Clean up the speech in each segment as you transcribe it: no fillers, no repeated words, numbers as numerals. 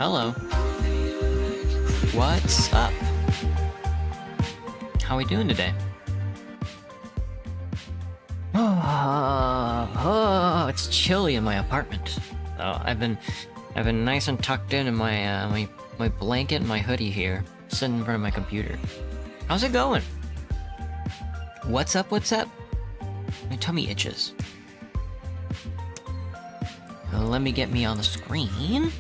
hello. What's up? How we doing today? Oh, it's chilly in my apartment. Oh, I've been nice and tucked in my my blanket and my hoodie here, sitting in front of my computer. How's it going? What's up? What's up? My tummy itches. Let me get me on the screen.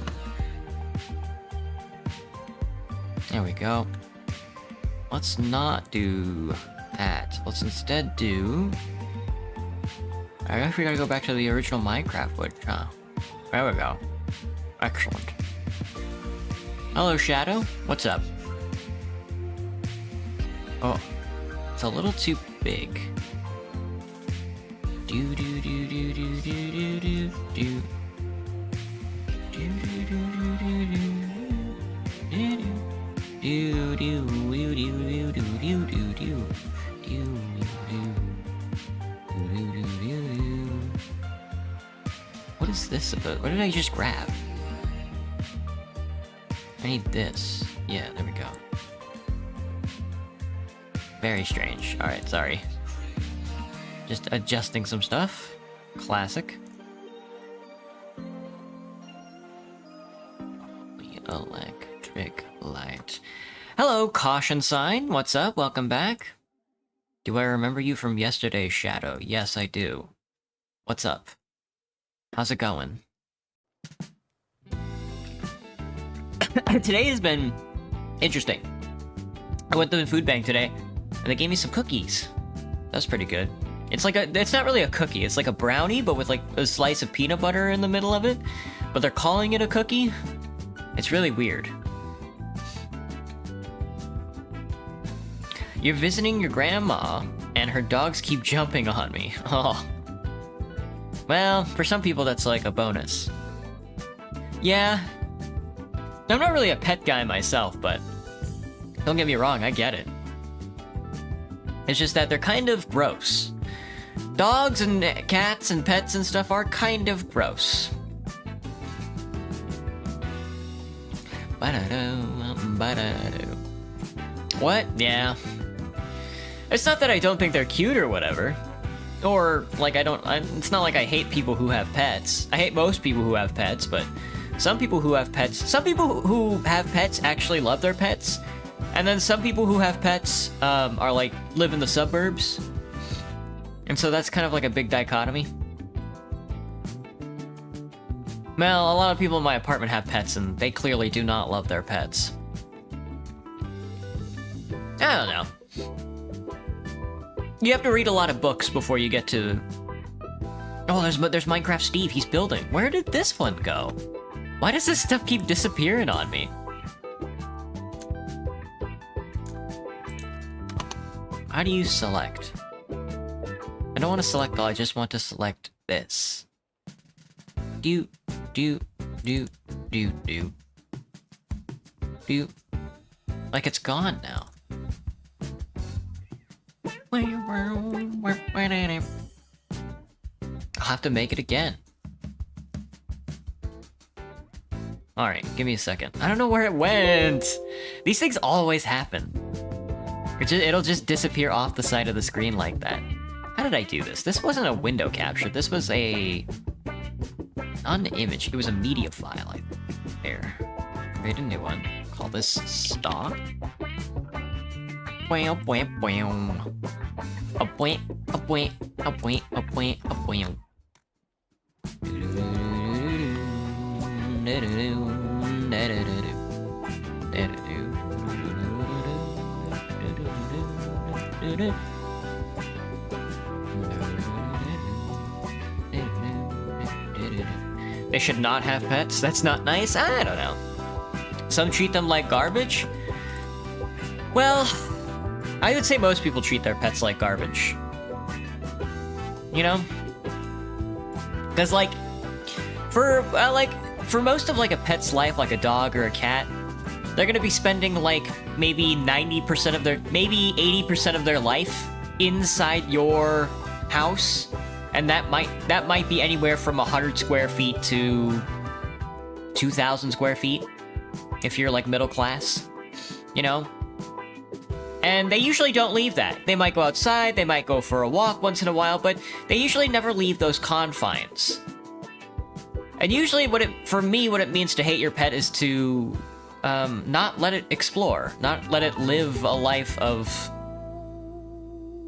There we go. Let's not do that. Let's instead do... I guess we gotta go back to the original Minecraft footage, huh? There we go. Excellent. Hello, Shadow. What's up? Oh, it's a little too big. Do do do do do do do do do. Do do do do do do do do do do do do do do. What is this about? What did I just grab? I need this. Yeah, there we go. Very strange. Alright, sorry. Just adjusting some stuff. Classic. The electric light. Hello, caution sign. What's up? Welcome back. Do I remember you from yesterday's Shadow? Yes, I do. What's up? How's it going? Today has been interesting. I went to the food bank today, and they gave me some cookies. That's pretty good. It's like it's not really a cookie, it's like a brownie, but with like a slice of peanut butter in the middle of it. But they're calling it a cookie. It's really weird. You're visiting your grandma, and her dogs keep jumping on me. Oh. Well, for some people that's like a bonus. Yeah. I'm not really a pet guy myself, but don't get me wrong, I get it. It's just that they're kind of gross. Dogs and cats and pets and stuff are kind of gross. What? Yeah. It's not that I don't think they're cute or whatever. Or, like, it's not like I hate people who have pets. I hate most people who have pets, but some people who have pets actually love their pets. And then some people who have pets, are like, live in the suburbs. And so that's kind of like a big dichotomy. Well, a lot of people in my apartment have pets, and they clearly do not love their pets. I don't know. You have to read a lot of books before you get to... Oh, there's Minecraft Steve, he's building. Where did this one go? Why does this stuff keep disappearing on me? How do you select? I don't want to select all, I just want to select this. Do. Like it's gone now. I'll have to make it again. Alright, give me a second. I don't know where it went! These things always happen. It'll just disappear off the side of the screen like that. How did I do this? This wasn't a window capture, this was a... not an image, it was a media file, I think. There. Create a new one. Call this stock. Wow, wow, wow. A point, a point, a point, a point, a point. They should not have pets? That's not nice? I don't know. Some treat them like garbage? Well, I would say most people treat their pets like garbage. You know? Because, like, for most of, like, a pet's life, like a dog or a cat, they're gonna be spending, like, maybe 90% of their, maybe 80% of their life inside your house. And that might be anywhere from 100 square feet to 2,000 square feet. if you're like middle class, you know? And they usually don't leave that. They might go outside, they might go for a walk once in a while, but they usually never leave those confines. And usually for me, what it means to hate your pet is to not let it explore, not let it live a life of...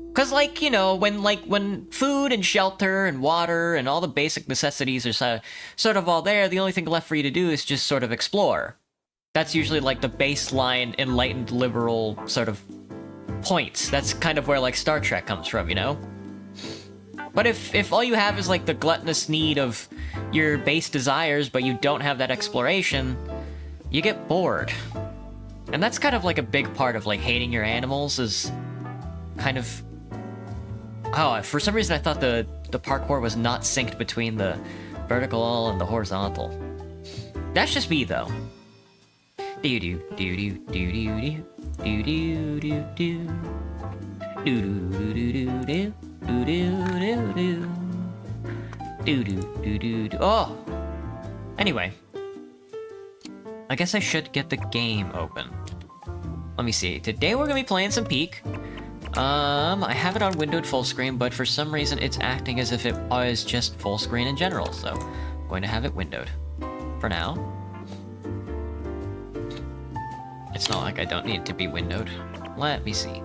Because, like, you know, when food and shelter and water and all the basic necessities are sort of all there, the only thing left for you to do is just sort of explore. That's usually, like, the baseline enlightened liberal sort of points. That's kind of where, like, Star Trek comes from, you know? But if all you have is, like, the gluttonous need of your base desires, but you don't have that exploration, you get bored. And that's kind of, like, a big part of, like, hating your animals is kind of... Oh, for some reason I thought the parkour was not synced between the vertical and the horizontal. That's just me, though. Do do do do do do do do do do do do do do do do do do do. Oh! Anyway. I guess I should get the game open. Let me see. Today we're gonna be playing some Peak. I have it on windowed full screen, but for some reason it's acting as if it was just full screen in general, so I'm going to have it windowed. For now. It's not like I don't need it to be windowed. Let me see.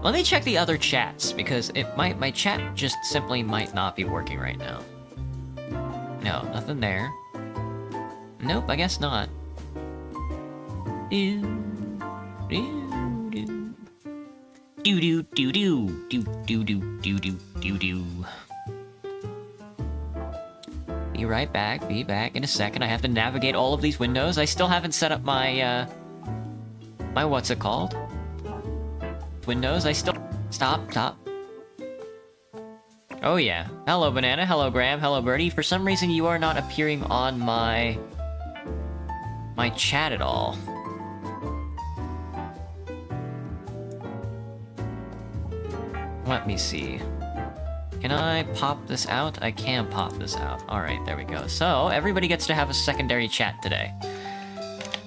Let me check the other chats, because my chat just simply might not be working right now. No, nothing there. Nope, I guess not. Do do do do do do do do do do do. Be right back. Be back in a second. I have to navigate all of these windows. I still haven't set up my my what's it called? Windows. I still stop. Oh yeah. Hello Banana. Hello Graham. Hello Birdie. For some reason you are not appearing on my chat at all. Let me see. Can I pop this out? I can pop this out. Alright, there we go. So, everybody gets to have a secondary chat today.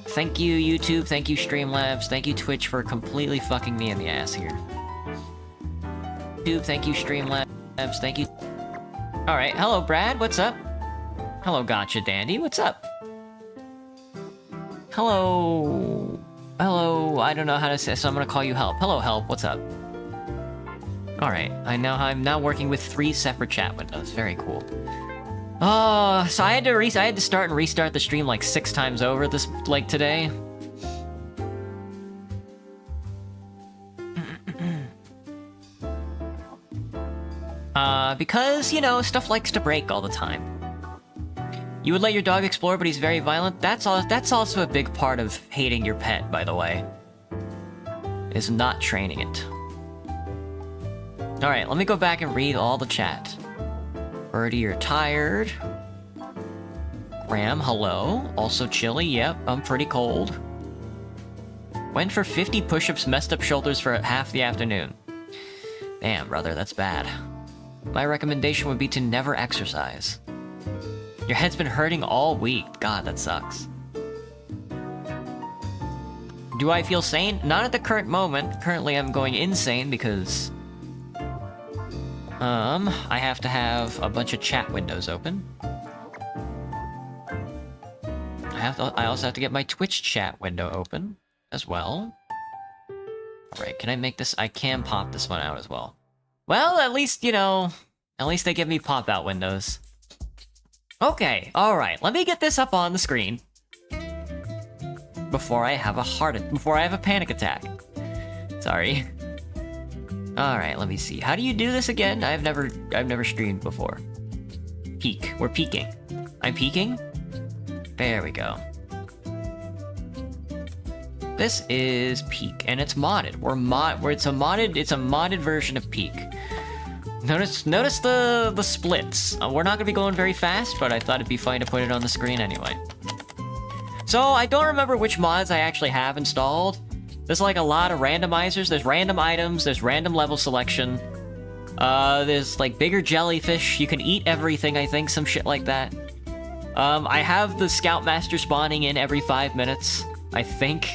Thank you, YouTube. Thank you, Streamlabs. Thank you, Twitch, for completely fucking me in the ass here. YouTube, thank you, Streamlabs. Thank you. Alright, hello, Brad. What's up? Hello, Gotcha Dandy. What's up? Hello... Hello... I don't know how to say, so I'm gonna call you Help. Hello, Help. What's up? Alright, I'm now working with 3 separate chat windows. Very cool. Oh, so I had to start and restart the stream like 6 times over today. Because, you know, stuff likes to break all the time. You would let your dog explore, but he's very violent? That's also a big part of hating your pet, by the way. Is not training it. Alright, let me go back and read all the chat. Birdie, you're tired. Graham, hello. Also chilly, yep, I'm pretty cold. Went for 50 push-ups, messed up shoulders for half the afternoon. Damn, brother, that's bad. My recommendation would be to never exercise. Your head's been hurting all week. God, that sucks. Do I feel sane? Not at the current moment. Currently, I'm going insane because... I have to have a bunch of chat windows open. I also have to get my Twitch chat window open as well. Alright, can I make this? I can pop this one out as well. Well, at least, you know, at least they give me pop-out windows. Okay, alright, let me get this up on the screen. Before I have a panic attack. Sorry. Alright, let me see. How do you do this again? I've never streamed before. Peek. We're peeking. I'm peeking? There we go. This is Peak, and it's modded. It's a modded version of Peak. Notice the splits. We're not gonna be going very fast, but I thought it'd be fine to put it on the screen anyway. So I don't remember which mods I actually have installed. There's like a lot of randomizers. There's random items, there's random level selection. There's like bigger jellyfish. You can eat everything, I think, some shit like that. I have the Scoutmaster spawning in every 5 minutes, I think.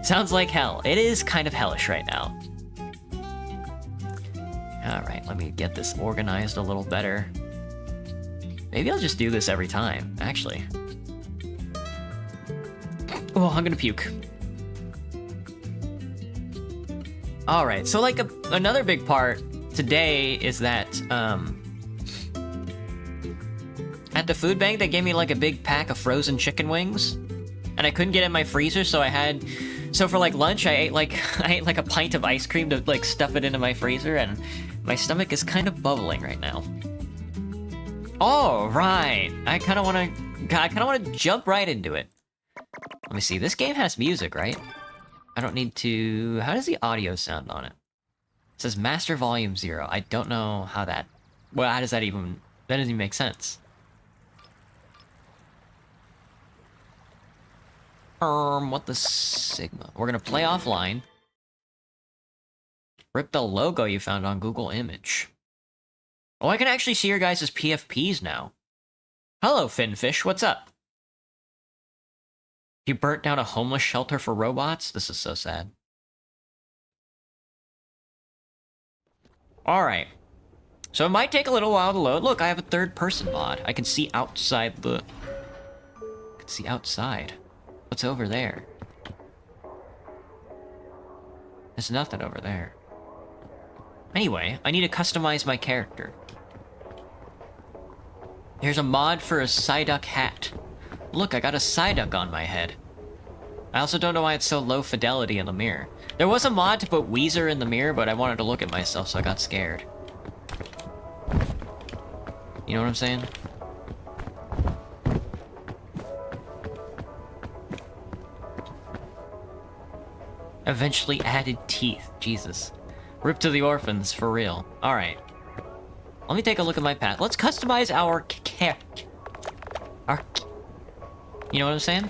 Sounds like hell. It is kind of hellish right now. Alright, let me get this organized a little better. Maybe I'll just do this every time, actually. Oh, I'm gonna puke. Alright, so like another big part today is that, at the food bank, they gave me like a big pack of frozen chicken wings, and I couldn't get it in my freezer, so so for like lunch, I ate like a pint of ice cream to like stuff it into my freezer, and my stomach is kind of bubbling right now. Oh, right. I kind of want to jump right into it. Let me see. This game has music, right? I don't need to... How does the audio sound on it? It says Master Volume 0. I don't know how that... Well, how does that even... That doesn't even make sense. What the Sigma? We're gonna play offline. Rip the logo you found on Google Image. Oh, I can actually see your guys' PFPs now. Hello, Finfish, what's up? You burnt down a homeless shelter for robots? This is so sad. Alright. So it might take a little while to load. Look, I have a third-person mod. I can see outside the... I can see outside. What's over there? There's nothing over there. Anyway, I need to customize my character. Here's a mod for a Psyduck hat. Look, I got a Psyduck on my head. I also don't know why it's so low fidelity in the mirror. There was a mod to put Weezer in the mirror, but I wanted to look at myself, so I got scared. You know what I'm saying? Eventually added teeth. Jesus. Rip to the orphans, for real. Alright. Let me take a look at my path. Let's customize our you know what I'm saying?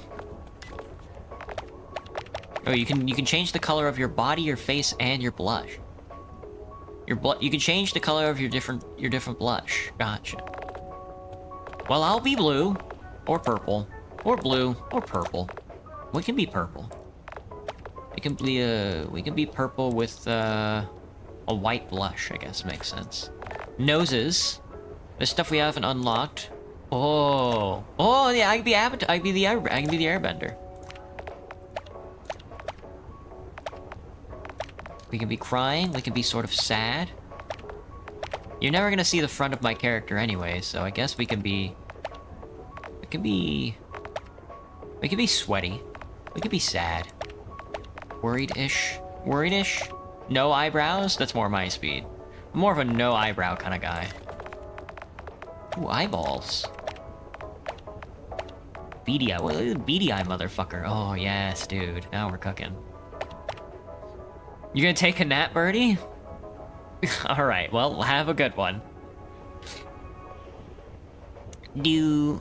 Oh, you can change the color of your body, your face, and your blush. You can change the color of your different blush. Gotcha. Well, I'll be blue, or purple, or blue, or purple. We can be purple. We can be purple with a white blush, I guess makes sense. Noses. There's stuff we haven't unlocked. Oh, yeah, I can be the airbender. We can be crying. We can be sort of sad. You're never gonna see the front of my character anyway, so I guess we can be. We can be sweaty. We can be sad. Worried-ish. Worried-ish? No eyebrows? That's more my speed. I'm more of a no eyebrow kind of guy. Ooh, eyeballs. Beady eye. What, beady eye, motherfucker. Oh, yes, dude. Now we're cooking. You gonna take a nap, Birdie? Alright, well, have a good one. Do.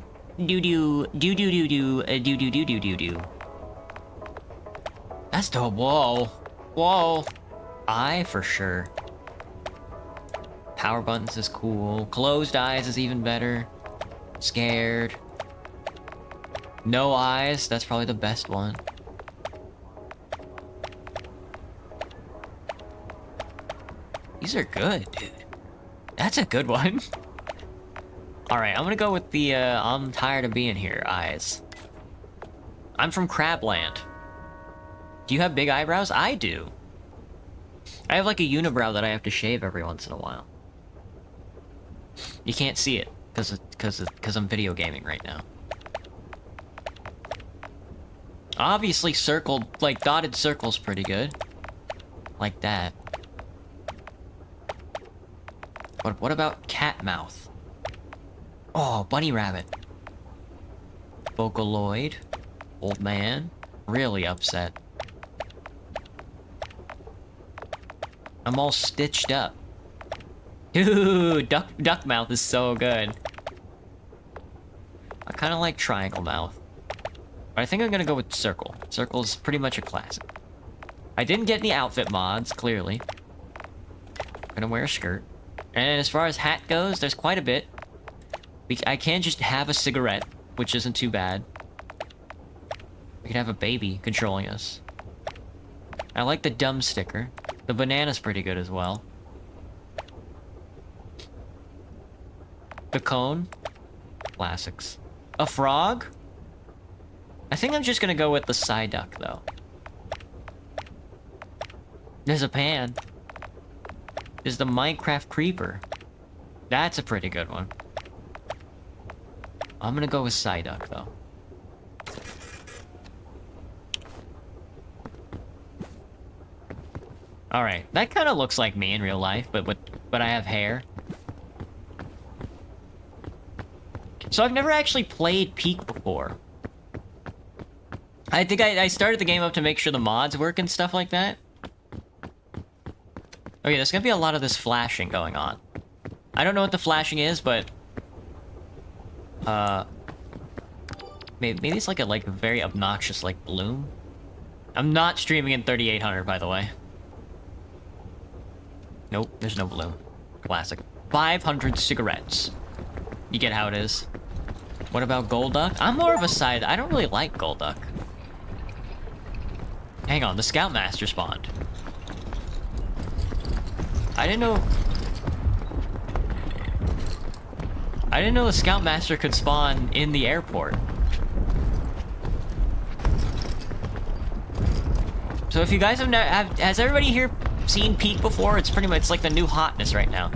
That's dope. Whoa. Whoa. Eye for sure. Power buttons is cool. Closed eyes is even better. Scared. No eyes, that's probably the best one. These are good, dude. That's a good one. Alright, I'm gonna go with the, I'm tired of being here eyes. I'm from Crabland. Do you have big eyebrows? I do. I have like a unibrow that I have to shave every once in a while. You can't see it, because I'm video gaming right now. Obviously circled, like dotted circle's pretty good. Like that. What about cat mouth? Oh, bunny rabbit. Vocaloid. Old man. Really upset. I'm all stitched up. Dude, duck mouth is so good. I kind of like triangle mouth. But I think I'm gonna go with circle. Circle's pretty much a classic. I didn't get any outfit mods, clearly. I'm gonna wear a skirt. And as far as hat goes, there's quite a bit. I can't just have a cigarette. which isn't too bad. We could have a baby controlling us. I like the dumb sticker. The banana's pretty good as well. The cone. Classics. A frog? I think I'm just gonna go with the Psyduck, though. There's a pan. There's the Minecraft creeper. That's a pretty good one. I'm gonna go with Psyduck, though. Alright, that kind of looks like me in real life, but I have hair. So I've never actually played Peak before. I think I started the game up to make sure the mods work and stuff like that. Okay, there's gonna be a lot of this flashing going on. I don't know what the flashing is, but... Maybe it's like a very obnoxious, like, bloom? I'm not streaming in 3800, by the way. Nope, there's no bloom. Classic. 500 cigarettes. You get how it is. What about Golduck? I'm more of a side... I don't really like Golduck. Hang on, the Scoutmaster spawned. I didn't know the Scoutmaster could spawn in the airport. So if you guys has everybody here seen Peak before? It's pretty much like the new hotness right now.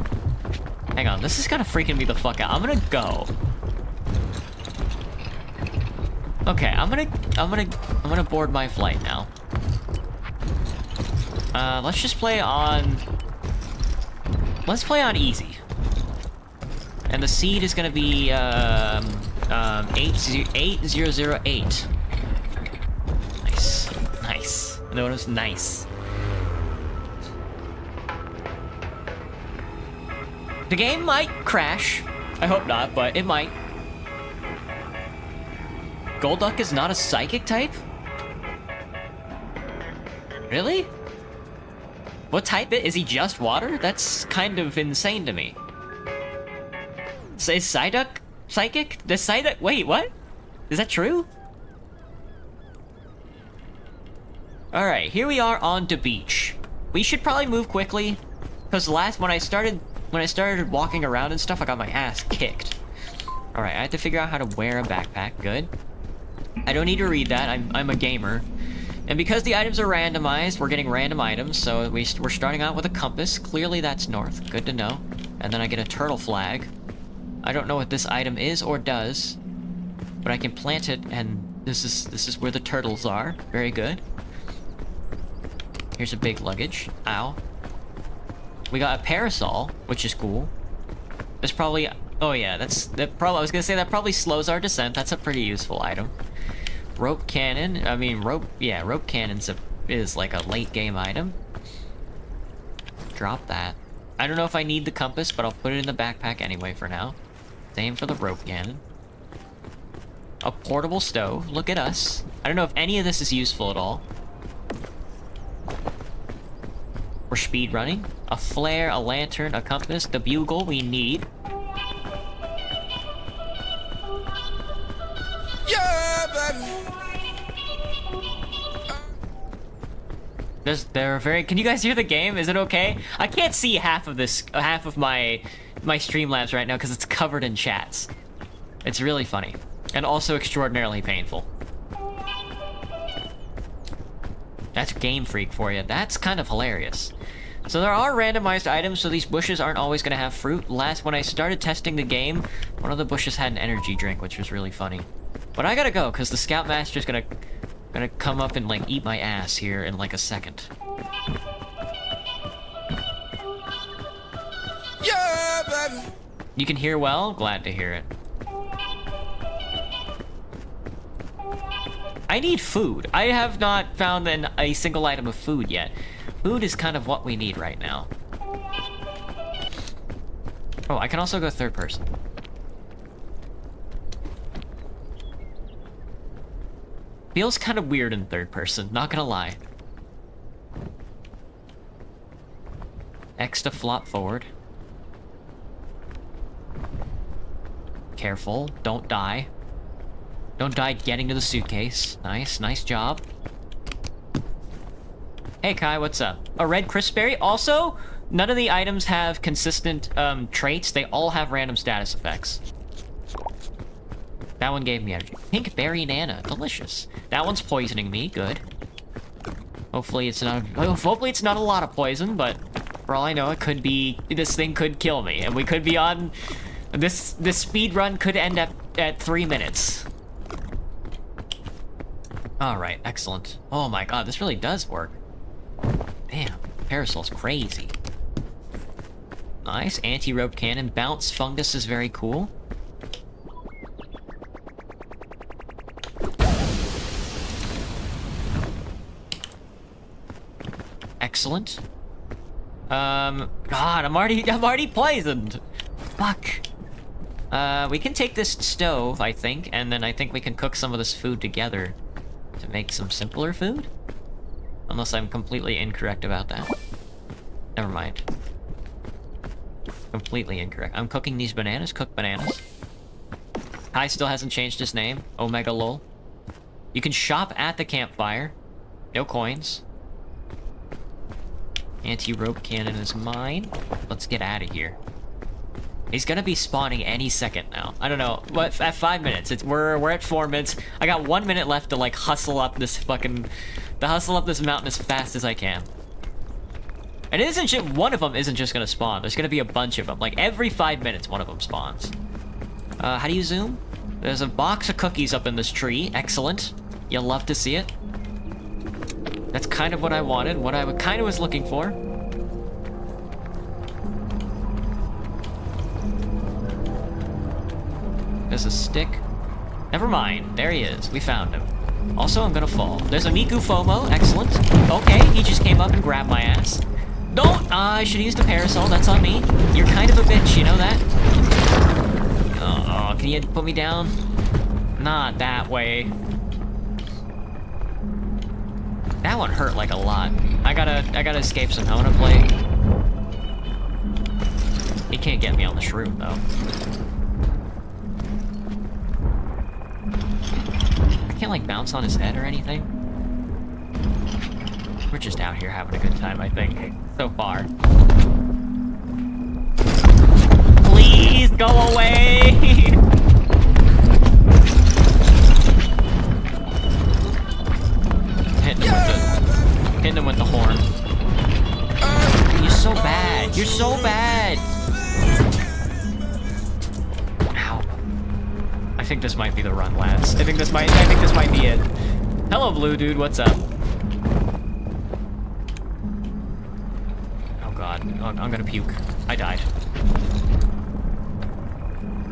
Hang on, this is kind of freaking me the fuck out. I'm gonna go. Okay, I'm gonna board my flight now. Let's just play on... Let's play on easy. And the seed is gonna be, 8008. Nice. Nice. Notice nice. The game might crash. I hope not, but it might. Golduck is not a psychic type? Really? What type is he? Just water? That's kind of insane to me. Is Psyduck psychic? Does Psyduck... Wait, what? Is that true? Alright, here we are on the beach. We should probably move quickly, because when I started walking around and stuff, I got my ass kicked. Alright, I have to figure out how to wear a backpack. Good. I don't need to read that. I'm a gamer. And because the items are randomized, we're getting random items, so we're starting out with a compass. Clearly that's north. Good to know. And then I get a turtle flag. I don't know what this item is or does, but I can plant it, and this is where the turtles are. Very good. Here's a big luggage. Ow. We got a parasol, which is cool. There's probably... Oh yeah, I was gonna say that probably slows our descent. That's a pretty useful item. Rope cannon. I mean, rope cannon's is like a late game item. Drop that. I don't know if I need the compass, but I'll put it in the backpack anyway for now. Same for the rope cannon. A portable stove. Look at us. I don't know if any of this is useful at all. We're speed running. A flare, a lantern, a compass, the bugle we need. Yeah, baby. They're very... Can you guys hear the game? Is it okay? I can't see half of my Streamlabs right now because it's covered in chats. It's really funny. And also extraordinarily painful. That's Game Freak for you. That's kind of hilarious. So there are randomized items, so these bushes aren't always going to have fruit. When I started testing the game, one of the bushes had an energy drink, which was really funny. But I gotta go, because the Scoutmaster's gonna come up and, like, eat my ass here in, like, a second. Yeah, baby. You can hear well? Glad to hear it. I need food. I have not found a single item of food yet. Food is kind of what we need right now. Oh, I can also go third person. Feels kind of weird in third person, not gonna lie. X to flop forward. Careful, don't die. Don't die getting to the suitcase. Nice, nice job. Hey Kai, what's up? A red crispberry. Also, none of the items have consistent traits. They all have random status effects. That one gave me energy. Pink berry nana, delicious. That one's poisoning me, good. Hopefully it's not a lot of poison, but for all I know, it could be, this thing could kill me, and we could be on, this speed run could end up at 3 minutes. Alright, excellent. Oh my god, this really does work. Damn, parasol's crazy. Nice, anti-rope cannon. Bounce fungus is very cool. Excellent. God, I'm already poisoned. Fuck. We can take this stove, I think, and then I think we can cook some of this food together to make some simpler food. Unless I'm completely incorrect about that. Never mind. Completely incorrect. I'm cooking these bananas. Cook bananas. Kai still hasn't changed his name. Omega lol. You can shop at the campfire. No coins. Anti-rope cannon is mine. Let's get out of here. He's gonna be spawning any second now. I don't know. What? At 5 minutes. We're at 4 minutes. I got 1 minute left to like hustle up this mountain as fast as I can. And it isn't just one of them isn't just gonna spawn. There's gonna be a bunch of them. Like every 5 minutes, one of them spawns. How do you zoom? There's a box of cookies up in this tree. Excellent. You'll love to see it. That's kind of what I wanted. What I kind of was looking for. There's a stick. Never mind. There he is. We found him. Also, I'm gonna fall. There's a Miku FOMO. Excellent. Okay, he just came up and grabbed my ass. Don't! I should have used a parasol. That's on me. You're kind of a bitch, you know that? Oh, can you put me down? Not that way. That one hurt like a lot. I gotta escape somehow. I'm gonna play. He can't get me on the shroom though. I can't like bounce on his head or anything. We're just out here having a good time, I think. So far. Please go away! Hitting him with the horn. You're so bad. You're so bad. Ow. I think this might be the run, lads. I think this might be it. Hello, blue dude. What's up? Oh god. Oh, I'm gonna puke. I died.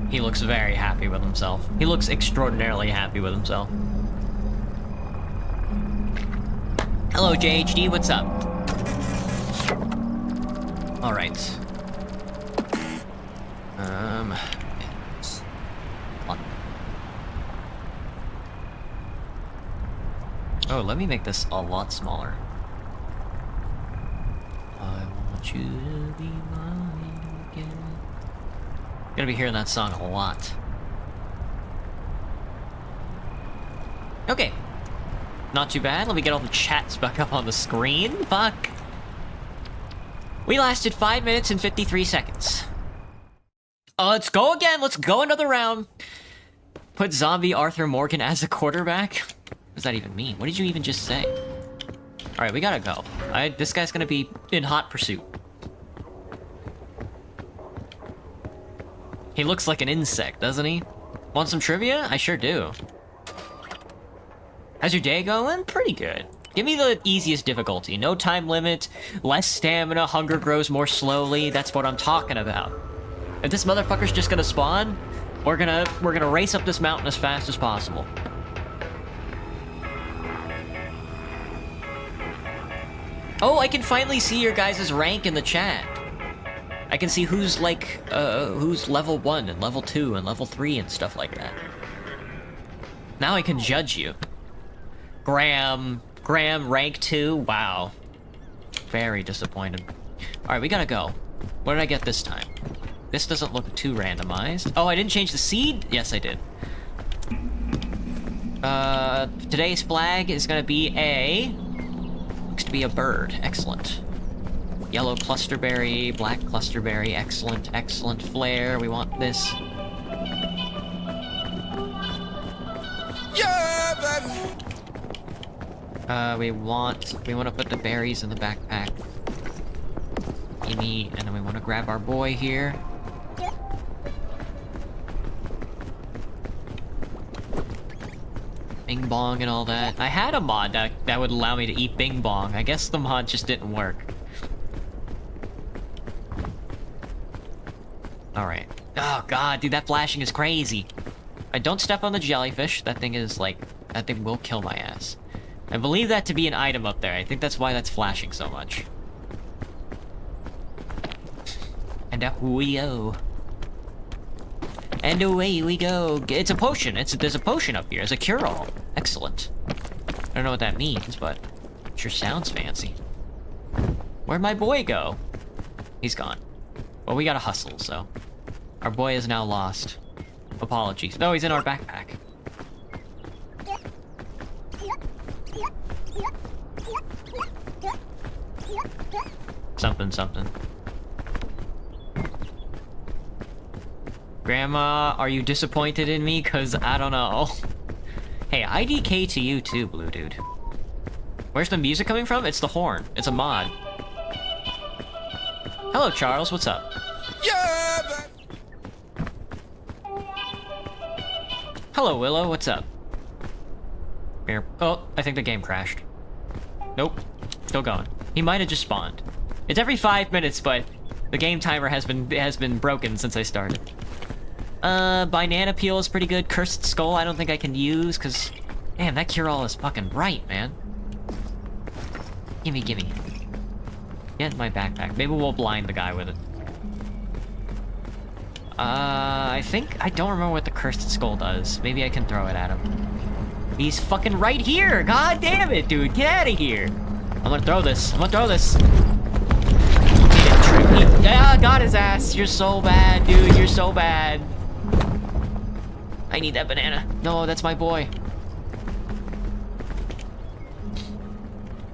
He looks very happy with himself. He looks extraordinarily happy with himself. Hello, JHD, what's up? Alright. Oh, let me make this a lot smaller. I want you to be mine again. Gonna be hearing that song a lot. Okay. Not too bad. Let me get all the chats back up on the screen. Fuck. We lasted 5 minutes and 53 seconds. Let's go again. Let's go another round. Put zombie Arthur Morgan as a quarterback? What does that even mean? What did you even just say? Alright, we gotta go. This guy's gonna be in hot pursuit. He looks like an insect, doesn't he? Want some trivia? I sure do. How's your day going? Pretty good. Give me the easiest difficulty. No time limit, less stamina, hunger grows more slowly. That's what I'm talking about. If this motherfucker's just gonna spawn, we're gonna race up this mountain as fast as possible. Oh, I can finally see your guys' rank in the chat. I can see who's like, who's level 1 and level 2 and level 3 and stuff like that. Now I can judge you. Graham, rank 2? Wow. Very disappointed. Alright, we gotta go. What did I get this time? This doesn't look too randomized. Oh, I didn't change the seed? Yes, I did. Today's flag is gonna be looks to be a bird. Excellent. Yellow clusterberry, black clusterberry, excellent, excellent. Flare, we want this. Yeah, baby. We want to put the berries in the backpack. Gimme, and then we want to grab our boy here. Bing bong and all that. I had a mod that would allow me to eat bing bong. I guess the mod just didn't work. Alright. Oh god, dude, that flashing is crazy. I don't step on the jellyfish. That thing will kill my ass. I believe that to be an item up there. I think that's why that's flashing so much. And up we go. And away we go. It's a potion. There's a potion up here. It's a cure-all. Excellent. I don't know what that means, but it sure sounds fancy. Where'd my boy go? He's gone. Well, we gotta hustle, so. Our boy is now lost. Apologies. No, he's in our backpack. Something, something. Grandma, are you disappointed in me? Cause I don't know. Hey, IDK to you too, blue dude. Where's the music coming from? It's the horn. It's a mod. Hello, Charles. What's up? Yeah, baby. Hello, Willow. What's up? Here. Oh, I think the game crashed. Nope. Still going. He might have just spawned. It's every 5 minutes, but the game timer has been broken since I started. Banana peel is pretty good. Cursed skull I don't think I can use, because... Damn, that cure-all is fucking bright, man. Gimme, gimme. Get in my backpack. Maybe we'll blind the guy with it. I don't remember what the cursed skull does. Maybe I can throw it at him. He's fucking right here! God damn it, dude! Get out of here! I'm gonna throw this. I'm gonna throw this. Yeah, got his ass. You're so bad, dude. You're so bad. I need that banana. No, that's my boy.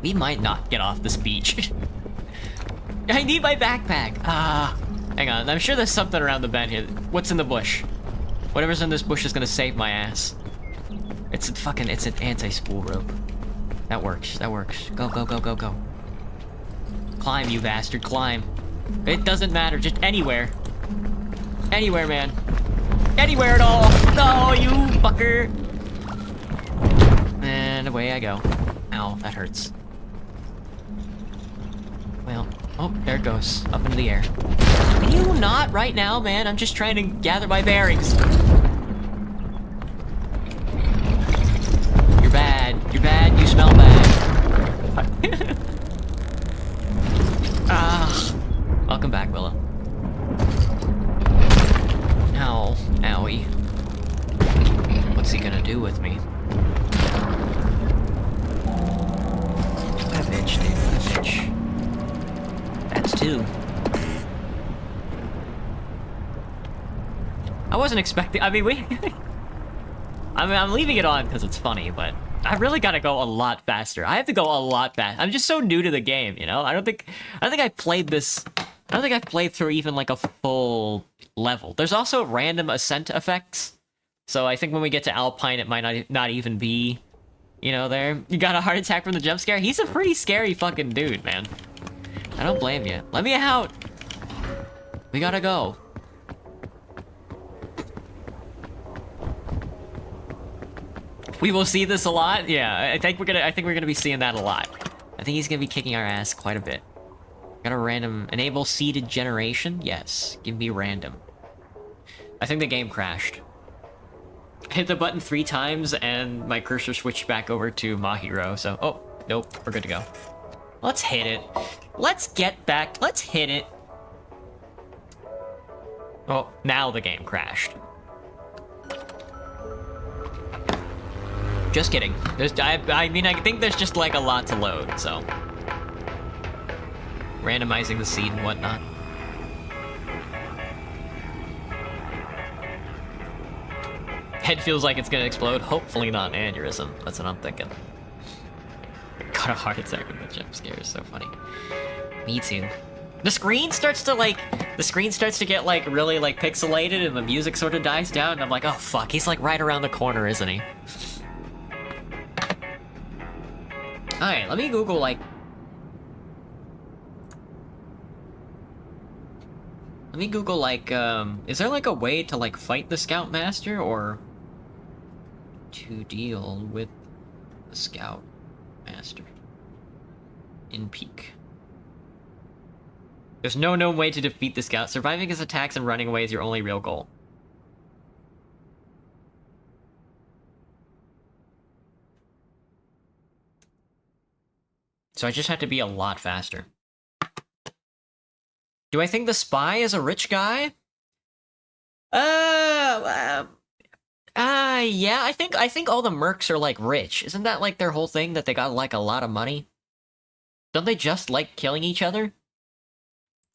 We might not get off this beach. I need my backpack. Hang on. I'm sure there's something around the bend here. What's in the bush? Whatever's in this bush is gonna save my ass. It's an anti-spool rope. That works. That works. Go, go, go, go, go. Climb, you bastard. Climb. It doesn't matter. Just anywhere. Anywhere, man. Anywhere at all. No, you fucker. And away I go. Ow, that hurts. Well, oh, there it goes. Up into the air. Can you not right now, man? I'm just trying to gather my bearings. You're bad. You're bad. You smell bad. Welcome back, Willow. Ow. Owie. What's he gonna do with me? What a bitch, dude. What a bitch. That's two. I wasn't expecting... I mean, I'm leaving it on because it's funny, but... I really gotta go a lot faster. I have to go a lot fast. I'm just so new to the game, you know? I don't think I've played this... I don't think I've played through even, like, a full level. There's also random ascent effects. So I think when we get to Alpine, it might not even be, you know, there. You got a heart attack from the jump scare? He's a pretty scary fucking dude, man. I don't blame you. Let me out! We gotta go. We will see this a lot? Yeah, I think we're gonna be seeing that a lot. I think he's gonna be kicking our ass quite a bit. Got a random... Enable seeded generation? Yes. Give me random. I think the game crashed. Hit the button 3 times and my cursor switched back over to Mahiro, so... Oh, nope. We're good to go. Let's hit it. Let's get back. Let's hit it. Oh, now the game crashed. Just kidding. I mean, I think there's just, like, a lot to load, so... Randomizing the seed and whatnot. head feels like it's gonna explode. Hopefully not an aneurysm. That's what I'm thinking. Got a heart attack with the jump scare. So funny. Me too. The screen starts to get like really like pixelated, and the music sort of dies down. And I'm like, oh fuck, he's like right around the corner, isn't he? All right, let me Google like. Let me Google, like, is there, like, a way to, like, fight the Scoutmaster, or to deal with the Scoutmaster in peak? There's no known way to defeat the Scout. Surviving his attacks and running away is your only real goal. So I just have to be a lot faster. Do I think the spy is a rich guy? Yeah, I think all the mercs are like rich. Isn't that like their whole thing, that they got like a lot of money? Don't they just like killing each other?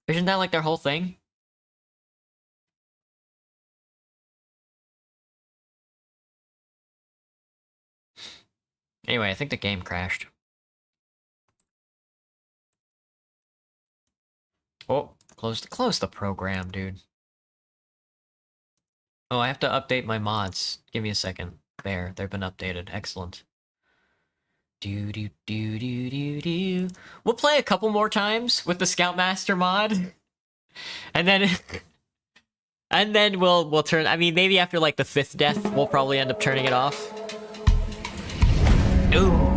Isn't that like their whole thing? Anyway, I think the game crashed. Oh, close the program, dude. Oh, I have to update my mods. Give me a second. There, they've been updated. Excellent. Do. We'll play a couple more times with the Scoutmaster mod, and then we'll turn. I mean, maybe after like the 5th death, we'll probably end up turning it off. Ooh.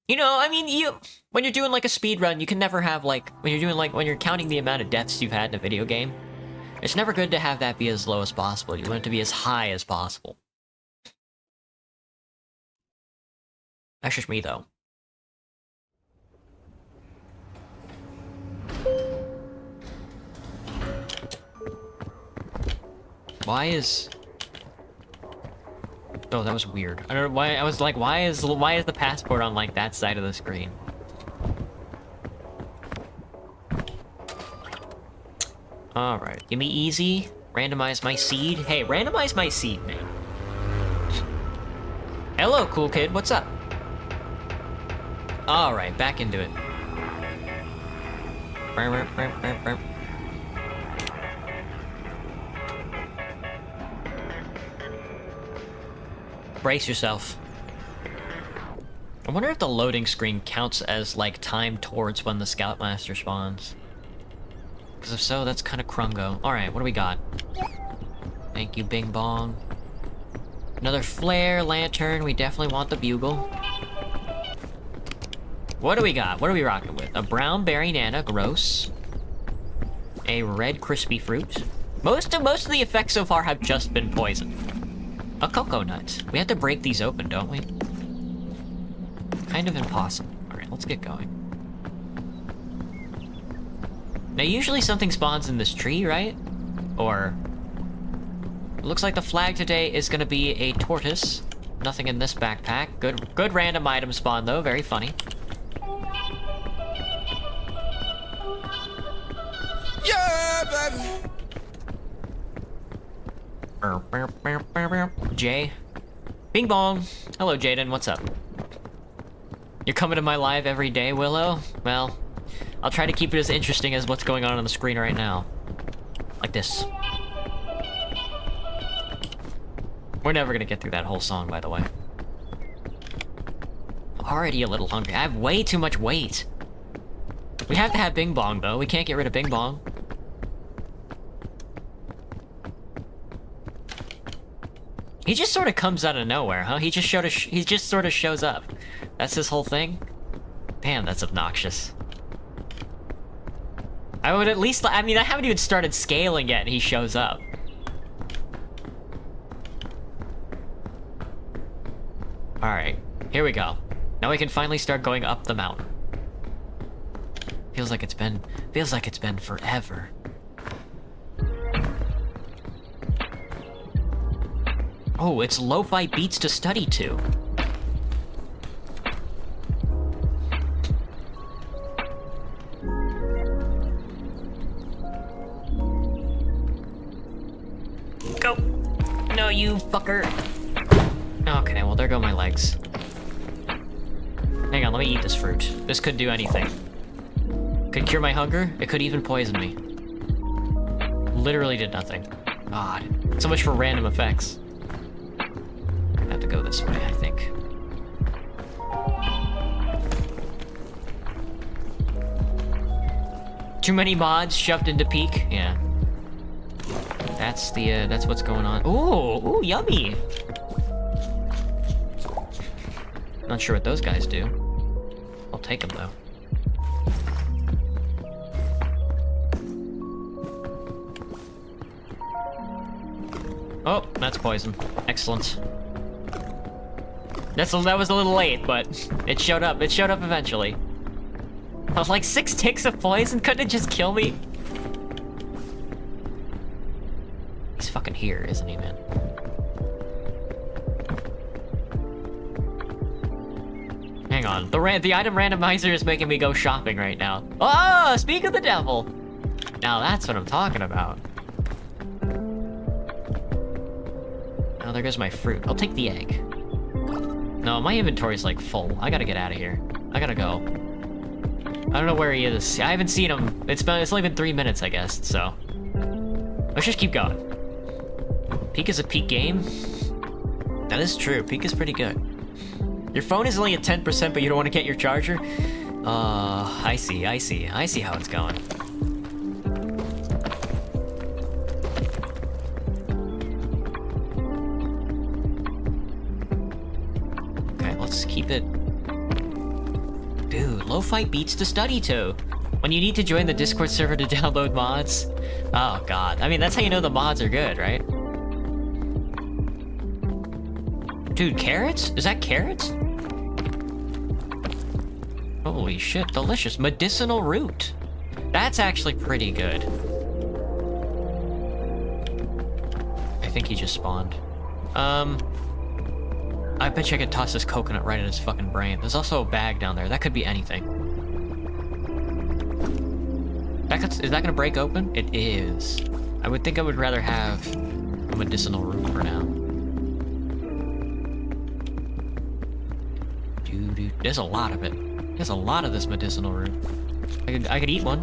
You know, I mean, when you're doing like a speed run, you can never have like when you're counting the amount of deaths you've had in a video game. It's never good to have that be as low as possible. You want it to be as high as possible. That's just me, though. Why is... Oh, that was weird. I don't know why. I was like, why is the passport on like that side of the screen? All right, give me easy. Randomize my seed. Hey, randomize my seed, man. Hello, cool kid. What's up? All right, back into it. Brace yourself. I wonder if the loading screen counts as, like, time towards when the Scoutmaster spawns. Because if so, that's kind of crungo. Alright, what do we got? Thank you, Bing Bong. Another flare, lantern. We definitely want the bugle. What do we got? What are we rocking with? A brown berry nana, gross. A red crispy fruit. Most of the effects so far have just been poison. A cocoa nut. We have to break these open, don't we? Kind of impossible. Alright, let's get going. Now, usually something spawns in this tree, right? Or... It looks like the flag today is gonna be a tortoise. Nothing in this backpack. Good random item spawn, though. Very funny. Yeah, baby. Jay. Bing bong. Hello, Jaden. What's up? You're coming to my live every day, Willow? Well, I'll try to keep it as interesting as what's going on the screen right now. Like this. We're never gonna get through that whole song, by the way. Already a little hungry. I have way too much weight. We have to have Bing Bong, though. We can't get rid of Bing Bong. He just sort of comes out of nowhere, huh? He just sort of shows up. That's his whole thing? Damn, that's obnoxious. I would at least... I mean, I haven't even started scaling yet, and he shows up. Alright, here we go. Now we can finally start going up the mountain. Feels like it's been forever. Oh, it's lo-fi beats to study to. fucker. Okay, well, there go my legs. Hang on, let me eat this fruit. This could do anything. Could cure my hunger. It could even poison me. Literally did nothing. God. So much for random effects. I have to go this way, I think. Too many mods shoved into peak? Yeah. That's what's going on. Ooh, yummy! Not sure what those guys do. I'll take them, though. Oh, that's poison. Excellent. That was a little late, but it showed up. It showed up eventually. I was like, 6 ticks of poison? Couldn't it just kill me? He's fucking here, isn't he, man? Hang on. The item randomizer is making me go shopping right now. Oh, speak of the devil! Now that's what I'm talking about. Oh, there goes my fruit. I'll take the egg. No, my inventory's like full. I gotta get out of here. I gotta go. I don't know where he is. I haven't seen him. It's only been 3 minutes, I guess, so. Let's just keep going. Peak is a peak game? That is true. Peak is pretty good. Your phone is only at 10%, but you don't want to get your charger? I see how it's going. Okay, let's keep it... Dude, low fight beats to study to. When you need to join the Discord server to download mods. Oh god, I mean that's how you know the mods are good, right? Dude, carrots? Is that carrots? Holy shit, delicious. Medicinal root. That's actually pretty good. I think he just spawned. I bet you I could toss this coconut right in his fucking brain. There's also a bag down there. That could be anything. Is that gonna break open? It is. I would think I would rather have a medicinal root for now. Dude, there's a lot of it. There's a lot of this medicinal root. I could eat one.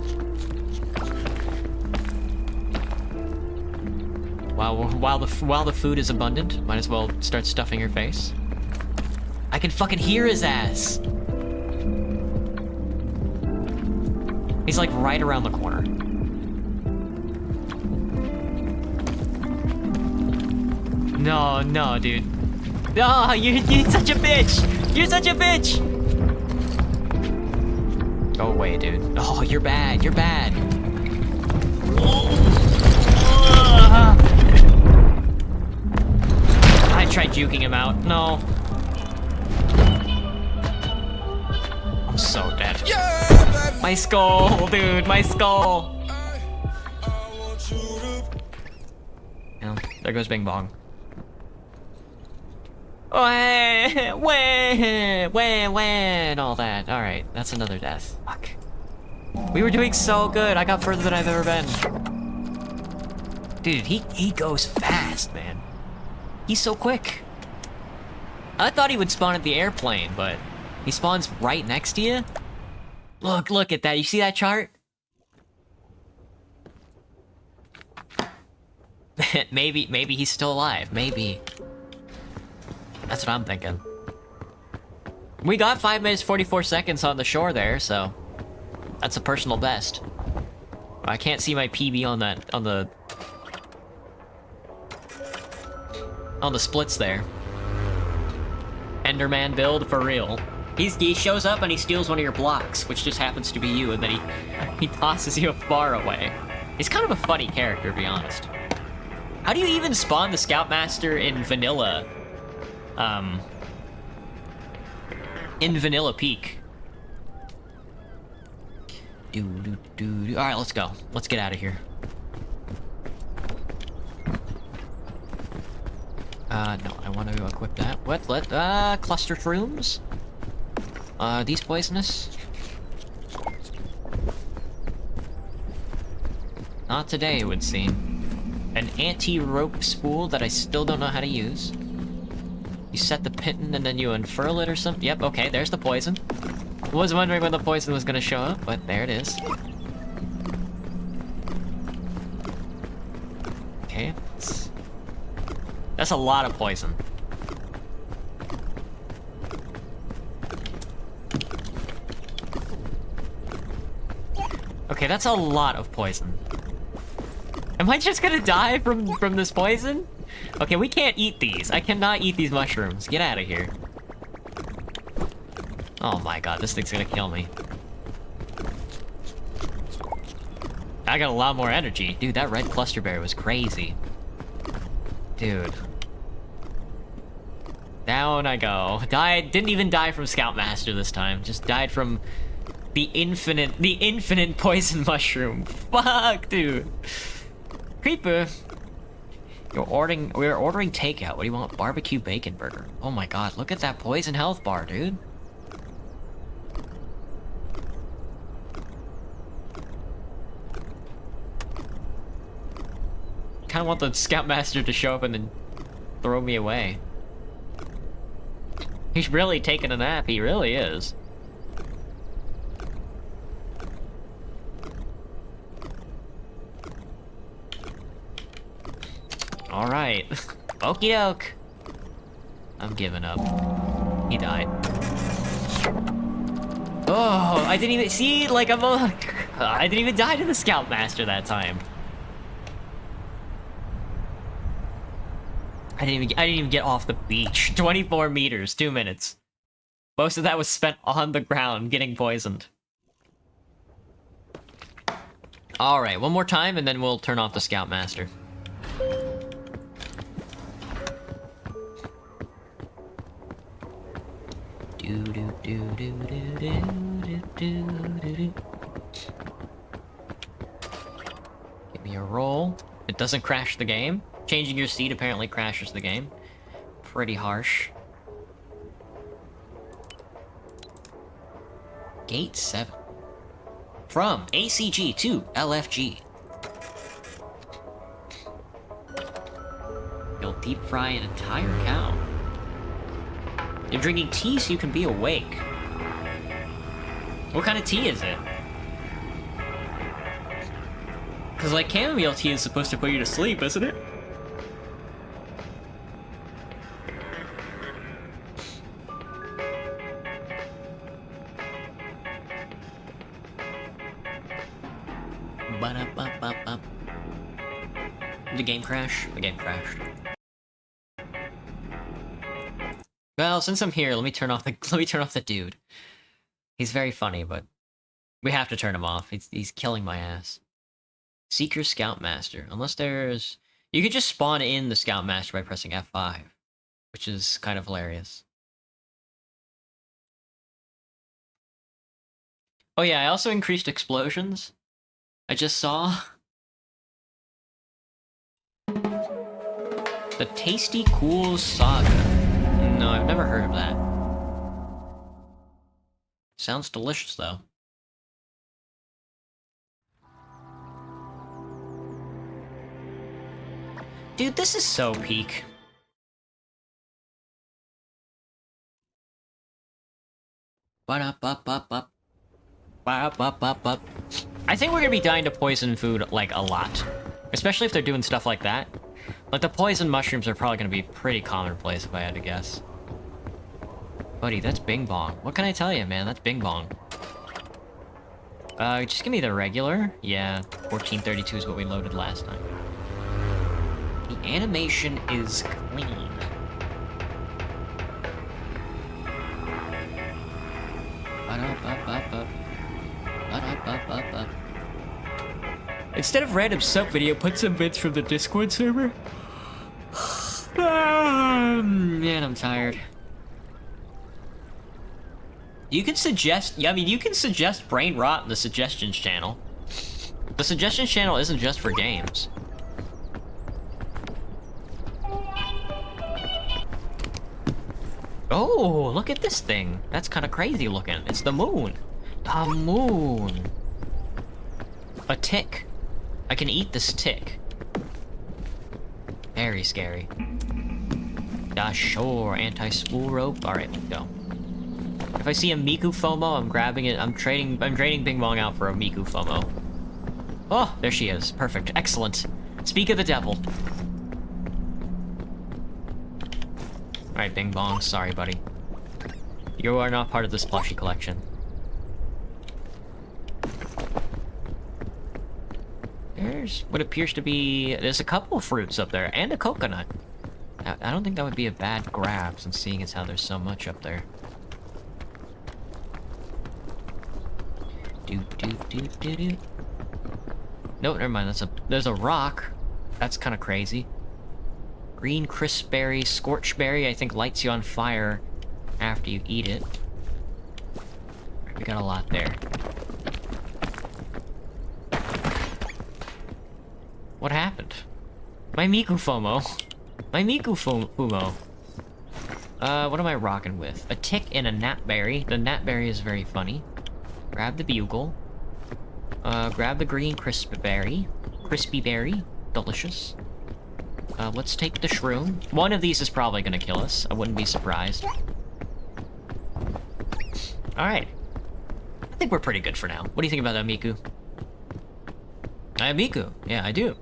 While the food is abundant, might as well start stuffing your face. I can fucking hear his ass. He's like right around the corner. No, dude. No, you're such a bitch. You're such a bitch. Go away, dude. Oh, you're bad. You're bad. I tried juking him out. No. I'm so dead. Yeah, My skull, dude. My skull. Yeah, there goes Bing Bong. And all that. Alright, that's another death. Fuck. We were doing so good. I got further than I've ever been. Dude, he goes fast, man. He's so quick. I thought he would spawn at the airplane, but he spawns right next to you? Look at that. You see that chart? maybe he's still alive. Maybe. That's what I'm thinking. We got 5 minutes 44 seconds on the shore there, so that's a personal best. I can't see my PB on the splits there. Enderman build for real. He shows up and he steals one of your blocks, which just happens to be you, and then he tosses you far away. He's kind of a funny character, to be honest. How do you even spawn the Scoutmaster in vanilla? In Vanilla Peak. Alright, let's go. Let's get out of here. No, I want to equip that. Cluster shrooms? These poisonous? Not today, it would seem. An anti-rope spool that I still don't know how to use. You set the pin and then you unfurl it or something. Yep, okay, there's the poison. I was wondering when the poison was gonna show up, but there it is. Okay, that's a lot of poison. Okay, that's a lot of poison. Am I just gonna die from this poison? Okay, we can't eat these. I cannot eat these mushrooms. Get out of here. Oh my god, this thing's gonna kill me. I got a lot more energy. Dude, that red cluster berry was crazy. Dude. Down I go. Didn't even die from Scoutmaster this time. Just died from the infinite poison mushroom. Fuck, dude. Creeper. We're ordering takeout. What do you want? Barbecue bacon burger. Oh my god, look at that poison health bar, dude. Kinda want the Scoutmaster to show up and then throw me away. He's really taking a nap, he really is. Alright. Okie doke. I'm giving up. He died. Oh, I didn't even see, like, I didn't even die to the Scoutmaster that time. I didn't even get off the beach. 24 meters, 2 minutes. Most of that was spent on the ground getting poisoned. Alright, one more time and then we'll turn off the Scoutmaster. Give me a roll. It doesn't crash the game. Changing your seat apparently crashes the game. Pretty harsh. Gate 7. From ACG to LFG. You'll deep fry an entire cow. You're drinking tea so you can be awake. What kind of tea is it? Because, like, chamomile tea is supposed to put you to sleep, isn't it? Did the game crash? The game crashed. Well, since I'm here, let me turn off the dude. He's very funny, but we have to turn him off. He's killing my ass. Seek your Scoutmaster. Unless there's... You could just spawn in the Scoutmaster by pressing F5, which is kind of hilarious. Oh yeah, I also increased explosions. I just saw... The Tasty Cool Saga. No, I've never heard of that. Sounds delicious, though. Dude, this is so peak. Ba-da-ba-ba-ba. Ba-da-ba-ba-ba. I think we're gonna be dying to poison food, like, a lot. Especially if they're doing stuff like that. Like, the poison mushrooms are probably gonna be pretty commonplace, if I had to guess. Buddy, that's Bing Bong. What can I tell you, man? That's Bing Bong. Just give me the regular. Yeah, 1432 is what we loaded last time. The animation is clean. Instead of random sub video, put some bits from the Discord server. Man, I'm tired. You can suggest, yeah, I mean, you can suggest brain rot in the suggestions channel. The suggestions channel isn't just for games. Oh, look at this thing. That's kind of crazy looking. It's the moon. The moon. A tick. I can eat this tick. Very scary. Sure. Anti-spool rope. Alright, let's go. If I see a Miku FOMO, I'm grabbing it. I'm trading Bing Bong out for a Miku FOMO. Oh, there she is. Perfect. Excellent. Speak of the devil. Alright, Bing Bong. Sorry, buddy. You are not part of this plushie collection. There's what appears to be... There's a couple of fruits up there, and a coconut. I don't think that would be a bad grab, since seeing as how there's so much up there. Do. Nope, never mind. There's a rock. That's kind of crazy. Green crisp berry, scorch berry. I think lights you on fire after you eat it. We got a lot there. What happened? My Miku FOMO. My Miku FOMO. What am I rocking with? A tick and a gnatberry. The gnatberry is very funny. Grab the bugle. Grab the green crispy berry. Crispy berry. Delicious. Let's take the shroom. One of these is probably gonna kill us. I wouldn't be surprised. Alright. I think we're pretty good for now. What do you think about that, Miku? I have Miku. Yeah, I do.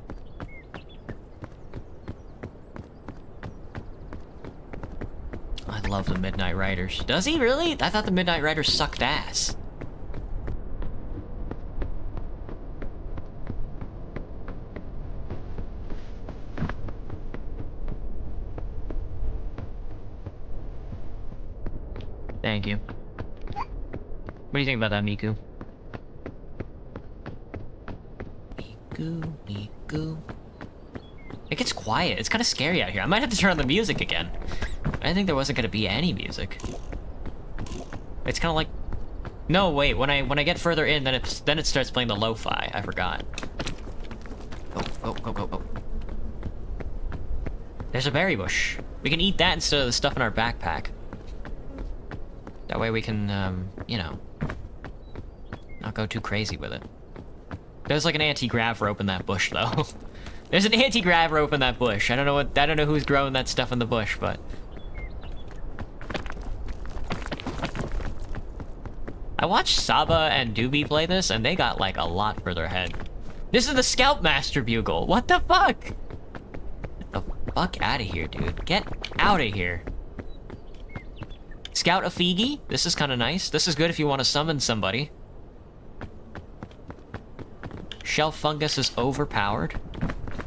I love the Midnight Riders. Does he really? I thought the Midnight Riders sucked ass. Thank you. What do you think about that, Miku? Miku. It gets quiet. It's kind of scary out here. I might have to turn on the music again. I didn't think there wasn't gonna be any music. It's kind of like... No, wait. When I get further in, then it starts playing the lo-fi. I forgot. Go. There's a berry bush. We can eat that instead of the stuff in our backpack. That way we can, you know, not go too crazy with it. There's like an anti-grav rope in that bush, though. There's an anti-grav rope in that bush. I don't know who's growing that stuff in the bush, but... I watched Saba and Doobie play this, and they got, like, a lot further ahead. This is the Scoutmaster Bugle! What the fuck? Get the fuck out of here, dude. Get out of here. Scout a Figi. This is kind of nice. This is good if you want to summon somebody. Shell Fungus is overpowered.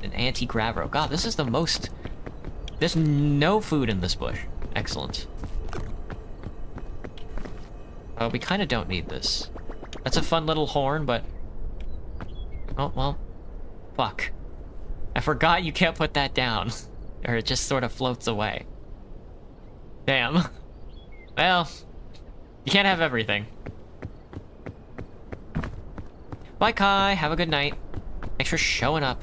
An anti-gravro. God, this is the most... There's no food in this bush. Excellent. We kind of don't need this. That's a fun little horn, but... Oh, well. Fuck. I forgot you can't put that down. Or it just sort of floats away. Damn. Well, you can't have everything. Bye, Kai. Have a good night. Thanks for showing up.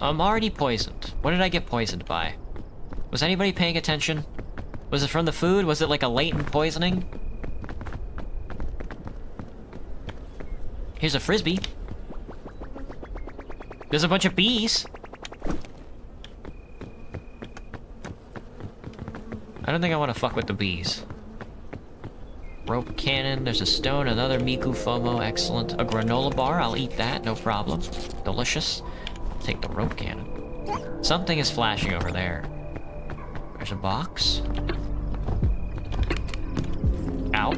I'm already poisoned. What did I get poisoned by? Was anybody paying attention? Was it from the food? Was it like a latent poisoning? Here's a frisbee. There's a bunch of bees. I don't think I want to fuck with the bees. Rope cannon, there's a stone, another Miku FOMO, excellent. A granola bar, I'll eat that, no problem. Delicious. I'll take the rope cannon. Something is flashing over there. There's a box. Ow.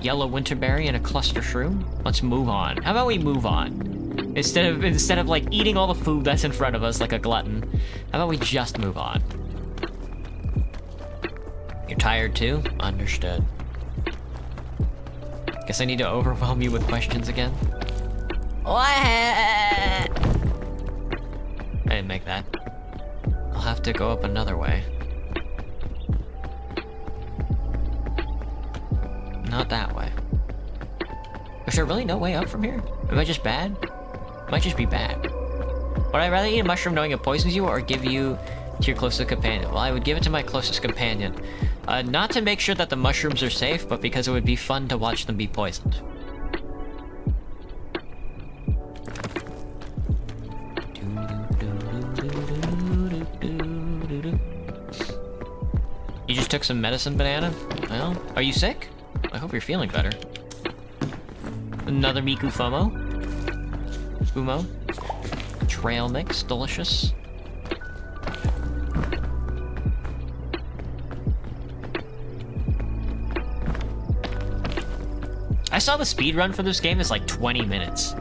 Yellow winterberry and a cluster shroom. Let's move on. How about we move on? Instead of like eating all the food that's in front of us like a glutton, how about we just move on? You're tired too? Understood. Guess I need to overwhelm you with questions again. What? I didn't make that. I'll have to go up another way. Not that way. Is there really no way up from here? Am I just bad? Might just be bad. Would I rather eat a mushroom knowing it poisons you or give you to your closest companion? Well, I would give it to my closest companion. Not to make sure that the mushrooms are safe, but because it would be fun to watch them be poisoned. You just took some medicine, Banana? Well, are you sick? I hope you're feeling better. Another Miku Fomo. Fumo. Trail mix, delicious. I saw the speed run for this game is like 20 minutes,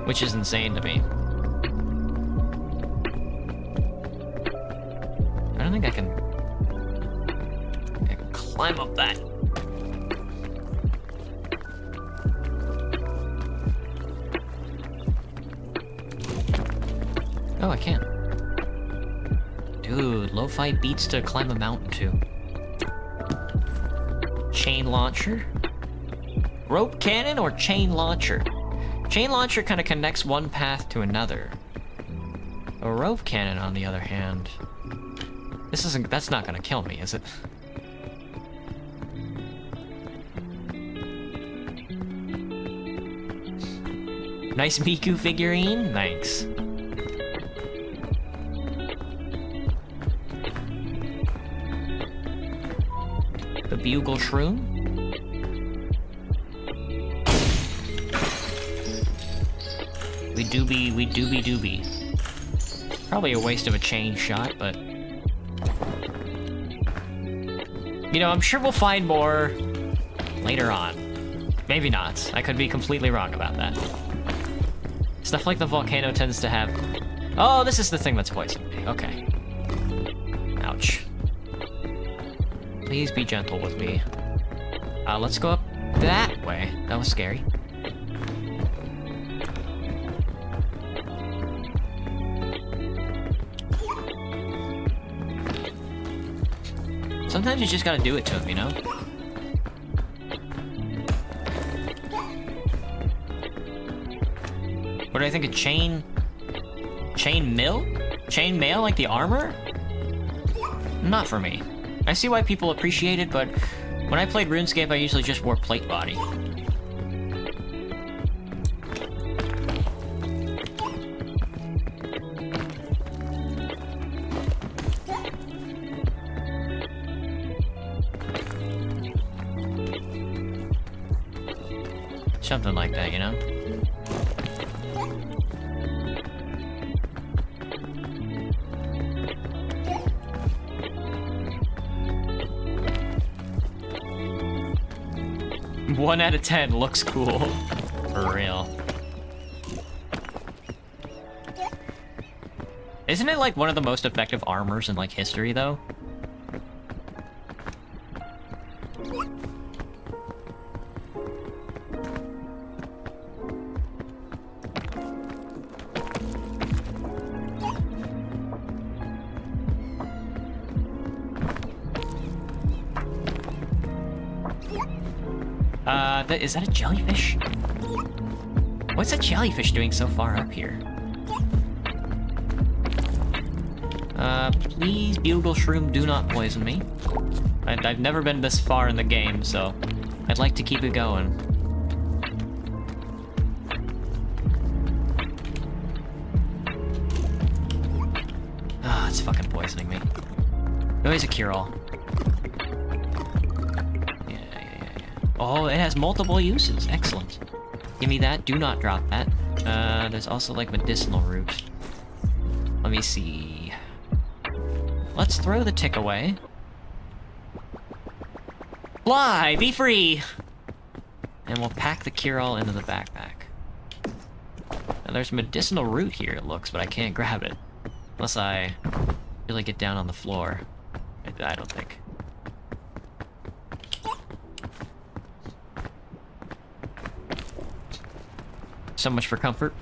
which is insane to me. I don't think I can climb up that. Oh, I can't. Dude, lo-fi beats to climb a mountain too. Chain launcher. Rope cannon or chain launcher? Chain launcher kind of connects one path to another. A rope cannon, on the other hand... that's not gonna kill me, is it? Nice Miku figurine? Thanks. The Bugle Shroom? We doobie. Probably a waste of a chain shot, but... You know, I'm sure we'll find more later on. Maybe not. I could be completely wrong about that. Stuff like the volcano tends to have... Oh, this is the thing that's poisoning me. Okay. Ouch. Please be gentle with me. Let's go up that way. That was scary. Sometimes you just gotta do it to him, you know? What do I think of chain mail? Chain mail, like the armor? Not for me. I see why people appreciate it, but when I played RuneScape, I usually just wore plate body. Something like that, you know? One out of 10 looks cool. For real. Isn't it like one of the most effective armors in like history though? Is that a jellyfish? What's that jellyfish doing so far up here? Please, Bugle Shroom, do not poison me. I've never been this far in the game, so I'd like to keep it going. Ah, it's fucking poisoning me. Always a cure-all. Oh, it has multiple uses. Excellent. Give me that. Do not drop that. There's also, like, medicinal root. Let me see. Let's throw the tick away. Fly! Be free! And we'll pack the cure-all into the backpack. Now, there's medicinal root here, it looks, but I can't grab it. Unless I really get down on the floor. I don't think. So much for comfort.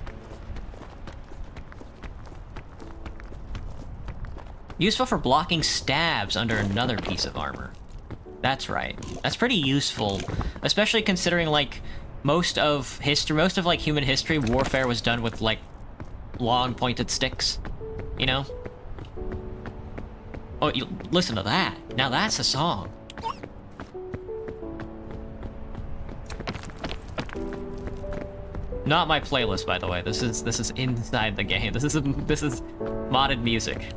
Useful for blocking stabs under another piece of armor. That's right. That's pretty useful, especially considering like most of like human history, warfare was done with like long pointed sticks. You know? Oh, listen to that. Now that's a song. Not my playlist, by the way. This is inside the game. This is modded music.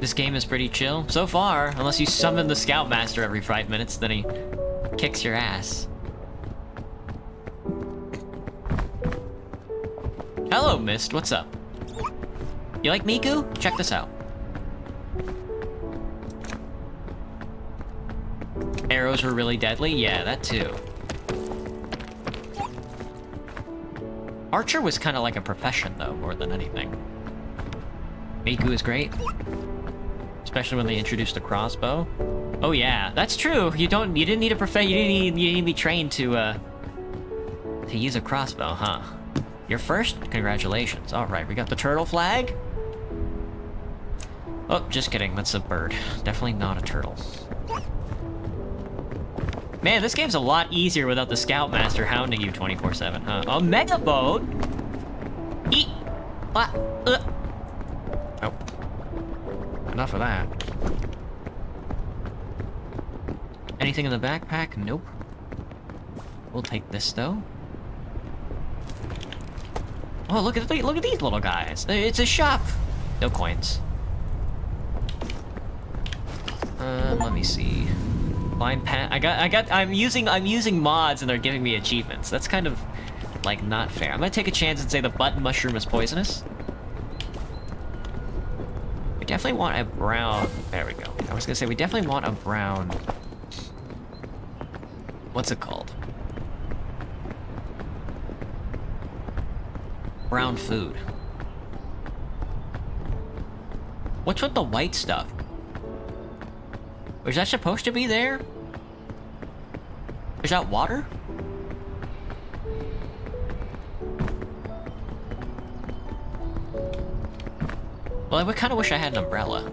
This game is pretty chill so far, unless you summon the Scoutmaster every 5 minutes, then he kicks your ass. Hello, Mist. What's up? You like Miku? Check this out. Arrows were really deadly? Yeah, that too. Archer was kind of like a profession, though, more than anything. Miku is great. Especially when they introduced the crossbow. Oh yeah, that's true. You didn't need a you didn't need to be trained to use a crossbow, huh? You're first? Congratulations. Alright, we got the turtle flag. Oh, just kidding, that's a bird. Definitely not a turtle. Man, this game's a lot easier without the Scoutmaster hounding you 24/7, huh? A mega boat? Eat! What? Oh. Enough of that. Anything in the backpack? Nope. We'll take this, though. Oh, look at these little guys. It's a shop. No coins. Let me see. Blind pat. I'm using mods and they're giving me achievements. That's kind of like not fair. I'm gonna take a chance and say the button mushroom is poisonous. We definitely want a brown. There we go. I was gonna say we definitely want a brown. What's it called? Brown food. What's with the white stuff? Was that supposed to be there? Is that water? Well, I kind of wish I had an umbrella.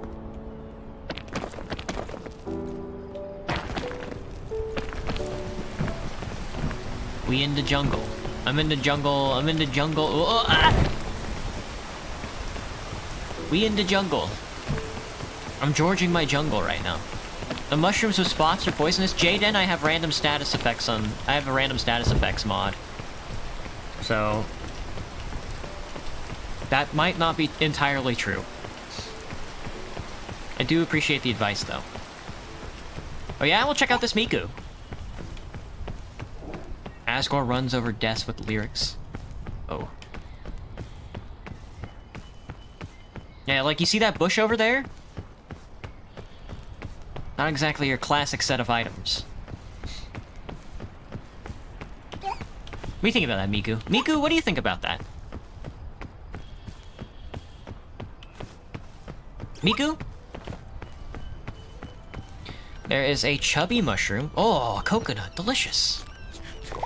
We in the jungle. I'm in the jungle. I'm in the jungle. Oh, ah! We in the jungle. I'm Georging my jungle right now. The mushrooms with spots are poisonous. Jaden, I have random status effects on. I have a random status effects mod. So that might not be entirely true. I do appreciate the advice, though. Oh yeah, we'll check out this Miku. Asgore runs over desks with lyrics. Oh. Yeah, like you see that bush over there? Not exactly your classic set of items. What do you think about that, Miku? Miku, what do you think about that? Miku? There is a chubby mushroom. Oh, coconut. Delicious.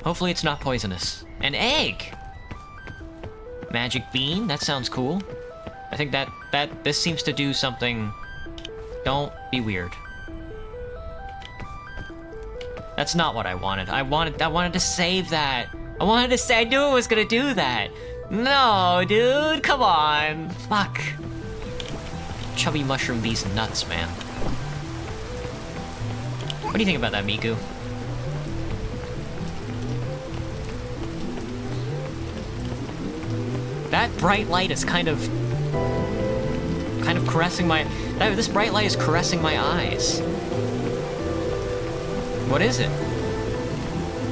Hopefully it's not poisonous. An egg! Magic bean? That sounds cool. I think this seems to do something... Don't be weird. That's not what I wanted. I wanted to save that. I wanted to say I knew it was gonna do that. No, dude, come on. Fuck. Chubby mushroom these nuts, man. What do you think about that, Miku? That bright light is kind of caressing my... This bright light is caressing my eyes. What is it?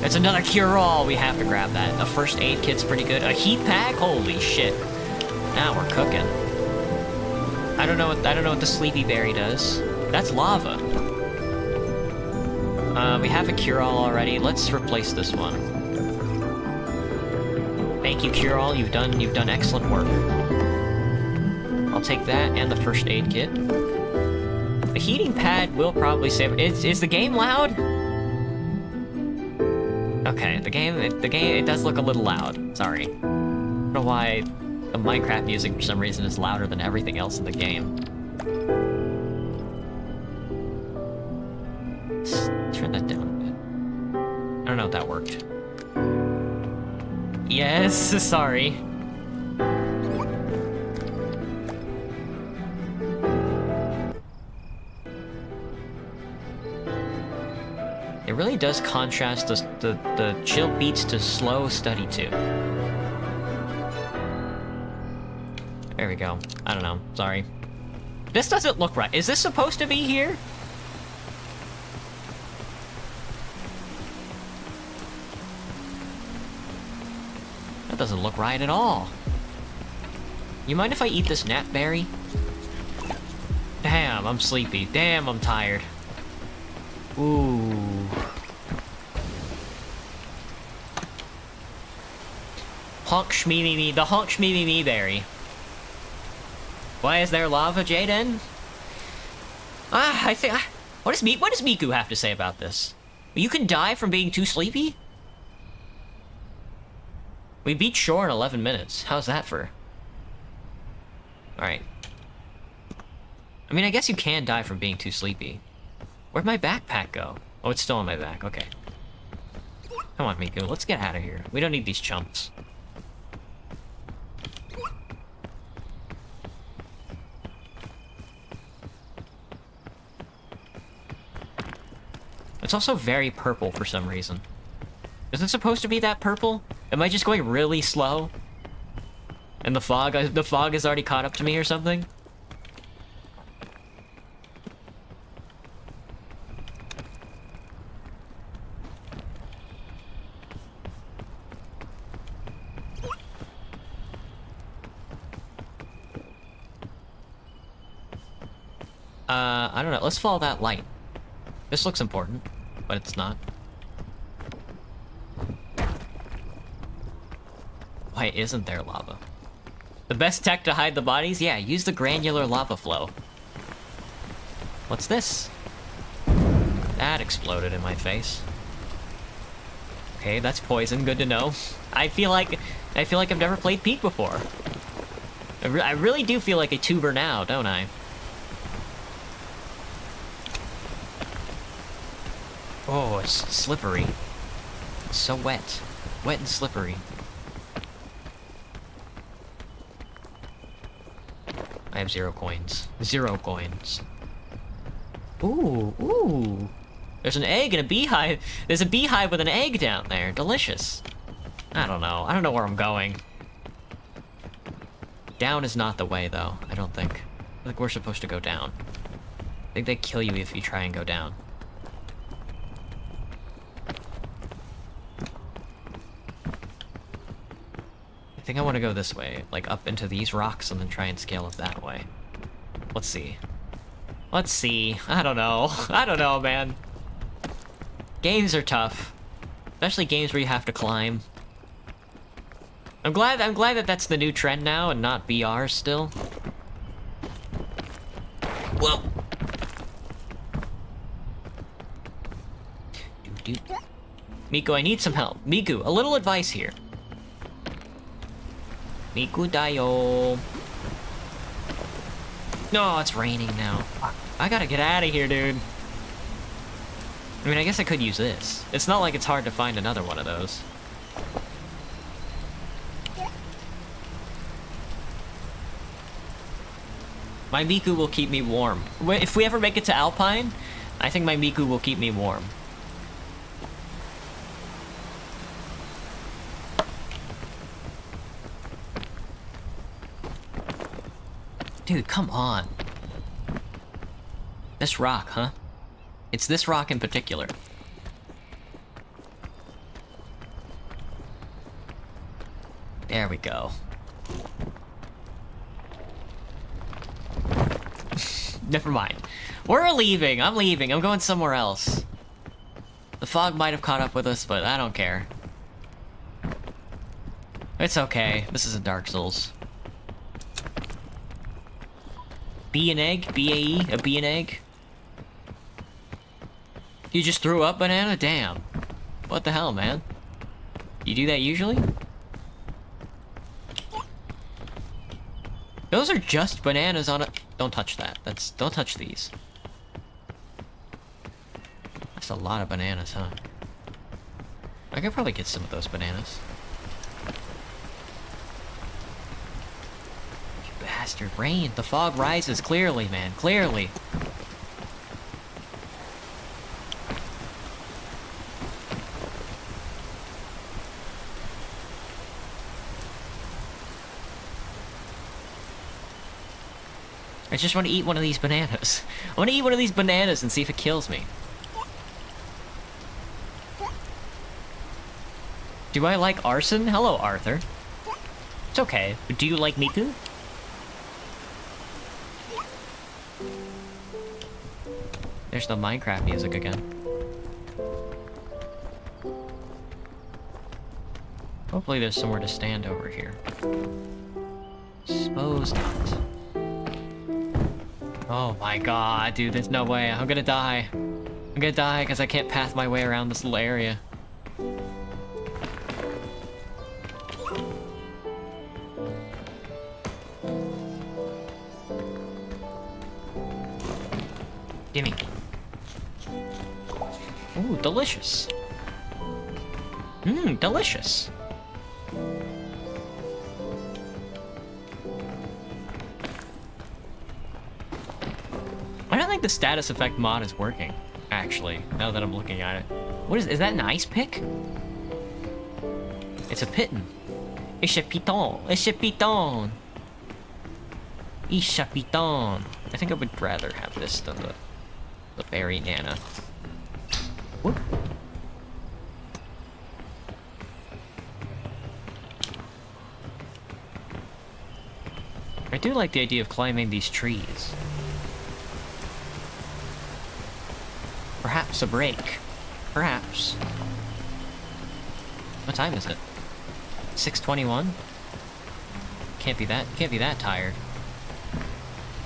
It's another cure-all. We have to grab that. A first aid kit's pretty good. A heat pack? Holy shit. Now we're cooking. I don't know what the sleepy berry does. That's lava. We have a cure-all already. Let's replace this one. Thank you, cure-all. You've done excellent work. I'll take that and the first aid kit. The heating pad will probably save. Is the game loud? Okay, the game, it does look a little loud. Sorry. I don't know why the Minecraft music for some reason is louder than everything else in the game. Let's turn that down a bit. I don't know if that worked. Yes, sorry. It really does contrast the chill beats to slow study too. There we go. I don't know. Sorry. This doesn't look right. Is this supposed to be here? That doesn't look right at all. You mind if I eat this gnat berry? Damn, I'm sleepy. Damn, I'm tired. Ooh. Honk shmee me, the honk shmee me berry. Why is there lava, Jaden? I think. What does Miku have to say about this? You can die from being too sleepy? We beat shore in 11 minutes. How's that for? Alright. I mean, I guess you can die from being too sleepy. Where'd my backpack go? Oh, it's still on my back. Okay. Come on, Miku. Let's get out of here. We don't need these chumps. It's also very purple for some reason. Is it supposed to be that purple? Am I just going really slow? And the fog has already caught up to me or something? I don't know. Let's follow that light. This looks important, but it's not. Why isn't there lava? The best tech to hide the bodies? Yeah, use the granular lava flow. What's this? That exploded in my face. Okay, that's poison. Good to know. I feel like I've never played Peak before. I really do feel like a tuber now, don't I? Oh, it's slippery. It's so wet. Wet and slippery. I have 0 coins. 0 coins. Ooh, ooh. There's an egg and a beehive. There's a beehive with an egg down there. Delicious. I don't know. I don't know where I'm going. Down is not the way, though. I don't think. I think we're supposed to go down. I think they kill you if you try and go down. I think I want to go this way, like up into these rocks and then try and scale up that way. Let's see. Let's see. I don't know. I don't know, man. Games are tough. Especially games where you have to climb. I'm glad that that's the new trend now and not BR still. Whoa. Miku, I need some help. Miku, a little advice here. Miku dayo. No, it's raining now. I gotta get out of here, dude. I mean, I guess I could use this. It's not like it's hard to find another one of those. My Miku will keep me warm. If we ever make it to Alpine, I think my Miku will keep me warm. Dude, come on. This rock, huh? It's this rock in particular. There we go. Never mind. We're leaving. I'm leaving. I'm going somewhere else. The fog might have caught up with us, but I don't care. It's okay. This isn't Dark Souls. Bee and egg? B-A-E? A bee and egg? You just threw up, banana? Damn. What the hell, man? You do that usually? Those are just bananas on a... Don't touch that. Don't touch these. That's a lot of bananas, huh? I could probably get some of those bananas. You bastard. Rain. The fog rises clearly, man. Clearly. I just want to eat one of these bananas. I want to eat one of these bananas and see if it kills me. Do I like arson? Hello, Arthur. It's okay, but do you like Miku? There's the Minecraft music again. Hopefully there's somewhere to stand over here. Suppose not. Oh my god, dude, there's no way. I'm gonna die. I'm gonna die because I can't path my way around this little area. Gimme. Ooh, delicious. Mmm, delicious. I don't think the status effect mod is working, actually, now that I'm looking at it. What is that an ice pick? It's a piton. It's a piton. It's a piton. It's a piton. I think I would rather have this than the berry nana. Whoop. I do like the idea of climbing these trees. Perhaps a break. Perhaps. What time is it? 6:21? Can't be that tired.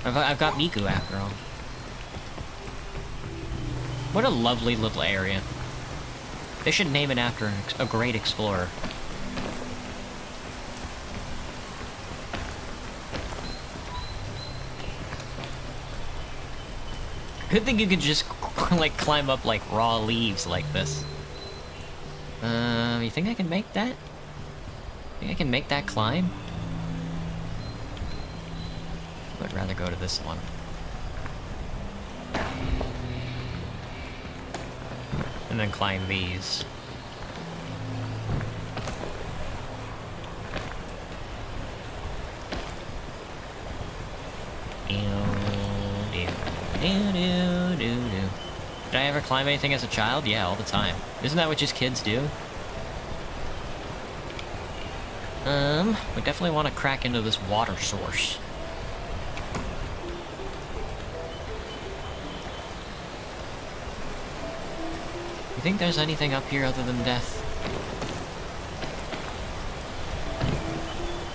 I've got Miku after all. What a lovely little area. They should name it after a great explorer. Good thing you could just like climb up like raw leaves like this. You think I can make that? Think I can make that climb? I'd rather go to this one. And then climb these. Did I ever climb anything as a child? Yeah, all the time. Isn't that what just kids do? We definitely want to crack into this water source. You think there's anything up here other than death?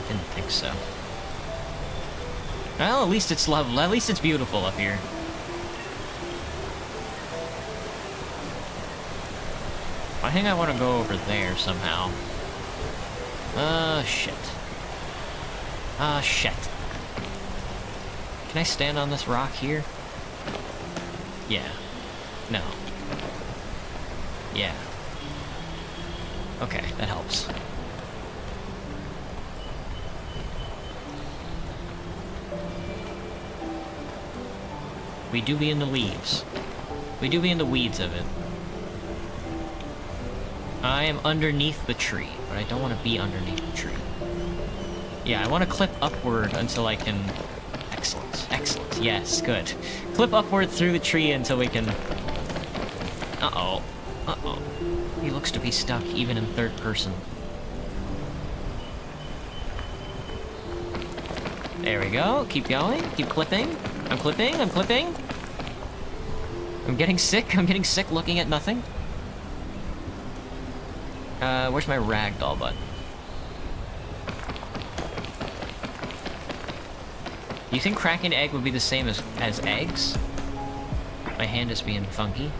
Didn't think so. Well, at least it's lovely. At least it's beautiful up here. I think I want to go over there somehow. Shit. Shit. Can I stand on this rock here? Yeah. No. Yeah. Okay, that helps. We do be in the leaves. We do be in the weeds of it. I am underneath the tree, but I don't want to be underneath the tree. Yeah, I want to clip upward until I can... Excellent, excellent, yes, good. Clip upward through the tree until we can... Uh-oh, uh-oh. He looks to be stuck even in third person. There we go, keep going, keep clipping. I'm clipping, I'm clipping. I'm getting sick looking at nothing. Where's my ragdoll button? You think cracking egg would be the same as eggs? My hand is being funky.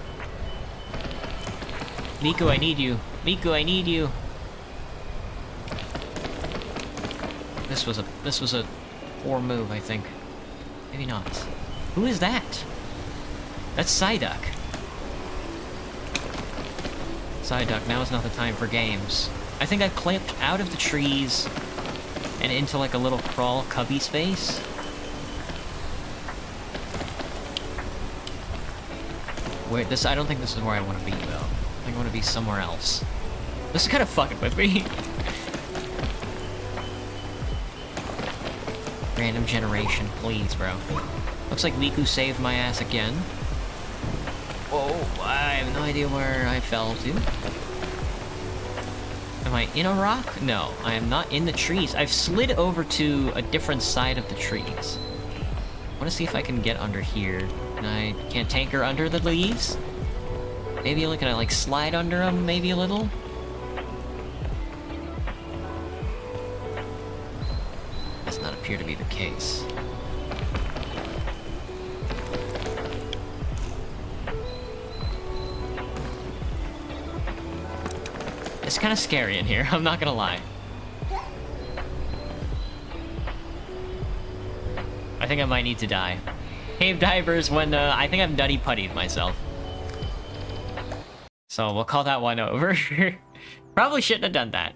Miku, I need you. Miku, I need you. This was a poor move, I think. Maybe not. Who is that? That's Psyduck. Psyduck, now is not the time for games. I think I clipped out of the trees and into like a little crawl cubby space. I don't think this is where I want to be, though. I think I want to be somewhere else. This is kind of fucking with me. Random generation, please, bro. Looks like Miku saved my ass again. Whoa, I have no idea where I fell to. Am I in a rock? No, I am not in the trees. I've slid over to a different side of the trees. I want to see if I can get under here. Can't tanker under the leaves? Maybe can I like slide under them maybe a little? Does not appear to be the case. It's kind of scary in here, I'm not gonna lie. I think I might need to die. Cave divers when I think I've nutty puttied myself. So we'll call that one over. Probably shouldn't have done that.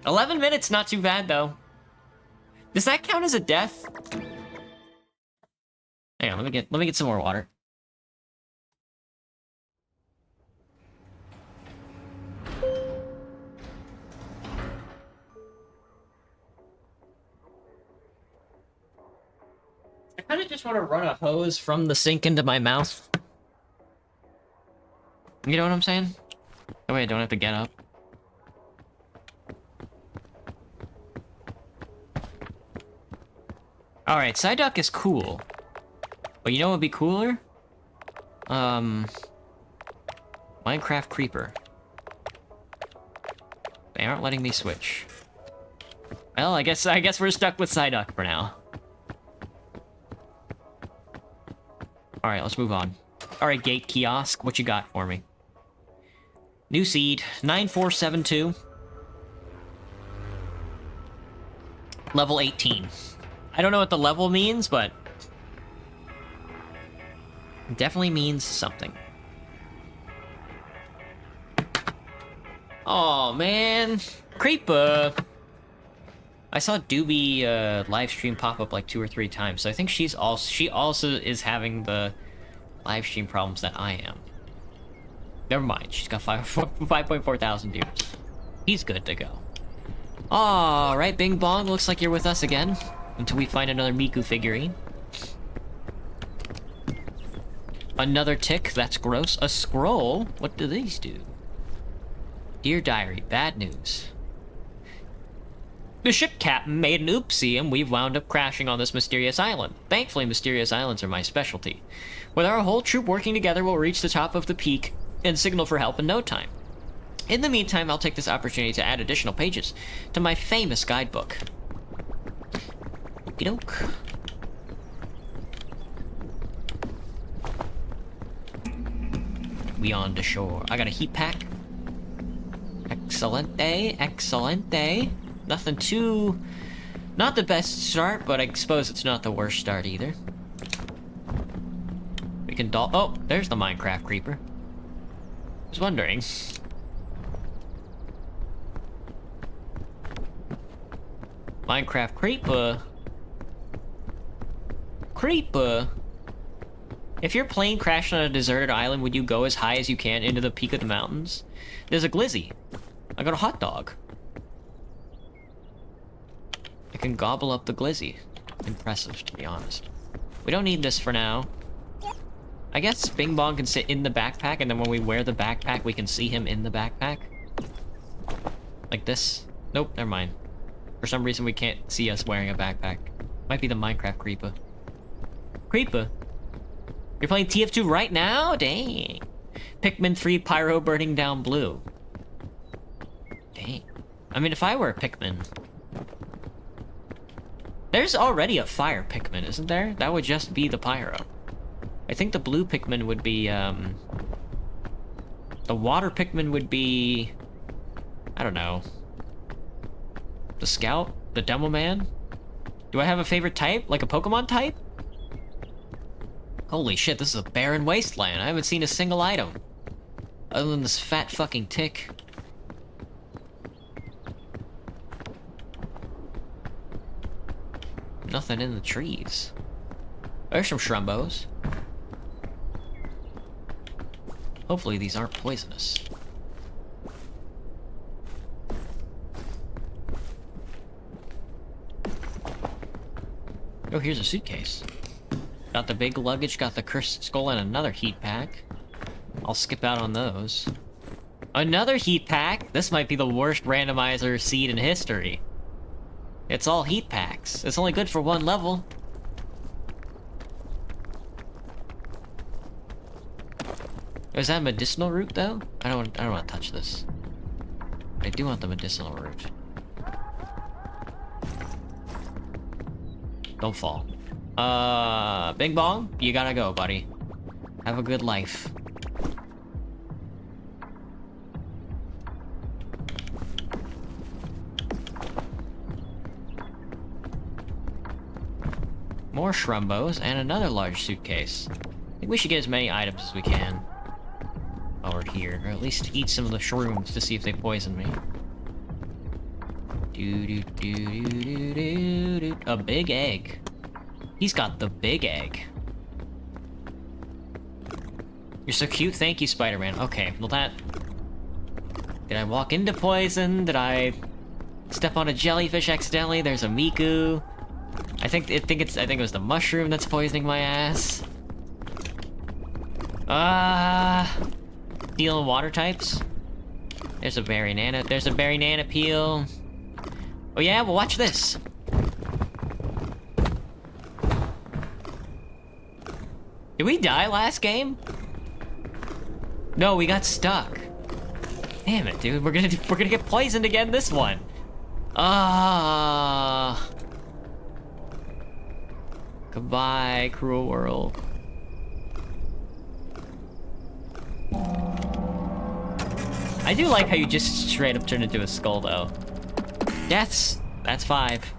11 minutes, not too bad though. Does that count as a death? Hang on, let me get some more water. I kind of just want to run a hose from the sink into my mouth. You know what I'm saying? That way I don't have to get up. Alright, Psyduck is cool. But you know what would be cooler? Minecraft Creeper. They aren't letting me switch. Well, I guess we're stuck with Psyduck for now. Alright, let's move on. Alright, Gate Kiosk, what you got for me? New seed, 9472. Level 18. I don't know what the level means, but... it definitely means something. Oh man, Creeper! I saw Doobie live stream pop up like 2 or 3 times, so I think she also is having the live stream problems that I am. Never mind, she's got 5.4 thousand viewers. He's good to go. Alright, Bing Bong, looks like you're with us again. Until we find another Miku figurine. Another tick, that's gross. A scroll? What do these do? Dear Diary, bad news. The ship captain made an oopsie and we've wound up crashing on this mysterious island. Thankfully, mysterious islands are my specialty. With our whole troop working together, we'll reach the top of the peak and signal for help in no time. In the meantime, I'll take this opportunity to add additional pages to my famous guidebook. Okie doke. We on the shore. I got a heat pack. Excelente, excelente. Nothing too... not the best start, but I suppose it's not the worst start either. We can oh, there's the Minecraft Creeper. I was wondering. Minecraft Creeper. Creeper. If your plane crashed on a deserted island, would you go as high as you can into the peak of the mountains? There's a glizzy. I got a hot dog. I can gobble up the glizzy. Impressive, to be honest. We don't need this for now. I guess Bing Bong can sit in the backpack, and then when we wear the backpack, we can see him in the backpack. Like this. Nope, never mind. For some reason, we can't see us wearing a backpack. Might be the Minecraft Creeper. Creeper? You're playing TF2 right now? Dang. Pikmin 3 Pyro burning down blue. Dang. I mean, if I were a Pikmin... there's already a fire Pikmin, isn't there? That would just be the Pyro. I think the blue Pikmin would be, the water Pikmin would be... I don't know. The Scout? The Demo Man? Do I have a favorite type? Like a Pokemon type? Holy shit, this is a barren wasteland. I haven't seen a single item. Other than this fat fucking tick. Nothing in the trees. There's some Shrumbos. Hopefully these aren't poisonous. Oh, here's a suitcase. Got the big luggage, got the cursed skull, and another heat pack. I'll skip out on those. Another heat pack? This might be the worst randomizer seed in history. It's all heat packs. It's only good for one level. Is that medicinal root though? I don't want to touch this. I do want the medicinal root. Don't fall. Bing Bong, you gotta go, buddy. Have a good life. More shrumbos and another large suitcase. I think we should get as many items as we can while we're here, or at least eat some of the shrooms to see if they poison me. A big egg. He's got the big egg. You're so cute. Thank you, Spider-Man. Okay, well that... Did I walk into poison? Did I step on a jellyfish accidentally? There's a Miku. I think it was the mushroom that's poisoning my ass. Dealing water types. There's a berry nana peel. Oh yeah, well watch this. Did we die last game? No, we got stuck. Damn it, dude. We're gonna get poisoned again this one. Goodbye, cruel world. I do like how you just straight up turn into a skull, though. Deaths. That's 5.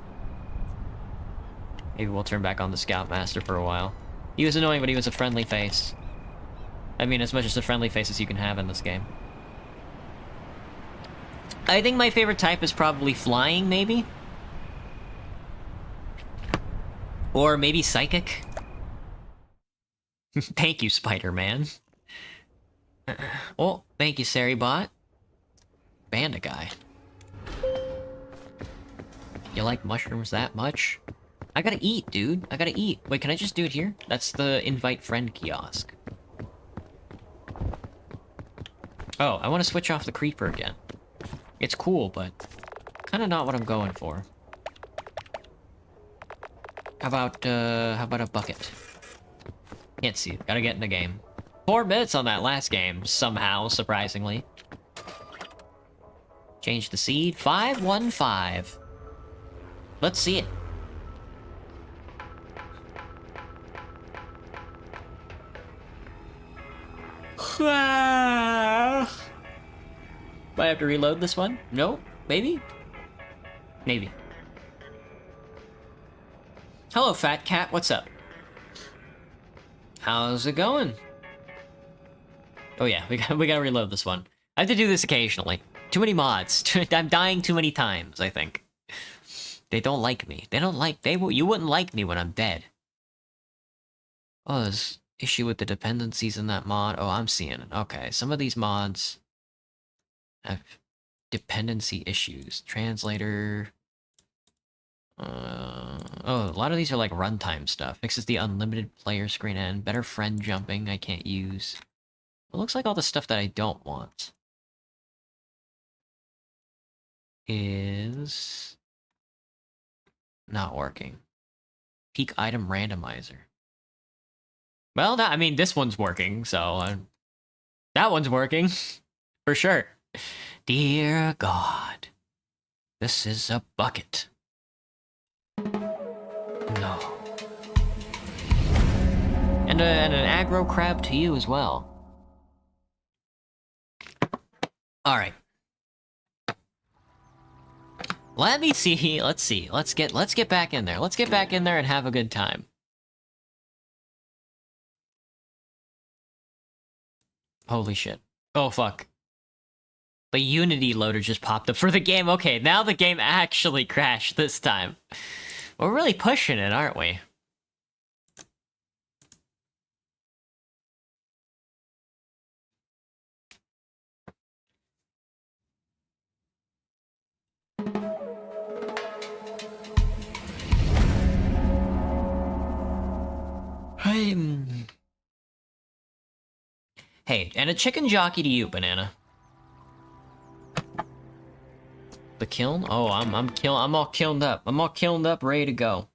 Maybe we'll turn back on the Scoutmaster for a while. He was annoying, but he was a friendly face. I mean, as much as a friendly face as you can have in this game. I think my favorite type is probably flying, maybe? Or maybe psychic? Thank you, Spider-Man. Oh, thank you, Saribot. Banda guy. You like mushrooms that much? I gotta eat, dude. I gotta eat. Wait, can I just do it here? That's the invite friend kiosk. Oh, I want to switch off the creeper again. It's cool, but kind of not what I'm going for. How about a bucket? Can't see it. Gotta get in the game. 4 minutes on that last game, somehow, surprisingly. Change the seed. 515. Let's see it. Might have to reload this one? No? Maybe? Maybe. Hello, Fat Cat. What's up? How's it going? Oh yeah, we gotta reload this one. I have to do this occasionally. Too many mods. I'm dying too many times, I think. They don't like me. You wouldn't like me when I'm dead. Oh, there's issue with the dependencies in that mod. Oh, I'm seeing it. Okay, some of these mods have dependency issues. Translator. Oh, a lot of these are like runtime stuff. Fixes the unlimited player screen end. Better friend jumping I can't use. It looks like all the stuff that I don't want is not working. Peak item randomizer. Well, I mean, this one's working, so that one's working for sure. Dear God, this is a bucket. No. And an aggro crab to you as well. Alright. Let me see. Let's see. Let's get back in there. Let's get back in there and have a good time. Holy shit. Oh fuck. The Unity loader just popped up for the game. Okay, now the game actually crashed this time. We're really pushing it, aren't we? Hey, and a chicken jockey to you, Banana. The kiln? Oh, I'm all kilned up. I'm all kilned up, ready to go.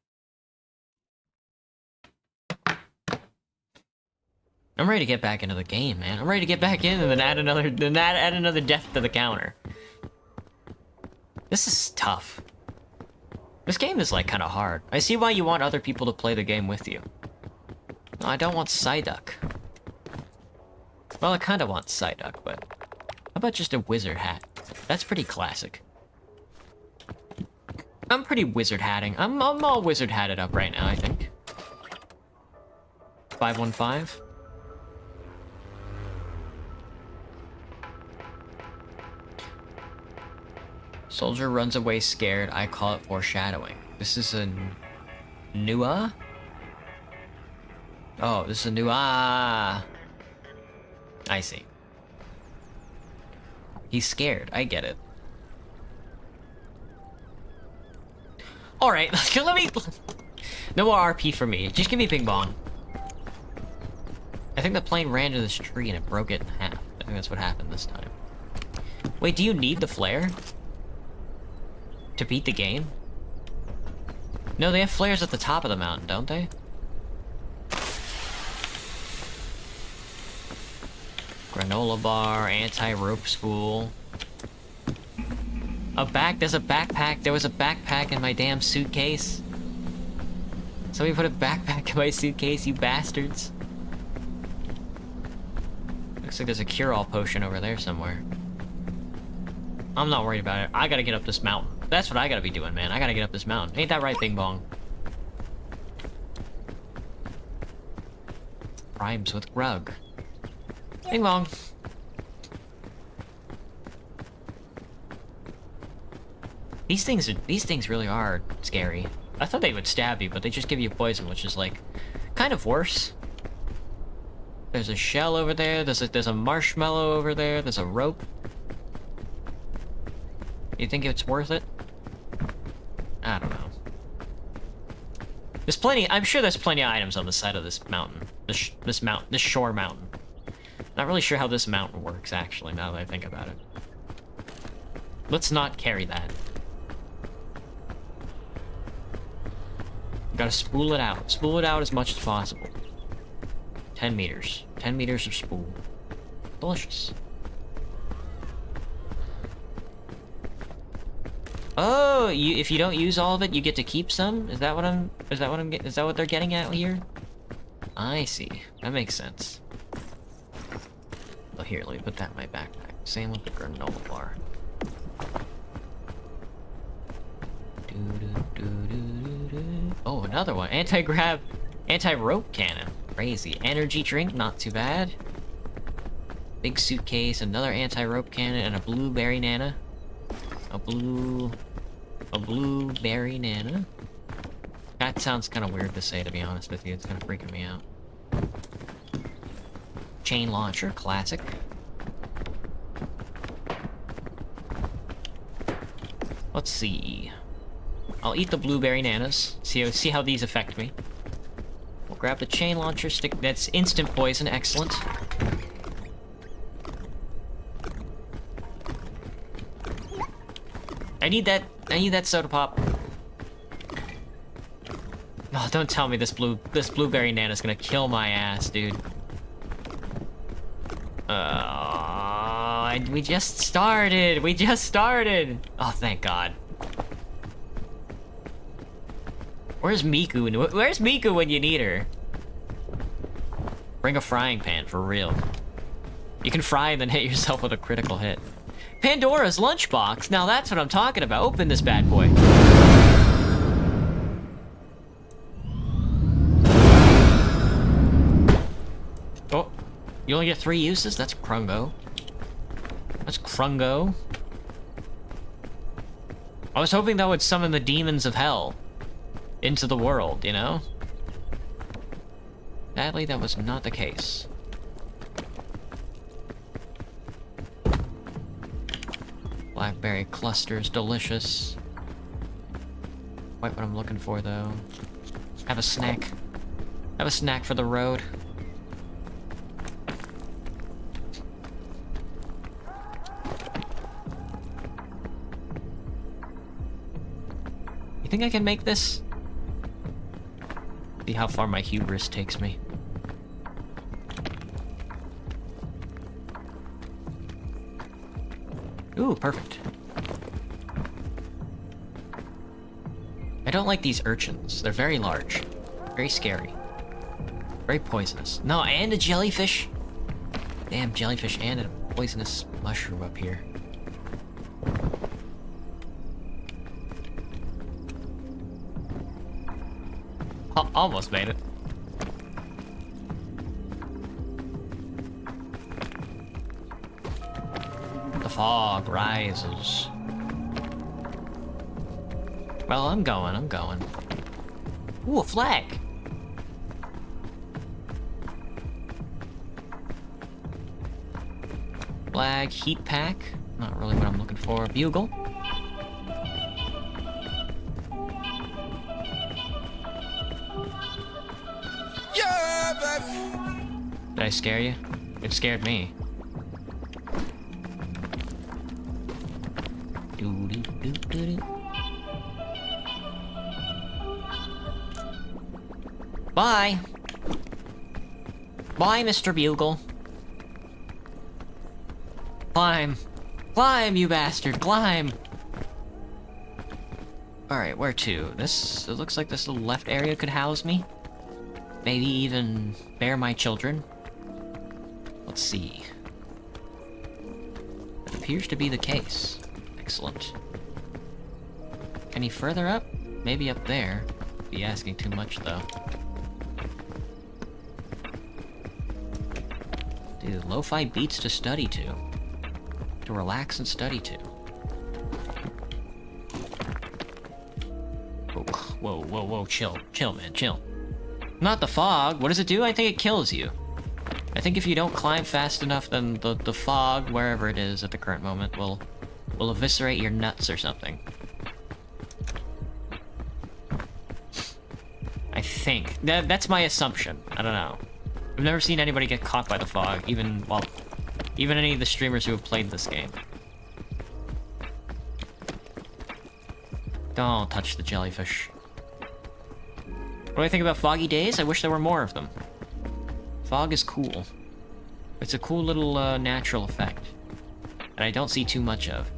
I'm ready to get back into the game, man. I'm ready to get back in and then add another death to the counter. This is tough. This game is like kind of hard. I see why you want other people to play the game with you. No, I don't want Psyduck. Well, I kind of want Psyduck, but how about just a wizard hat? That's pretty classic. I'm pretty wizard hatting. I'm all wizard hatted up right now, I think. 515. Soldier runs away scared. I call it foreshadowing. This is a Nua? Oh, this is a Nua. I see. He's scared. I get it. Alright, let me... No more RP for me. Just give me Bing Bong. I think the plane ran to this tree and it broke it in half. I think that's what happened this time. Wait, do you need the flare? To beat the game? No, they have flares at the top of the mountain, don't they? Granola bar, anti-rope spool. There's a backpack. There was a backpack in my damn suitcase. Somebody put a backpack in my suitcase, you bastards. Looks like there's a cure-all potion over there somewhere. I'm not worried about it. I gotta get up this mountain. That's what I gotta be doing, man. I gotta get up this mountain. Ain't that right, Bing Bong? Rhymes with Grug. Bing Bong. These things really are scary. I thought they would stab you, but they just give you poison, which is like kind of worse. There's a shell over there. There's a marshmallow over there. There's a rope. You think it's worth it? I don't know. There's plenty. I'm sure there's plenty of items on the side of this mountain. This shore mountain. Not really sure how this mountain works, actually, now that I think about it. Let's not carry that. Gotta spool it out. Spool it out as much as possible. 10 meters. 10 meters of spool. Delicious. Oh, if you don't use all of it, you get to keep some? Is that what they're getting at here? I see. That makes sense. Oh, here, let me put that in my backpack. Same with the granola bar. Oh, another one. Anti-rope cannon. Crazy. Energy drink, not too bad. Big suitcase, another anti-rope cannon, and a blueberry nana. A blueberry nana. That sounds kind of weird to say, to be honest with you. It's kind of freaking me out. Chain launcher, classic. Let's see. I'll eat the blueberry nanas. See how these affect me. We'll grab the chain launcher stick. That's instant poison. Excellent. I need that soda pop. Oh, don't tell me this blueberry nana's gonna kill my ass, dude. We just started. We just started. Oh, thank God. Where's Miku? Where's Miku when you need her? Bring a frying pan, for real. You can fry and then hit yourself with a critical hit. Pandora's lunchbox. Now that's what I'm talking about. Open this bad boy. Oh, you only get 3 uses? That's Krungo. That's Krungo. I was hoping that would summon the demons of hell into the world, you know? Sadly, that was not the case. Blackberry clusters, delicious. Quite what I'm looking for, though. Have a snack. Have a snack for the road. You think I can make this? See how far my hubris takes me. Ooh, perfect. I don't like these urchins. They're very large. Very scary. Very poisonous. No, and a jellyfish. Damn, jellyfish and a poisonous mushroom up here. Almost made it. The fog rises. Well, I'm going. Ooh, a flag! Flag, heat pack. Not really what I'm looking for. Bugle. Yeah, baby. Did I scare you? It scared me. Bye! Bye, Mr. Bugle. Climb. Climb, you bastard, climb! Alright, where to? This, it looks like this little left area could house me. Maybe even bear my children. Let's see. It appears to be the case. Excellent. Any further up? Maybe up there. Be asking too much, though. Dude, lo-fi beats to study to. To relax and study to. Whoa, chill, man, chill. Not the fog. What does it do? I think it kills you. I think if you don't climb fast enough, then the fog, wherever it is at the current moment, will eviscerate your nuts or something. I think. That's my assumption. I don't know. I've never seen anybody get caught by the fog, even any of the streamers who have played this game. Don't touch the jellyfish. What do I think about foggy days? I wish there were more of them. Fog is cool. It's a cool little natural effect. And I don't see too much of.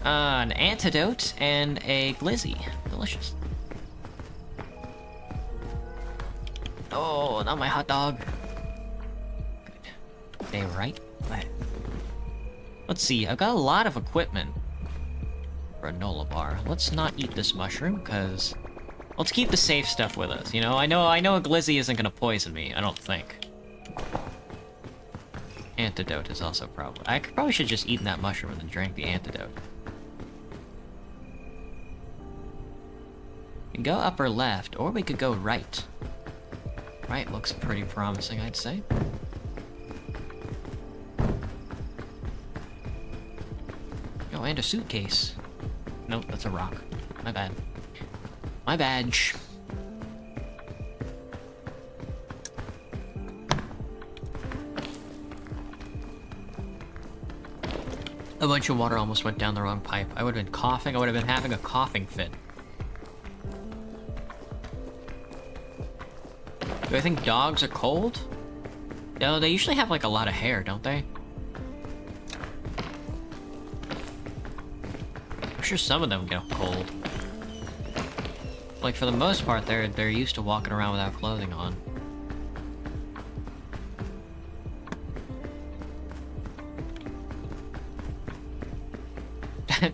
An antidote and a glizzy. Delicious. Oh, not my hot dog. Good. Stay right. Let's see, I've got a lot of equipment. Granola bar. Let's not eat this mushroom, because... Let's keep the safe stuff with us, you know? I know a glizzy isn't gonna poison me, I don't think. Antidote is also probably... I probably should just eaten that mushroom and then drank the antidote. We can go up or left, or we could go right. Right looks pretty promising, I'd say. Oh, and a suitcase. Nope, that's a rock. My bad. My badge. A bunch of water almost went down the wrong pipe. I would have been coughing. I would have been having a coughing fit. Do I think dogs are cold? No, they usually have like a lot of hair, don't they? I'm sure some of them get cold. Like for the most part, they're used to walking around without clothing on.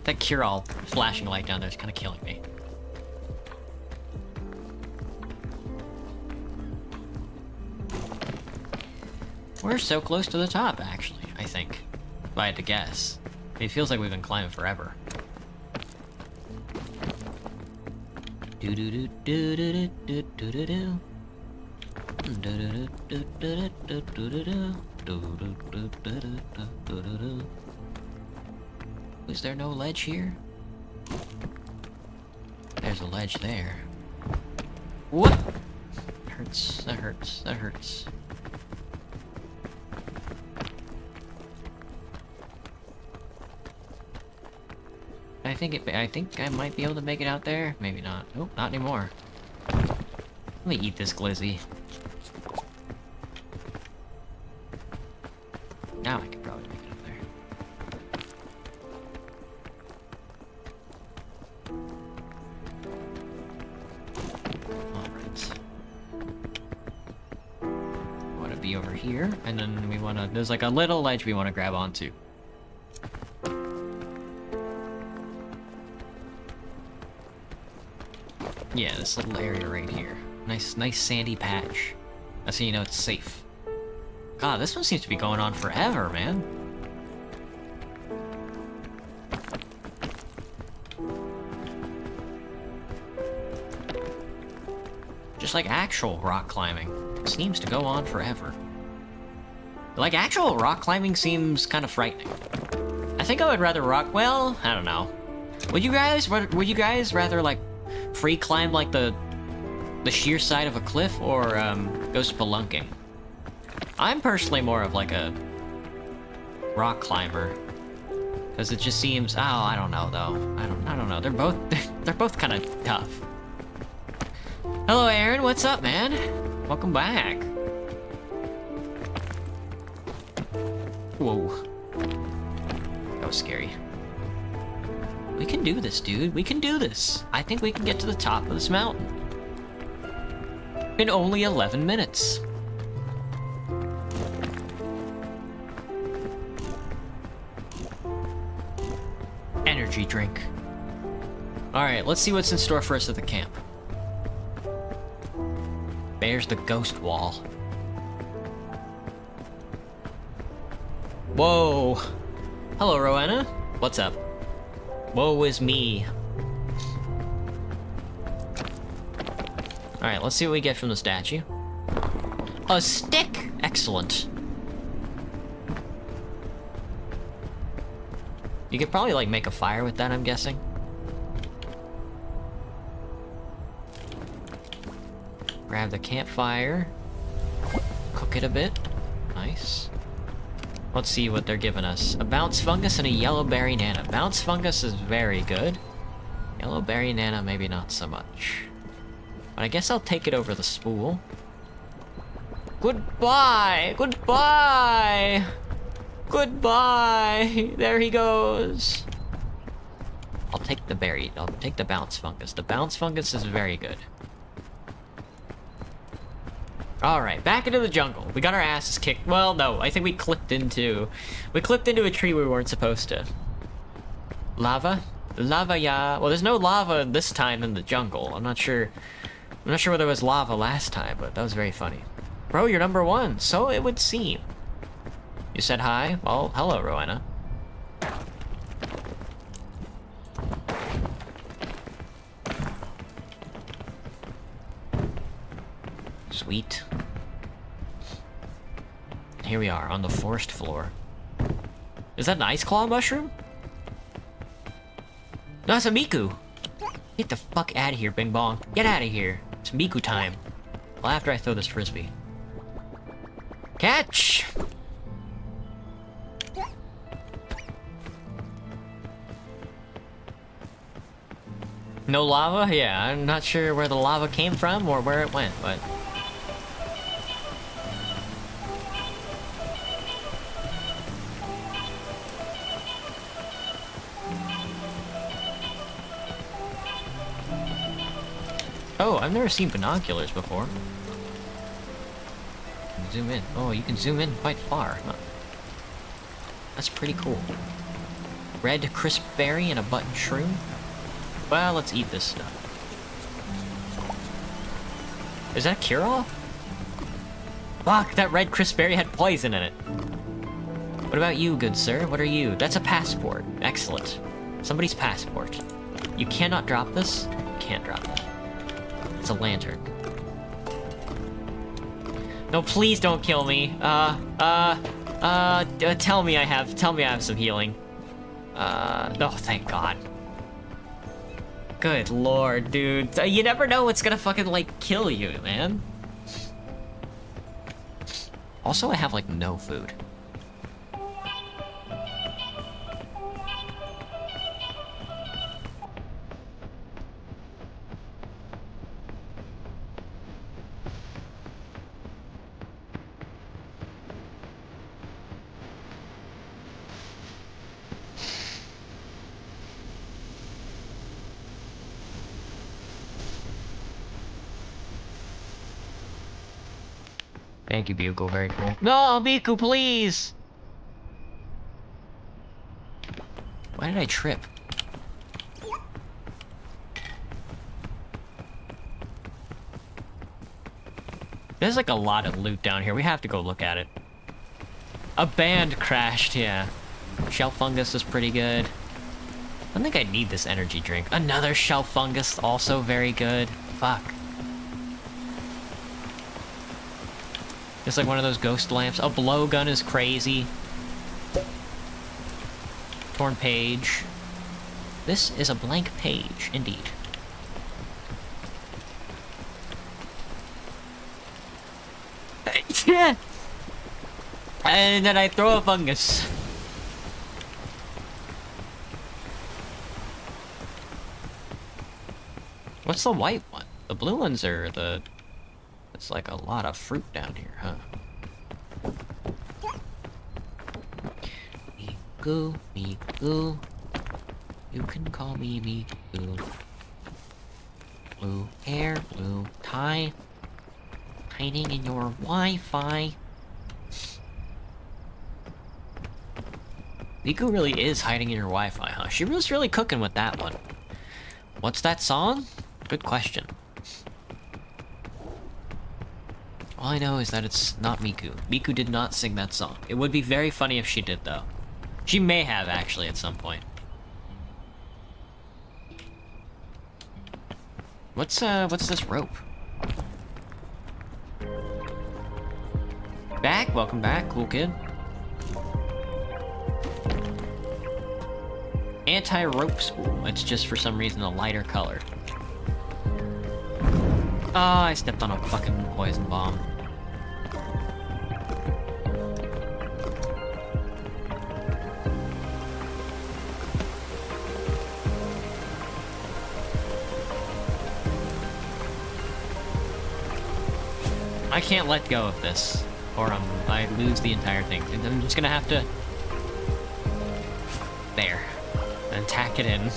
That cure-all flashing light down there is kind of killing me. We're so close to the top, actually, I think. If I had to guess. It feels like we've been climbing forever. Do do do do do do do do do. Is there no ledge here? There's a ledge there. What? Hurts. That hurts. That hurts. I think I might be able to make it out there. Maybe not. Nope, not anymore. Let me eat this glizzy. Now I can probably make it up there. Alright. Want to be over here, and then we want to... There's like a little ledge we want to grab onto. Yeah, this little area right here. Nice sandy patch. That's how you know it's safe. God, this one seems to be going on forever, man. Just like actual rock climbing. It seems to go on forever. Like, actual rock climbing seems kind of frightening. I think I would rather rock... Well, I don't know. Would you guys rather, like, free climb, like, the sheer side of a cliff, or, go spelunking? I'm personally more of, like, a rock climber. Because it just seems... Oh, I don't know, though. I don't know. They're both kind of tough. Hello, Aaron. What's up, man? Welcome back. Whoa. That was scary. We can do this, dude. We can do this. I think we can get to the top of this mountain. In only 11 minutes. Energy drink. Alright, let's see what's in store for us at the camp. There's the ghost wall. Whoa. Hello, Rowena. What's up? Woe is me. Alright, let's see what we get from the statue. A stick! Excellent. You could probably, like, make a fire with that, I'm guessing. Grab the campfire. Cook it a bit. Nice. Let's see what they're giving us. A bounce fungus and a yellow berry nana. Bounce fungus is very good. Yellow berry nana, maybe not so much. But I guess I'll take it over the spool. Goodbye! Goodbye! Goodbye! There he goes. I'll take the berry. I'll take the bounce fungus. The bounce fungus is very good. Alright, back into the jungle. We got our asses kicked. Well, no, I think we clipped into a tree we weren't supposed to. Lava? Lava, yeah. Well, there's no lava this time in the jungle. I'm not sure whether there was lava last time, but that was very funny. Bro, you're number one, so it would seem. You said hi? Well, hello, Rowena. Sweet. Here we are, on the forest floor. Is that an ice claw mushroom? No, it's a Miku! Get the fuck out of here, Bing Bong. Get out of here. It's Miku time. Well, after I throw this frisbee. Catch! No lava? Yeah, I'm not sure where the lava came from or where it went, but... Oh, I've never seen binoculars before. Zoom in. Oh, you can zoom in quite far. Huh. That's pretty cool. Red crisp berry and a button shroom. Well, let's eat this stuff. Is that a cure-all? Fuck, that red crisp berry had poison in it. What about you, good sir? What are you? That's a passport. Excellent. Somebody's passport. You cannot drop this? You can't drop that. It's a lantern. No, please don't kill me. Tell me I have some healing. Oh, thank God. Good lord, dude. You never know what's gonna fucking, like, kill you, man. Also, I have, like, no food. Thank you, Bugle. Very cool. No, Miku, please! Why did I trip? There's like a lot of loot down here. We have to go look at it. A band crashed, yeah. Shell fungus is pretty good. I don't think I need this energy drink. Another shell fungus, also very good. Fuck. It's like one of those ghost lamps. A blowgun is crazy. Torn page. This is a blank page, indeed. And then I throw a fungus. What's the white one? The blue ones are the... It's like a lot of fruit down here, huh? Miku, Miku. You can call me Miku. Blue hair, blue tie. Hiding in your Wi-Fi. Miku really is hiding in your Wi-Fi, huh? She was really cooking with that one. What's that song? Good question. All I know is that it's not Miku. Miku did not sing that song. It would be very funny if she did, though. She may have, actually, at some point. What's this rope? Back? Welcome back, cool kid. Anti-rope spool. It's just for some reason a lighter color. Oh, I stepped on a fucking poison bomb. I can't let go of this, or I lose the entire thing. I'm just gonna have to... There. And tack it in.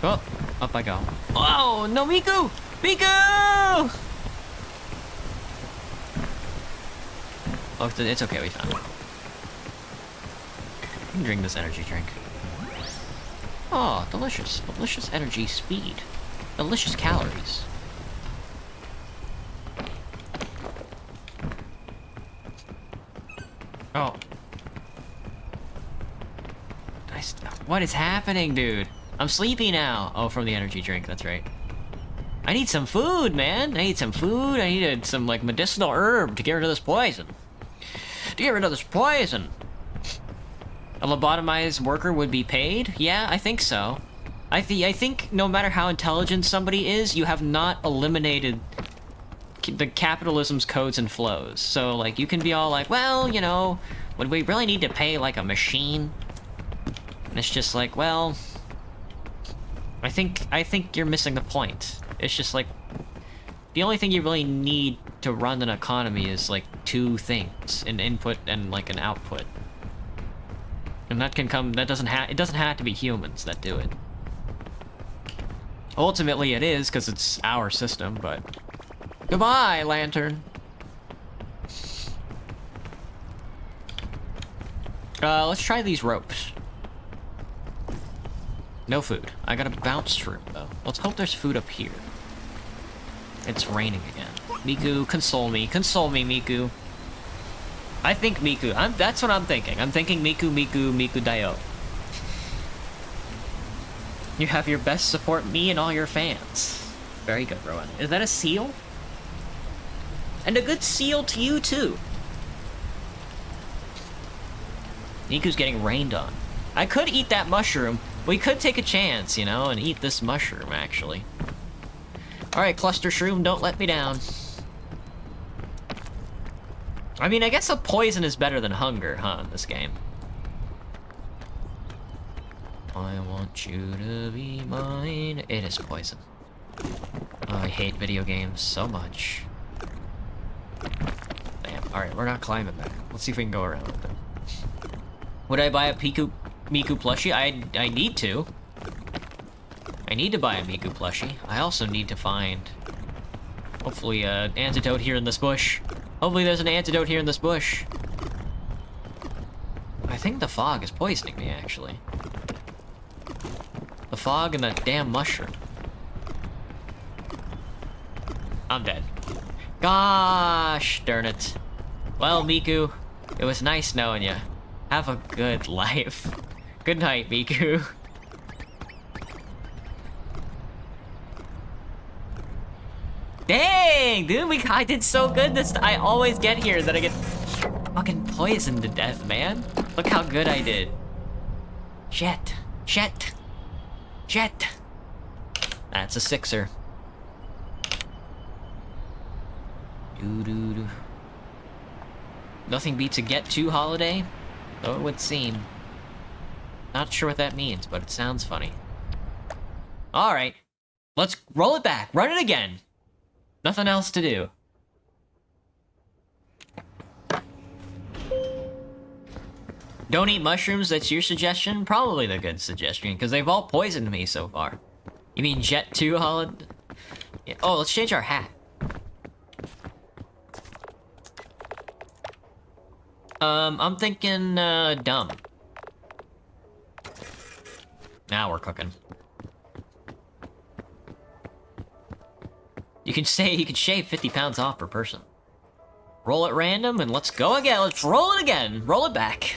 Oh, up I go. Oh, no, Miku! Miku! Oh, it's okay, we found it. You can drink this energy drink. Oh, delicious. Delicious energy speed. Delicious calories. Oh. What is happening, dude? I'm sleepy now. Oh, from the energy drink, that's right. I need some food, man. I need some food. I needed some, like, medicinal herb to get rid of this poison. To get rid of this poison. A lobotomized worker would be paid? Yeah, I think so. I think no matter how intelligent somebody is, you have not eliminated the capitalism's codes and flows. So, like, you can be all like, well, you know, would we really need to pay, like, a machine? And it's just like, well... I think you're missing the point. It's just like... The only thing you really need to run an economy is, like, two things. An input and, like, an output. And that can come... It doesn't have to be humans that do it. Ultimately it is, because it's our system, but... Goodbye, Lantern! Let's try these ropes. No food. I gotta bounce through, though. Let's hope there's food up here. It's raining again. Miku, console me. Console me, Miku. I think Miku. That's what I'm thinking. I'm thinking Miku, Miku, Miku Dayo. You have your best support me and all your fans. Very good, Rowan. Is that a seal? And a good seal to you, too. Niku's getting rained on. I could eat that mushroom. We could take a chance, you know, and eat this mushroom, actually. Alright, Cluster Shroom, don't let me down. I mean, I guess a poison is better than hunger, huh, in this game. I want you to be mine. It is poison. Oh, I hate video games so much. Damn. Alright, we're not climbing back. Let's see if we can go around with it. Would I buy a Miku plushie? I need to. I need to buy a Miku plushie. I also need to find, hopefully, an antidote here in this bush. Hopefully there's an antidote here in this bush. I think the fog is poisoning me, actually. The fog and that damn mushroom. I'm dead. Gosh darn it. Well, Miku, it was nice knowing you. Have a good life. Good night, Miku. Dang, dude, I did so good this I always get here that I get fucking poisoned to death, man. Look how good I did. Shit. Shit. Shit. That's a 6er. Doo-doo-doo. Nothing beats a get to holiday, though it would seem. Not sure what that means, but it sounds funny. Alright. Let's roll it back. Run it again. Nothing else to do. Don't eat mushrooms, that's your suggestion? Probably the good suggestion, because they've all poisoned me so far. You mean Jet 2 holiday? Yeah. Oh, let's change our hat. I'm thinking, dumb. Now we're cooking. You can shave 50 pounds off per person. Roll it random and let's go again. Let's roll it again. Roll it back.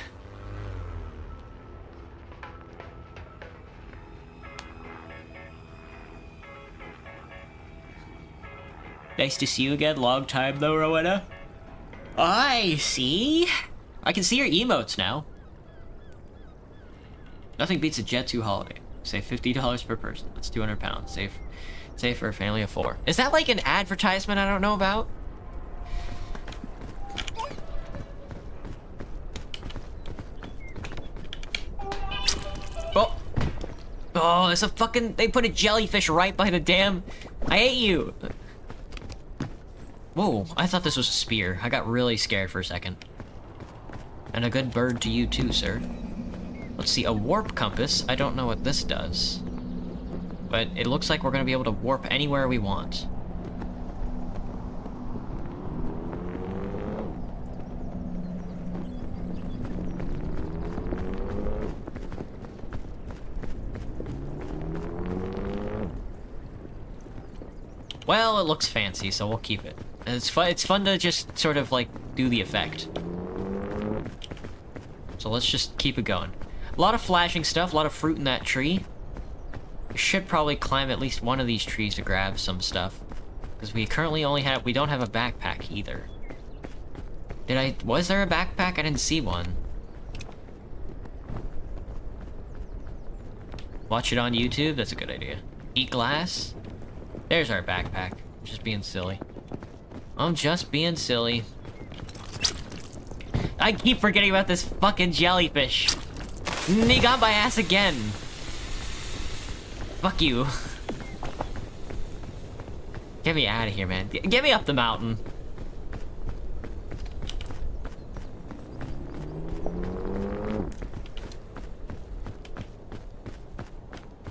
Nice to see you again. Long time though, Rowena. I see. I can see your emotes now. Nothing beats a Jet 2 holiday. Save $50 per person. That's 200 pounds. Save for a family of 4. Is that like an advertisement I don't know about? Oh. Oh, there's a fucking... They put a jellyfish right by the damn... I hate you. Whoa, I thought this was a spear. I got really scared for a second. And a good bird to you too, sir. Let's see, a warp compass. I don't know what this does. But it looks like we're gonna be able to warp anywhere we want. Well, it looks fancy, so we'll keep it. And it's fun to just sort of like do the effect. So let's just keep it going. A lot of flashing stuff, a lot of fruit in that tree. We should probably climb at least one of these trees to grab some stuff. Because we currently only have, we don't have a backpack either. Was there a backpack? I didn't see one. Watch it on YouTube, that's a good idea. Eat glass? There's our backpack. Just being silly. I'm just being silly. I keep forgetting about this fucking jellyfish. He got my ass again. Fuck you. Get me out of here, man. Get me up the mountain.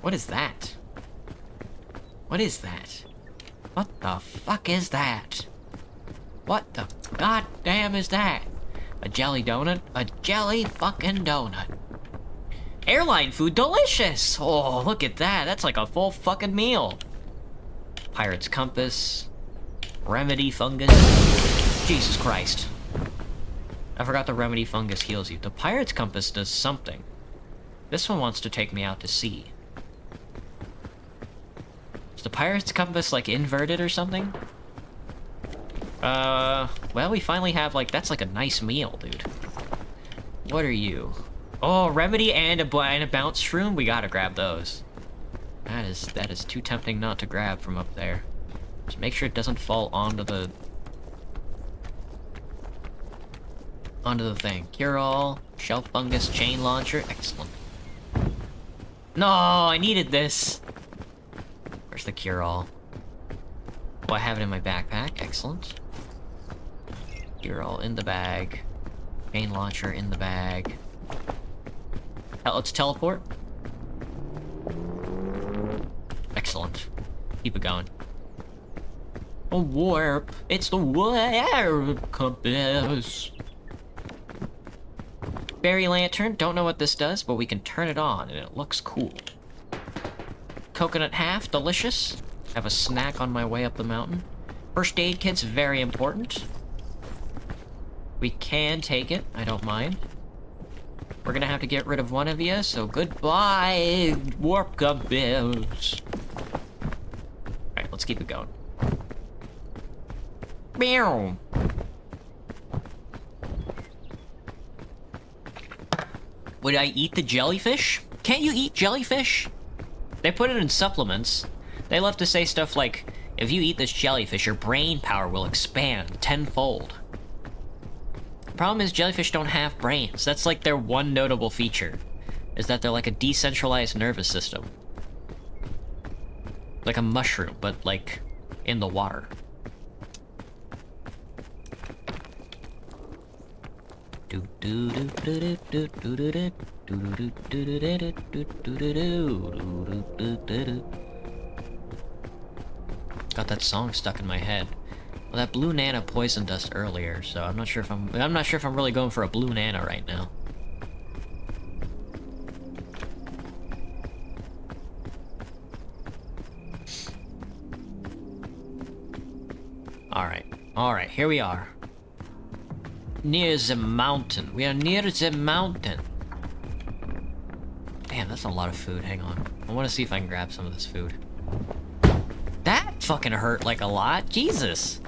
What is that? What is that? What the fuck is that? What the goddamn is that? A jelly donut? A jelly fucking donut. Airline food, delicious! Oh, look at that. That's like a full fucking meal. Pirate's compass. Remedy fungus. Jesus Christ. I forgot the remedy fungus heals you. The pirate's compass does something. This one wants to take me out to sea. Is the pirate's compass, like, inverted or something? Well, we finally have, like, that's like a nice meal, dude. What are you? Oh, remedy and a bounce shroom? We gotta grab those. That is too tempting not to grab from up there. Just make sure it doesn't fall onto the thing. Cure-all, shelf fungus, chain launcher, excellent. No, I needed this. Where's the cure-all? Oh, I have it in my backpack, excellent. Cure-all in the bag. Chain launcher in the bag. Let's teleport. Excellent. Keep it going. A warp. It's the warp compass. Berry lantern. Don't know what this does, but we can turn it on, and it looks cool. Coconut half. Delicious. Have a snack on my way up the mountain. First aid kit's very important. We can take it. I don't mind. We're gonna have to get rid of one of you, so goodbye, warp compass. Alright, let's keep it going. Meow. Would I eat the jellyfish? Can't you eat jellyfish? They put it in supplements. They love to say stuff like, if you eat this jellyfish, your brain power will expand tenfold. The problem is jellyfish don't have brains. That's like their one notable feature, is that they're like a decentralized nervous system. Like a mushroom, but like in the water. Got that song stuck in my head. Well, that blue nana poisoned us earlier, so I'm not sure if I'm really going for a blue nana right now. Alright, here we are. Near the mountain. We are near the mountain. Damn, that's a lot of food. Hang on. I want to see if I can grab some of this food. That fucking hurt like a lot. Jesus.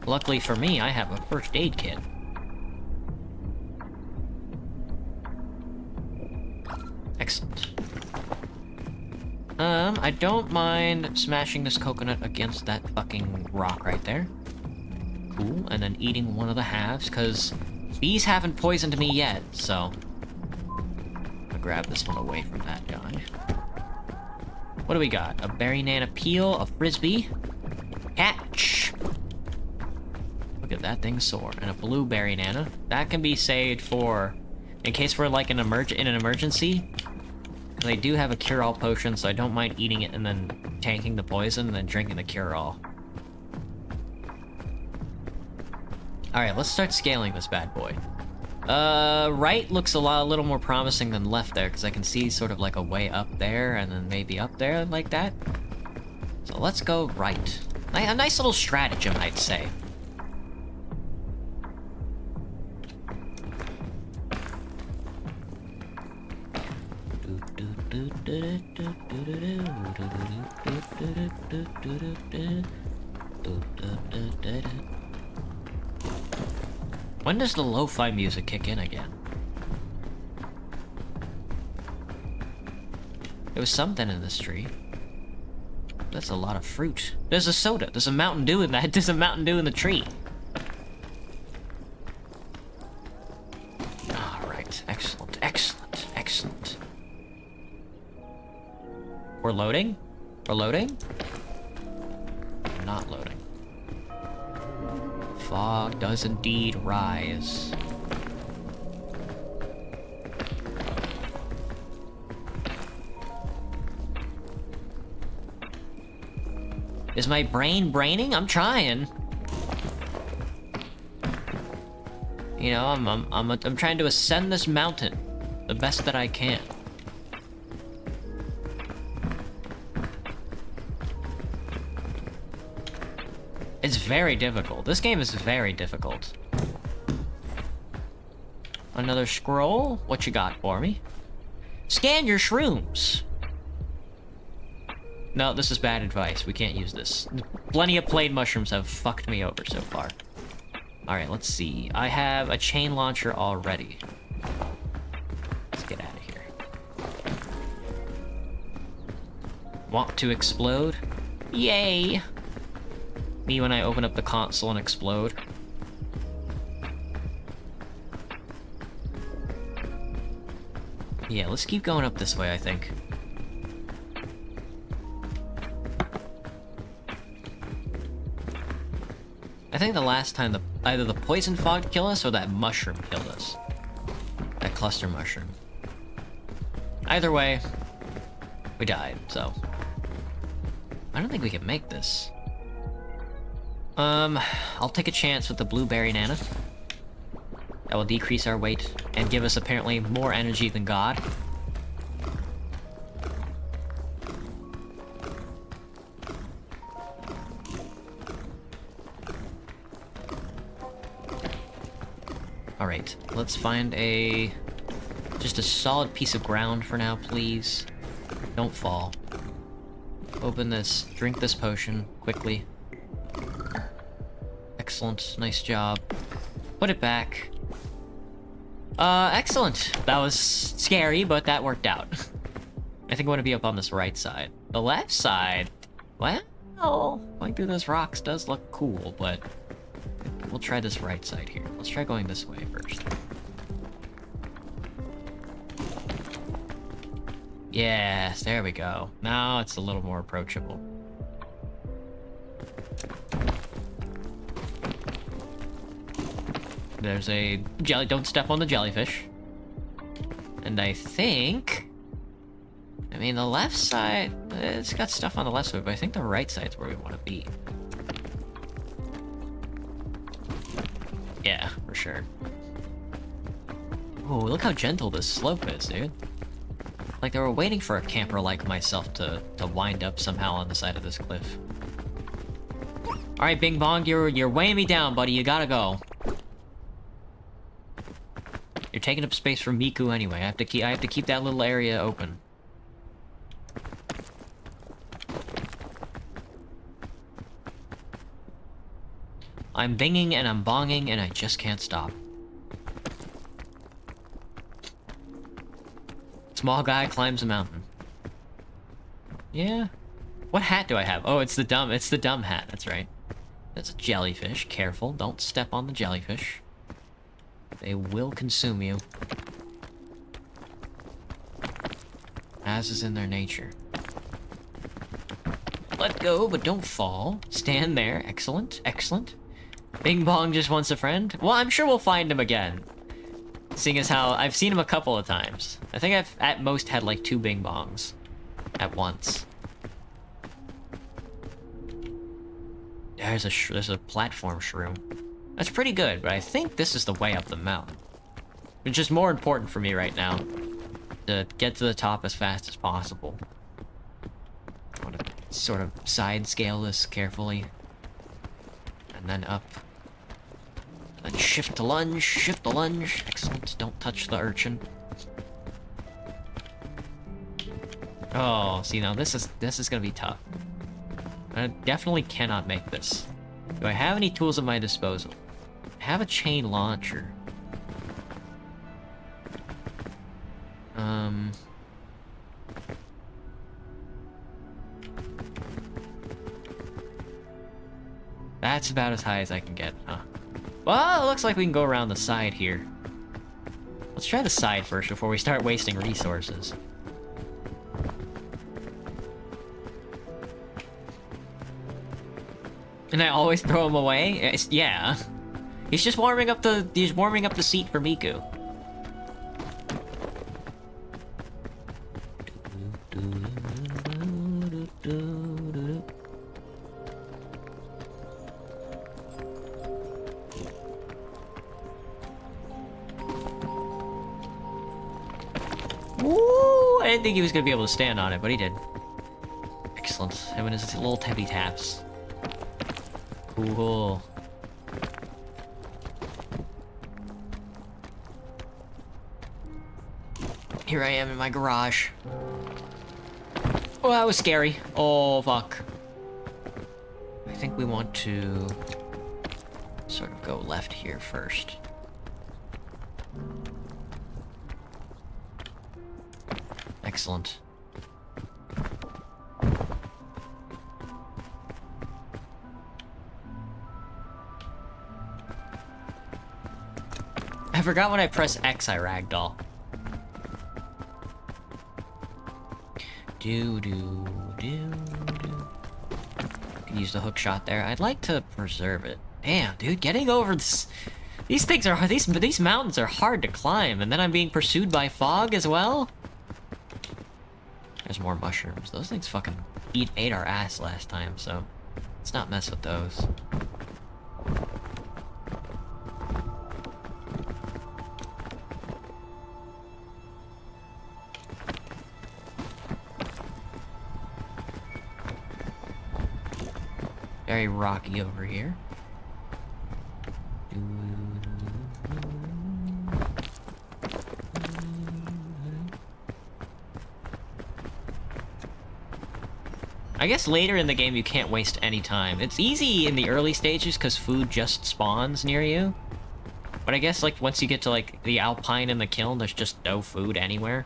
Luckily for me, I have a first aid kit. Excellent. I don't mind smashing this coconut against that fucking rock right there. Cool, and then eating one of the halves, because bees haven't poisoned me yet, so... I'll grab this one away from that guy. What do we got? A berry nana peel, a frisbee. Catch! Look at that thing soar. And a blueberry nana. That can be saved for... in case we're like in an emergency. They do have a cure-all potion, so I don't mind eating it and then tanking the poison and then drinking the cure-all. Alright, let's start scaling this bad boy. Right looks a little more promising than left there, because I can see sort of like a way up there, and then maybe up there like that. So let's go right. A nice little stratagem, I'd say. When does the lo-fi music kick in again? There was something in this tree. That's a lot of fruit. There's a soda. There's a Mountain Dew in that. There's a Mountain Dew in the tree. Alright. Excellent. Excellent. Excellent. We're loading? We're loading? We're not loading. Fog does indeed rise. Is my brain braining? I'm trying. You know, I'm trying to ascend this mountain the best that I can. It's very difficult. This game is very difficult. Another scroll? What you got for me? Scan your shrooms. No, this is bad advice. We can't use this. Plenty of plain mushrooms have fucked me over so far. Alright, let's see. I have a chain launcher already. Let's get out of here. Want to explode? Yay! Me when I open up the console and explode. Yeah, let's keep going up this way, I think. I think the last time either the poison fog killed us or that mushroom killed us. That cluster mushroom. Either way, we died, so. I don't think we can make this. I'll take a chance with the blueberry nana. That will decrease our weight and give us apparently more energy than God. Alright, let's find just a solid piece of ground for now, please. Don't fall. Open this, drink this potion, quickly. Excellent, nice job. Put it back. Excellent. That was scary, but that worked out. I think I want to be up on this right side. The left side? Well, going through those rocks does look cool, but we'll try this right side here. Let's try going this way first. Yes, there we go. Now it's a little more approachable. There's a don't step on the jellyfish. And I think... I mean, the left side, it's got stuff on the left side, but I think the right side's where we want to be. Yeah, for sure. Oh, look how gentle this slope is, dude. Like they were waiting for a camper like myself to wind up somehow on the side of this cliff. Alright, Bing Bong, you're weighing me down, buddy. You gotta go. You're taking up space for Miku anyway. I have to keep that little area open. I'm binging and I'm bonging and I just can't stop. Small guy climbs a mountain. Yeah. What hat do I have? Oh, it's the dumb hat. That's right. That's a jellyfish. Careful, don't step on the jellyfish. They will consume you. As is in their nature. Let go, but don't fall. Stand there. Excellent, excellent. Bing Bong just wants a friend? Well, I'm sure we'll find him again. Seeing as how I've seen him a couple of times. I think I've at most had like 2 Bing Bongs at once. There's a platform shroom. That's pretty good, but I think this is the way up the mountain. Which is more important for me right now. To get to the top as fast as possible. I want to sort of side scale this carefully. And then up. Then shift to lunge, shift to lunge. Excellent, don't touch the urchin. Oh, see now this is gonna be tough. I definitely cannot make this. Do I have any tools at my disposal? I have a chain launcher. That's about as high as I can get, huh? Well, it looks like we can go around the side here. Let's try the side first before we start wasting resources. And I always throw him away? Yeah. He's just warming up the seat for Miku. Woo! I didn't think he was gonna be able to stand on it, but he did. Excellent. Him and his little tippy taps. Cool. Here I am in my garage. Oh, that was scary. Oh, fuck. I think we want to sort of go left here first. Excellent. I forgot when I press X, I ragdoll. Do. Can use the hook shot there. I'd like to preserve it. Damn, dude, getting over this. These things are these mountains are hard to climb, and then I'm being pursued by fog as well. There's more mushrooms. Those things fucking ate our ass last time, so let's not mess with those. Very rocky over here. I guess later in the game you can't waste any time. It's easy in the early stages because food just spawns near you. But I guess like once you get to like the Alpine and the Kiln, there's just no food anywhere.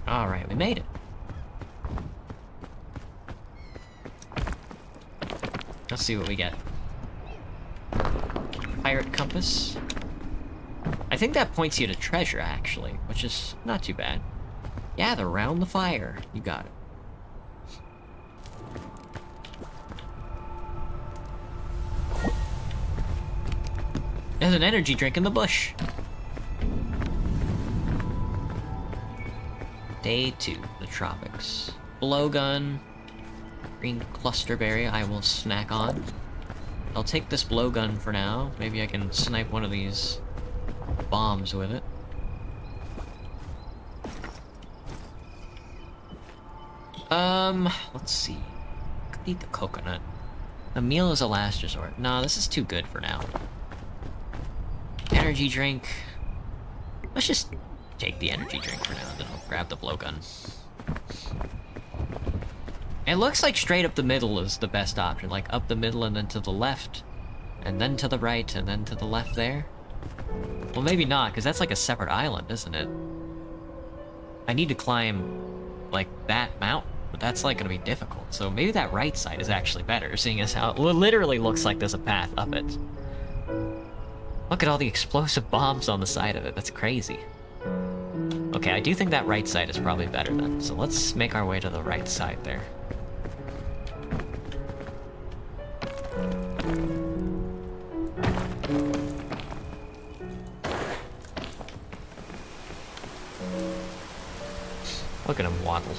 Alright, we made it. Let's see what we get. Pirate compass. I think that points you to treasure, actually, which is not too bad. Gather round the fire. You got it. There's an energy drink in the bush. Day 2, the tropics. Blowgun. Green clusterberry I will snack on. I'll take this blowgun for now. Maybe I can snipe one of these bombs with it. Let's see. Could eat the coconut. A meal is a last resort. Nah, this is too good for now. Energy drink. Let's just take the energy drink for now, then I'll grab the blowgun. It looks like straight up the middle is the best option, like up the middle and then to the left, and then to the right, and then to the left there. Well, maybe not, because that's like a separate island, isn't it? I need to climb, like, that mountain, but that's, like, gonna be difficult. So maybe that right side is actually better, seeing as how it literally looks like there's a path up it. Look at all the explosive bombs on the side of it, that's crazy. Okay, I do think that right side is probably better then, so let's make our way to the right side there. Look at him waddle.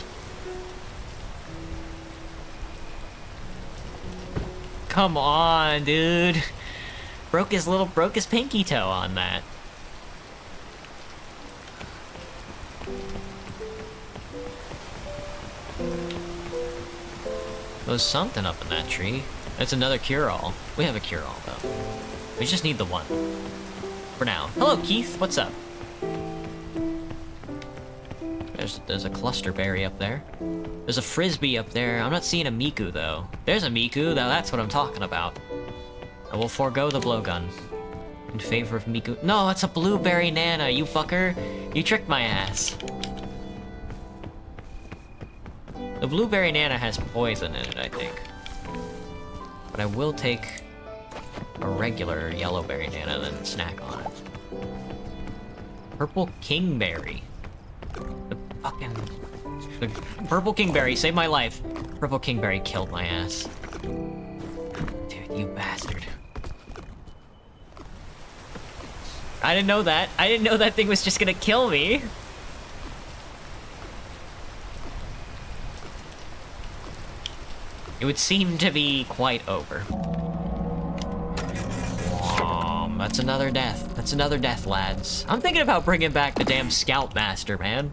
Come on, dude. Broke his pinky toe on that. There's something up in that tree. It's another cure-all. We have a cure-all, though. We just need the one. For now. Hello, Keith. What's up? There's a cluster berry up there. There's a frisbee up there. I'm not seeing a Miku, though. There's a Miku. Now that's what I'm talking about. I will forego the blowgun in favor of Miku. No, it's a blueberry nana, you fucker. You tricked my ass. The blueberry nana has poison in it, I think. But I will take a regular yellowberry nana and snack on it. Purple kingberry. The purple kingberry saved my life. Purple kingberry killed my ass. Dude, you bastard. I didn't know that. I didn't know that thing was just gonna kill me. It would seem to be quite over. That's another death. That's another death, lads. I'm thinking about bringing back the damn Scoutmaster, man.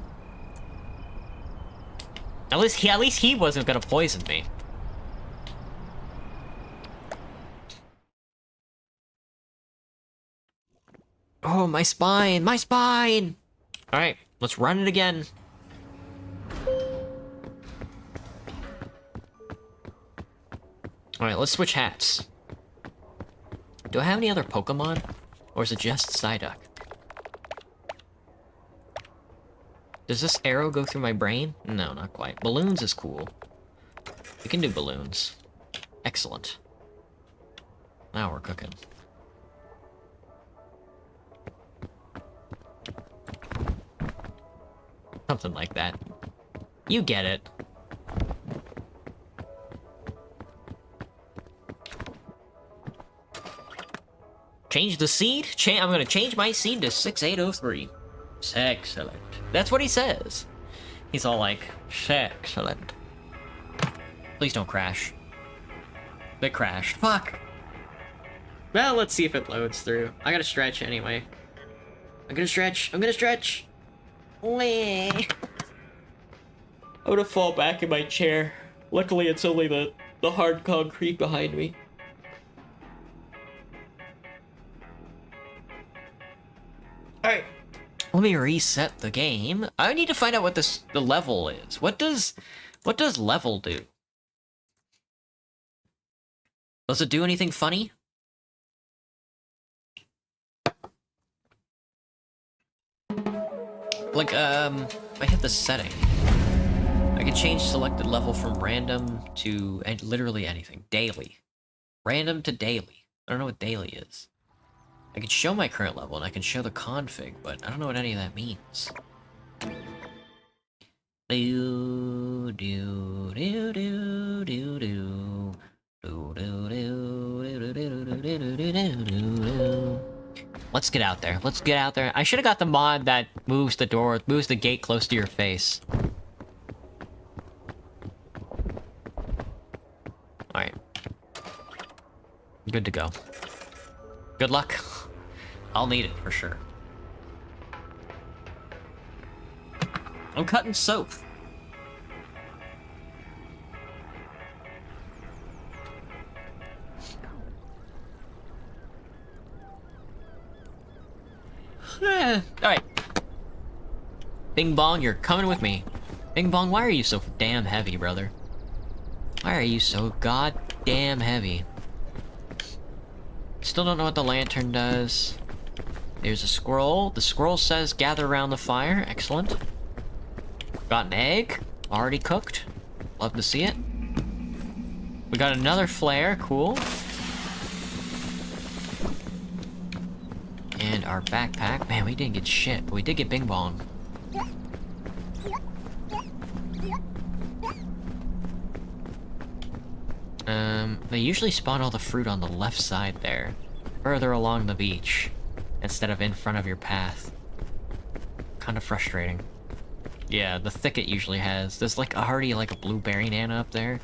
At least he wasn't gonna poison me. Oh, my spine! My spine! Alright, let's run it again. Alright, let's switch hats. Do I have any other Pokemon? Or is it just Psyduck? Does this arrow go through my brain? No, not quite. Balloons is cool. We can do balloons. Excellent. Now we're cooking. Something like that. You get it. Change the seed? I'm gonna change my seed to 6803. Excellent. That's what he says. He's all like, excellent. Please don't crash. They crashed. Fuck. Well, let's see if it loads through. I gotta stretch anyway. I'm gonna stretch. I'm gonna stretch. Wah. I'm gonna fall back in my chair. Luckily, it's only the hard concrete behind me. Alright. Let me reset the game. I need to find out what the level is. What does level do? Does it do anything funny? Like, I hit the setting. I can change selected level from random to literally anything. Daily. Random to daily. I don't know what daily is. I can show my current level and I can show the config, but I don't know what any of that means. Do do do do do do. Let's get out there. Let's get out there. I should have got the mod that moves the door, moves the gate close to your face. Alright. Good to go. Good luck. I'll need it for sure. I'm cutting soap. Alright. Bing Bong, you're coming with me. Bing Bong, why are you so damn heavy, brother? Why are you so goddamn heavy? Still don't know what the lantern does. There's a scroll. The scroll says gather around the fire. Excellent. Got an egg. Already cooked. Love to see it. We got another flare. Cool. And our backpack. Man, we didn't get shit, but we did get Bing Bong. They usually spawn all the fruit on the left side there. Further along the beach. Instead of in front of your path. Kind of frustrating. Yeah, the thicket usually has. There's like already like a blueberry nana up there.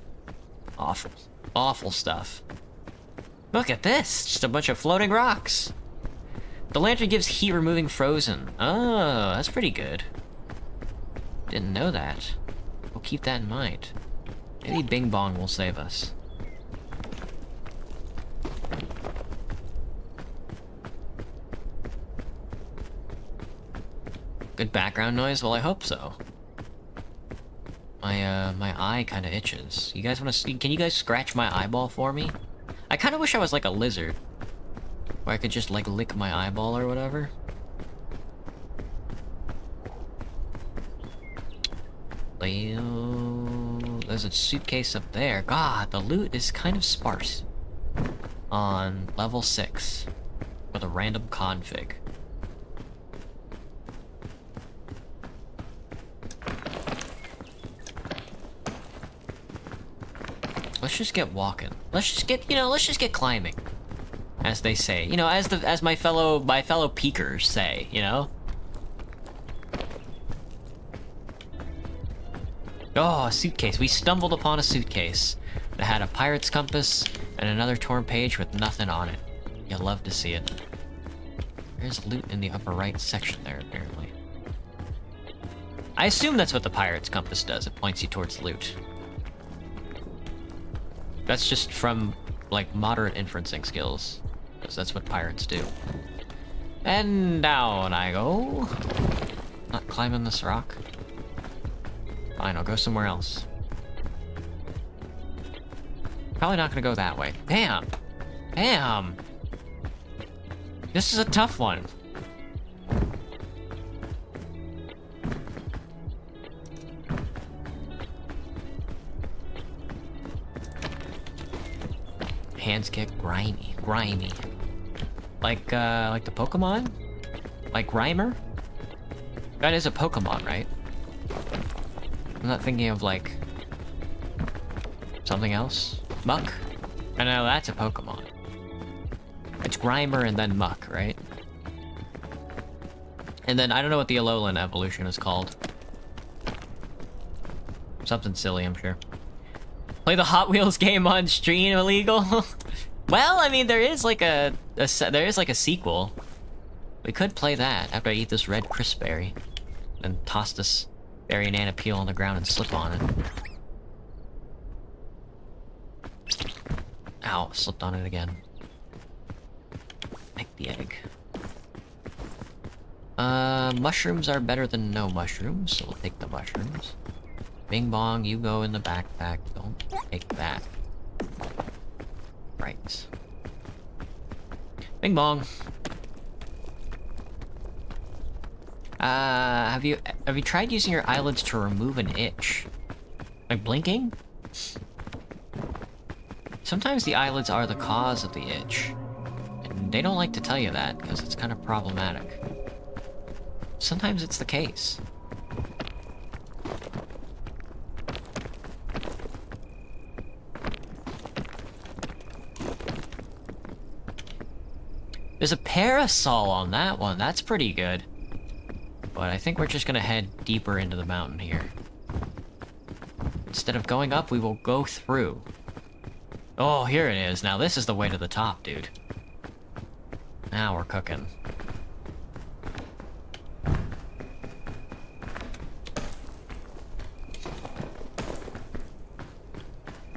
Awful. Awful stuff. Look at this! Just a bunch of floating rocks! The lantern gives heat removing frozen. Oh, that's pretty good. Didn't know that. We'll keep that in mind. Maybe Bing Bong will save us. Good background noise? Well, I hope so. My eye kind of itches. You guys want to see? Can you guys scratch my eyeball for me? I kind of wish I was like a lizard. Where I could just like lick my eyeball or whatever. There's a suitcase up there. God, the loot is kind of sparse. On level 6. With a random config. Let's just get walking. Let's just get, let's just get climbing. As they say. As my fellow peekers say, Oh, a suitcase. We stumbled upon a suitcase that had a pirate's compass and another torn page with nothing on it. You'll love to see it. There's loot in the upper right section there, apparently. I assume that's what the pirate's compass does. It points you towards loot. That's just from, like, moderate inferencing skills. Because that's what pirates do. And down I go. Not climbing this rock. Fine, I'll go somewhere else. Probably not gonna go that way. Damn! Damn! This is a tough one. Hands kick, grimy. Like the Pokemon? Like Grimer? That is a Pokemon, right? I'm not thinking of, like, something else? Muck? I know, that's a Pokemon. It's Grimer and then Muck, right? And then, I don't know what the Alolan evolution is called. Something silly, I'm sure. Play the Hot Wheels game on stream illegal? Well, I mean, there is like a sequel. We could play that after I eat this red crisp berry. And toss this berry banana peel on the ground and slip on it. Ow, slipped on it again. Take the egg. Mushrooms are better than no mushrooms, so we'll take the mushrooms. Bing bong, you go in the backpack. Don't take that. Right. Bing bong. Have you tried using your eyelids to remove an itch? Like blinking? Sometimes the eyelids are the cause of the itch. And they don't like to tell you that, because it's kind of problematic. Sometimes it's the case. There's a parasol on that one. That's pretty good. But I think we're just gonna head deeper into the mountain here. Instead of going up, we will go through. Oh, here it is. Now this is the way to the top, dude. Now we're cooking.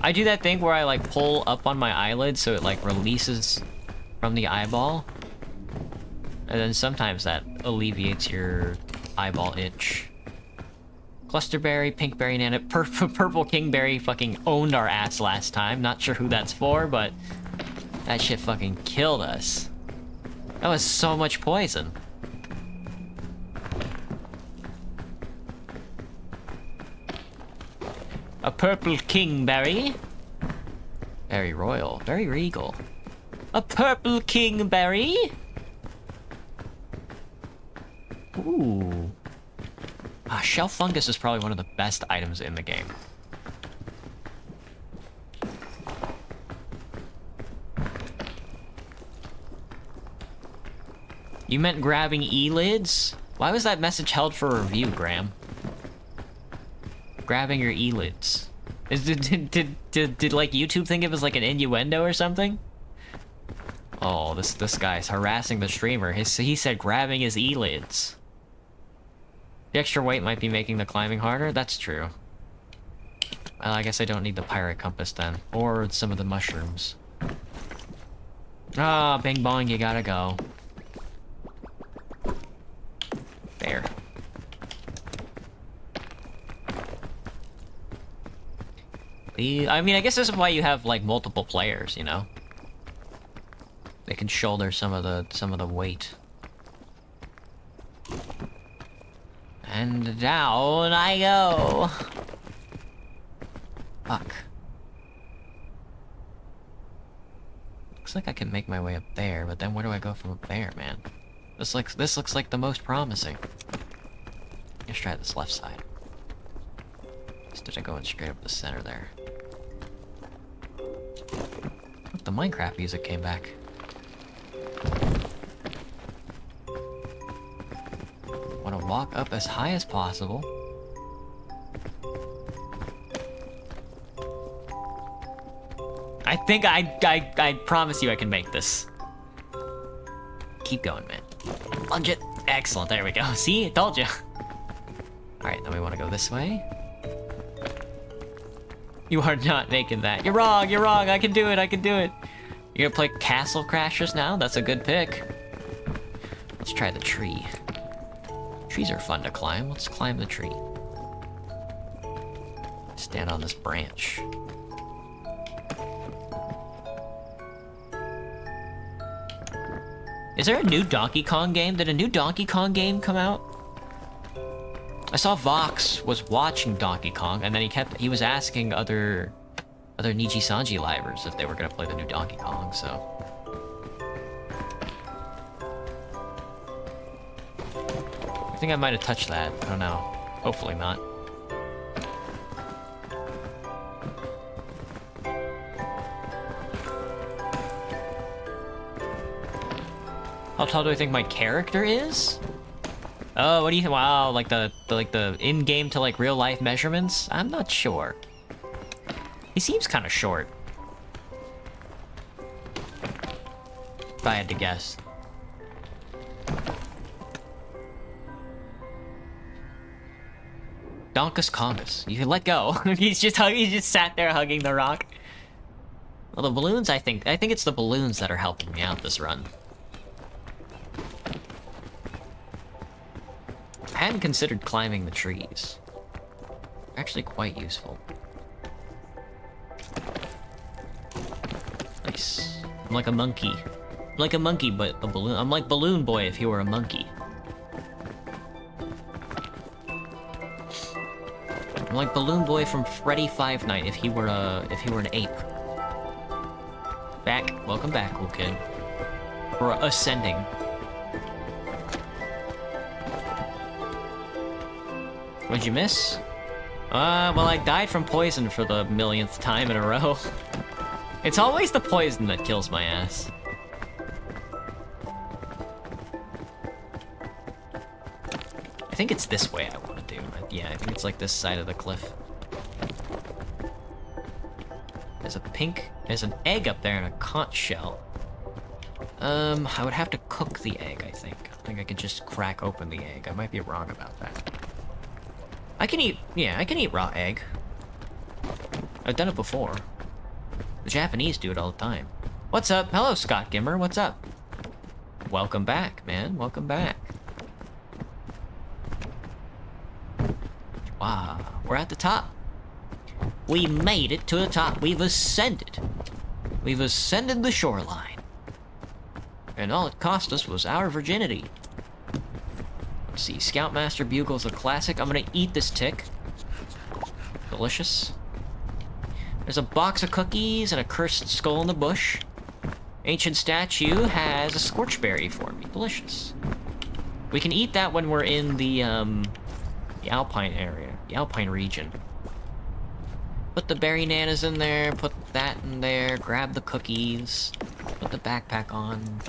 I do that thing where I like pull up on my eyelid so it like releases from the eyeball. And then sometimes that alleviates your eyeball itch. Clusterberry, pinkberry, nana, purple kingberry fucking owned our ass last time. Not sure who that's for, but that shit fucking killed us. That was so much poison. A purple kingberry. Very royal, very regal. A purple kingberry. Ooh. Shell fungus is probably one of the best items in the game. You meant grabbing E-lids? Why was that message held for review, Graham? Grabbing your E-lids. Did like YouTube think it was like an innuendo or something? Oh, this guy's harassing the streamer. He said grabbing his E-lids. The extra weight might be making the climbing harder? That's true. Well, I guess I don't need the pirate compass then. Or some of the mushrooms. Ah, bing bong, you gotta go. There. I mean, I guess this is why you have, like, multiple players, you know? They can shoulder some of the weight. And down I go. Fuck. Looks like I can make my way up there, but then where do I go from up there, man? This looks like the most promising. Let's try this left side. Instead of going straight up the center there. Look, the Minecraft music came back. Want to walk up as high as possible. I think I promise you I can make this. Keep going, man. Lunge it. Excellent, there we go. See? I told you. Alright, then we want to go this way. You are not making that. You're wrong, I can do it, You're gonna play Castle Crashers now? That's a good pick. Let's try the tree. Trees are fun to climb. Let's climb the tree. Stand on this branch. Is there a new Donkey Kong game? Did a new Donkey Kong game come out? I saw Vox was watching Donkey Kong, and then he was asking other Niji Sanji livers if they were gonna play the new Donkey Kong, so. I think I might have touched that. I don't know. Hopefully not. How tall do I think my character is? Oh, what do you think? Wow, like the in-game to like real life measurements? I'm not sure. He seems kind of short. If I had to guess. Donkus Kongus. You can let go. He just sat there hugging the rock. Well, the balloons, I think it's the balloons that are helping me out this run. I hadn't considered climbing the trees. Actually quite useful. Nice. I'm like a monkey. I'm like a monkey, but a balloon. I'm like Balloon Boy if he were a monkey. I'm like Balloon Boy from Freddy Five Night if he were an ape. Back. Welcome back, cool kid. Or ascending. What'd you miss? Well, I died from poison for the millionth time in a row. It's always the poison that kills my ass. I think it's this way I want to do. Yeah, I think it's like this side of the cliff. There's an egg up there and a conch shell. I would have to cook the egg, I think. I think I could just crack open the egg. I might be wrong about that. I can eat raw egg. I've done it before. The Japanese do it all the time. What's up? Hello, Scott Gimmer. What's up? Welcome back, man. Welcome back. Wow, we're at the top. We made it to the top. We've ascended. We've ascended the shoreline. And all it cost us was our virginity. Let's see, Scoutmaster Bugle's a classic. I'm gonna eat this tick. Delicious. There's a box of cookies and a cursed skull in the bush. Ancient statue has a scorchberry for me. Delicious. We can eat that when we're in the Alpine area, the Alpine region. Put the berry nanas in there, put that in there, grab the cookies, put the backpack on.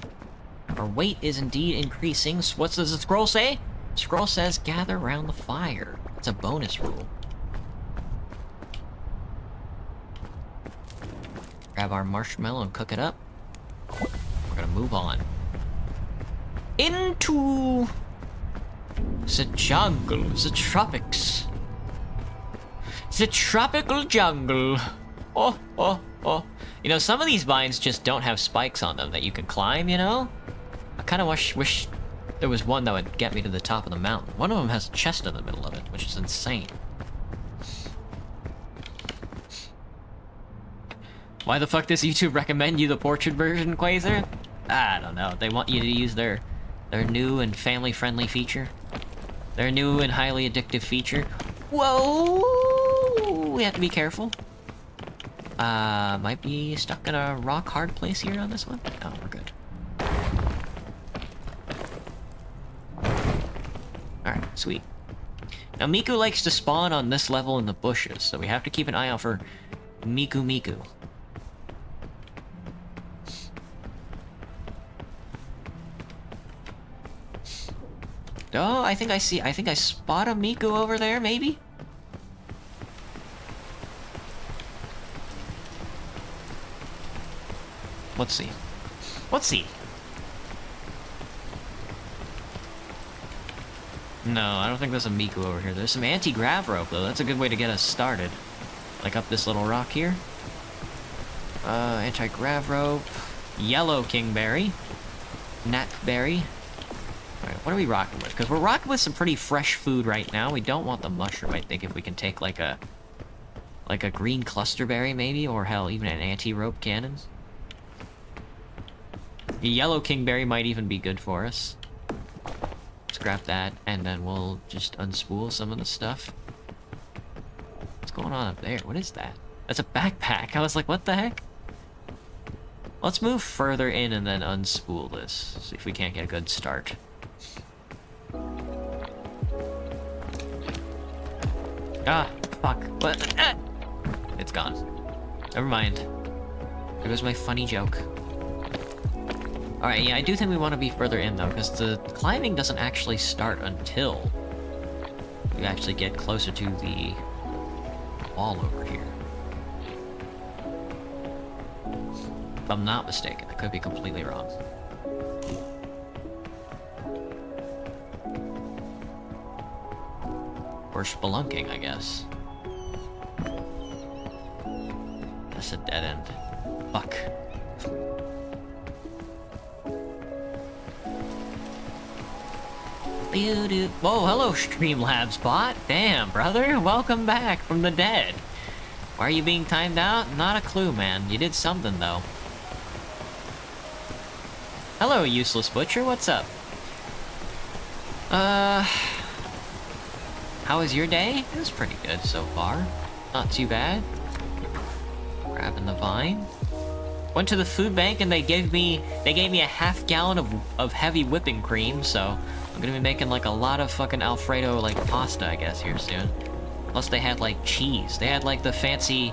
Our weight is indeed increasing. So what does the scroll say? Scroll says gather around the fire. It's a bonus rule. Grab our marshmallow and cook it up. We're gonna move on. Into the jungle, the tropics. The tropical jungle. Oh, oh, oh. You know, some of these vines just don't have spikes on them that you can climb, you know? I kind of wish there was one that would get me to the top of the mountain. One of them has a chest in the middle of it, which is insane. Why the fuck does YouTube recommend you the portrait version, Quasar? I don't know. They want you to use their new and family-friendly feature. Their new and highly addictive feature. Whoa! We have to be careful. Might be stuck in a rock hard place here on this one. Oh, we're good. Alright, sweet. Now, Miku likes to spawn on this level in the bushes, so we have to keep an eye out for Miku. Oh, I think I spot a Miku over there, maybe? Let's see. No, I don't think there's a Miku over here. There's some anti-grav rope, though. That's a good way to get us started. Like up this little rock here. Anti-grav rope. Yellow kingberry. Knapberry. Alright, what are we rocking with? Because we're rocking with some pretty fresh food right now. We don't want the mushroom, I think, if we can take like a green clusterberry, maybe? Or hell, even an anti-rope cannon. A yellow kingberry might even be good for us. Let's grab that, and then we'll just unspool some of the stuff. What's going on up there? What is that? That's a backpack. I was like, what the heck? Let's move further in and then unspool this. See if we can't get a good start. Ah, fuck. What? Ah! It's gone. Never mind. There goes my funny joke. Alright, yeah, I do think we want to be further in, though, because the climbing doesn't actually start until we actually get closer to the wall over here. If I'm not mistaken, I could be completely wrong. Or spelunking, I guess. That's a dead end. Fuck. Whoa, hello, Streamlabs bot. Damn, brother. Welcome back from the dead. Why are you being timed out? Not a clue, man. You did something, though. Hello, Useless Butcher. What's up? How was your day? It was pretty good so far. Not too bad. Grabbing the vine. Went to the food bank and they gave me a half gallon of heavy whipping cream, so I'm gonna be making like a lot of fucking Alfredo like pasta, I guess, here soon. Plus they had like cheese. They had like the fancy,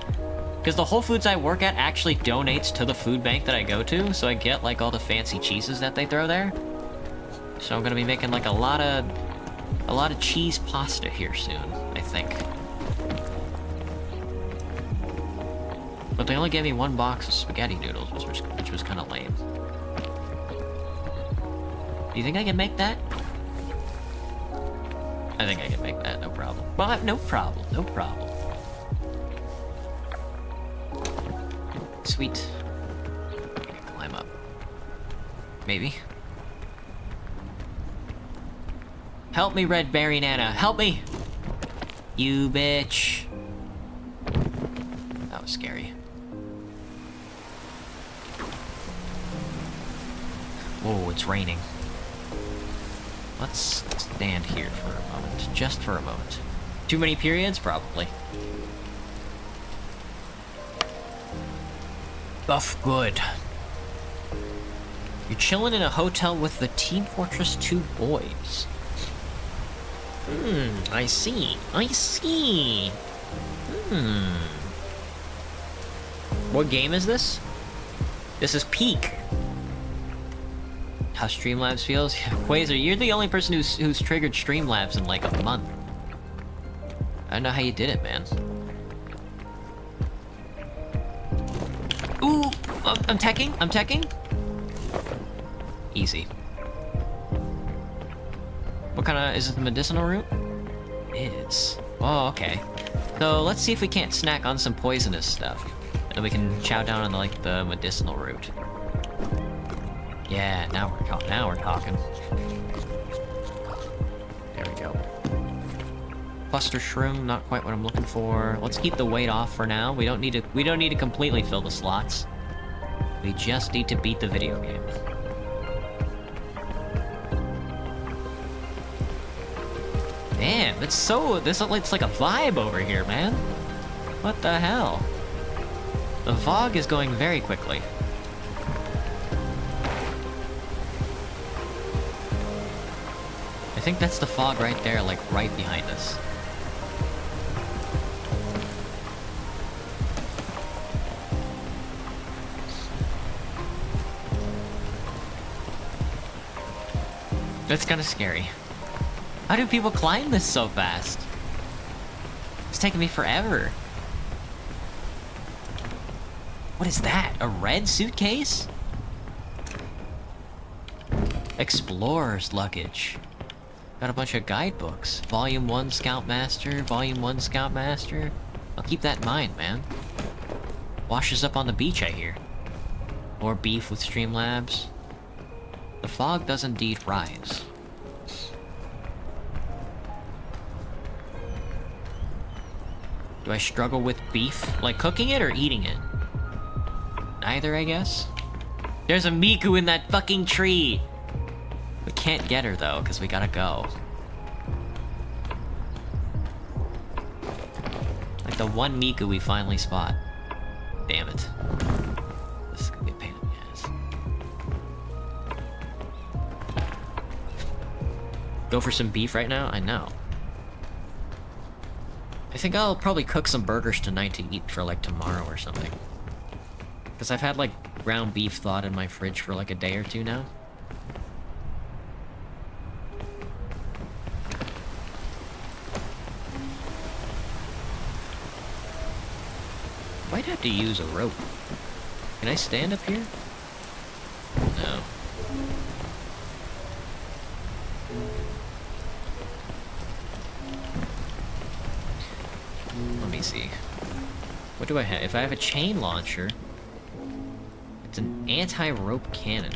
because the Whole Foods I work at actually donates to the food bank that I go to, so I get like all the fancy cheeses that they throw there. So I'm gonna be making like a lot of cheese pasta here soon, I think. But they only gave me one box of spaghetti noodles, which was kind of lame. Do you think I can make that? I think I can make that, no problem. Well, no problem, no problem. Sweet. I can climb up. Maybe. Help me, Red Berry Nana. Help me! You bitch. That was scary. Whoa, it's raining. Let's stand here for a moment. Just for a moment. Too many periods? Probably. Buff good. You're chilling in a hotel with the Team Fortress 2 boys. I see. I see. What game is this? This is Peak. How Streamlabs feels? Quasar, you're the only person who's triggered Streamlabs in like a month. I don't know how you did it, man. Ooh! I'm teching? I'm teching? Easy. What kind of... is it the medicinal root? It's... oh, okay. So, let's see if we can't snack on some poisonous stuff. And then we can chow down on, like, the medicinal root. Yeah, now we're talking. There we go. Cluster shroom, not quite what I'm looking for. Let's keep the weight off for now. We don't need to completely fill the slots. We just need to beat the video game. Damn, it's like a vibe over here, man. What the hell? The fog is going very quickly. I think that's the fog right there, like right behind us. That's kind of scary. How do people climb this so fast? It's taking me forever. What is that? A red suitcase? Explorer's luggage. Got a bunch of guidebooks. Volume 1 Scoutmaster, Volume 1 Scoutmaster. I'll keep that in mind, man. Washes up on the beach, I hear. More beef with Streamlabs. The fog does indeed rise. Do I struggle with beef? Like cooking it or eating it? Neither, I guess. There's a Miku in that fucking tree! We can't get her though, because we gotta go. Like the one Miku we finally spot. Damn it. This is gonna be a pain in the ass. Go for some beef right now? I know. I think I'll probably cook some burgers tonight to eat for like tomorrow or something. Because I've had like ground beef thawed in my fridge for like a day or two now. Might have to use a rope. Can I stand up here? No. Let me see. What do I have? If I have a chain launcher, it's an anti-rope cannon.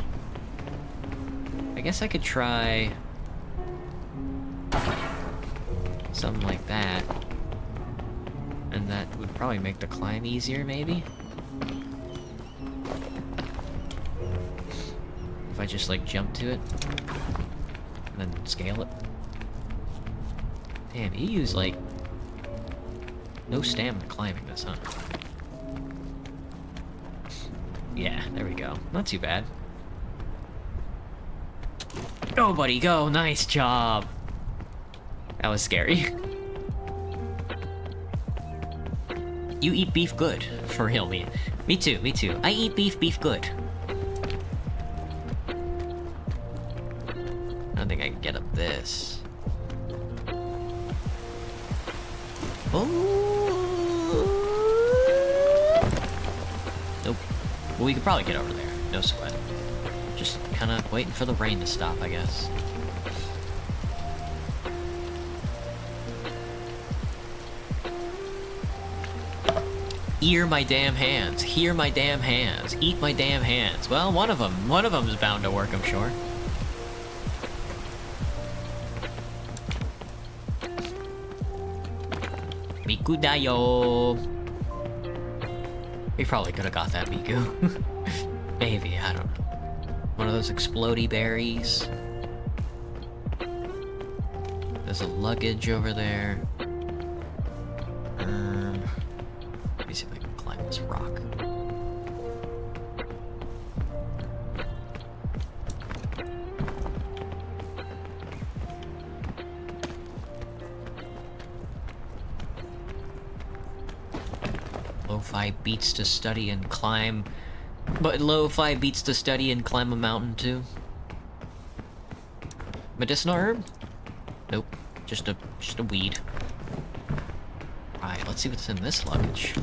I guess I could try something like that. And that would probably make the climb easier, maybe? If I just, like, jump to it. And then scale it. Damn, you use, like, no stamina climbing this, huh? Yeah, there we go. Not too bad. Go, buddy, go! Nice job! That was scary. You eat beef good, for real, me. Me too, me too. I eat beef good. I don't think I can get up this. Oh! Nope. Well, we could probably get over there. No sweat. Just kind of waiting for the rain to stop, I guess. Ear my damn hands. Hear my damn hands. Eat my damn hands. Well, one of them is bound to work, I'm sure. Miku dayo. We probably could have got that Miku. Maybe, I don't know. One of those explodey berries. There's a luggage over there. Let me see if I can climb this rock. Lo-fi beats to study and climb. But lo-fi beats to study and climb a mountain too. Medicinal herb? Nope. Just a weed. Alright, let's see what's in this luggage.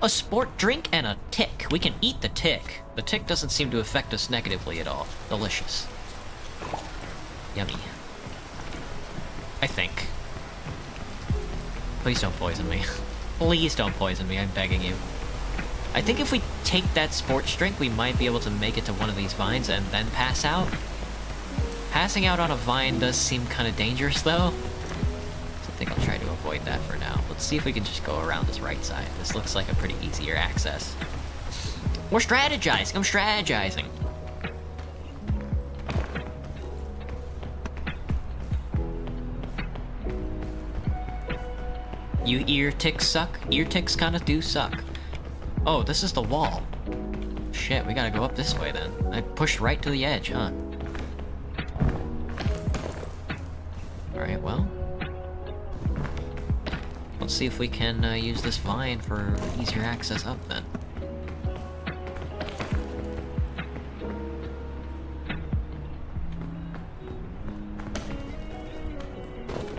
A sport drink and a tick. We can eat the tick. The tick doesn't seem to affect us negatively at all. Delicious. Yummy. I think. Please don't poison me. Please don't poison me, I'm begging you. I think if we take that sports drink, we might be able to make it to one of these vines and then pass out. Passing out on a vine does seem kind of dangerous, though. So I think I'll try to avoid that for now. Let's see if we can just go around this right side. This looks like a pretty easier access. We're strategizing! I'm strategizing! You ear ticks suck? Ear ticks kinda do suck. Oh, this is the wall. Shit, we gotta go up this way then. I pushed right to the edge, huh? Alright, well. Let's see if we can use this vine for easier access up then.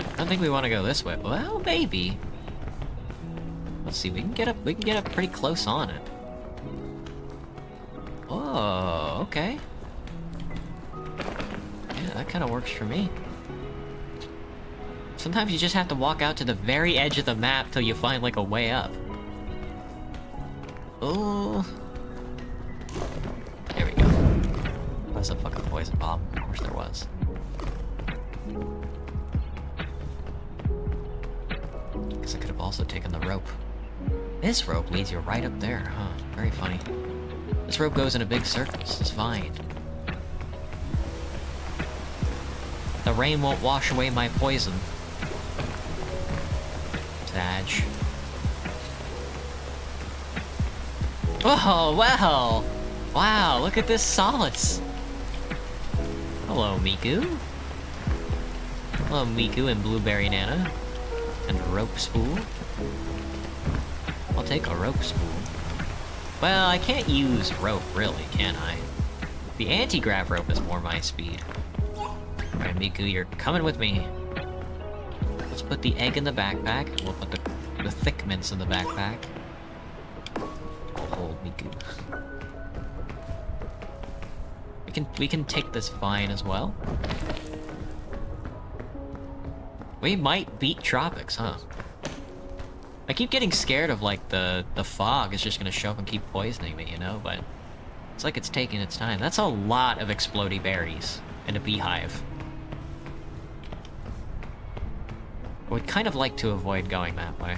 I don't think we want to go this way. Well, maybe. Let's see, we can get up pretty close on it. Oh, okay. Yeah, that kind of works for me. Sometimes you just have to walk out to the very edge of the map till you find, like, a way up. Oh. There we go. That's a fucking poison bomb. Of course there was. Because I could have also taken the rope. This rope leads you right up there, huh? Very funny. This rope goes in a big circle. It's fine. The rain won't wash away my poison. Sag. Oh, well! Wow, look at this solace! Hello, Miku. Hello, Miku and Blueberry Nana. And rope spool. I'll take a rope spool. Well, I can't use rope, really, can I? The anti-grav rope is more my speed. Alright, Miku, you're coming with me. Let's put the egg in the backpack, and we'll put the thick mints in the backpack. I'll hold Miku. We can take this fine as well. We might beat Tropics, huh? I keep getting scared of, like, the fog is just gonna show up and keep poisoning me, you know? But it's like it's taking its time. That's a lot of explodey berries and a beehive. I would kind of like to avoid going that way.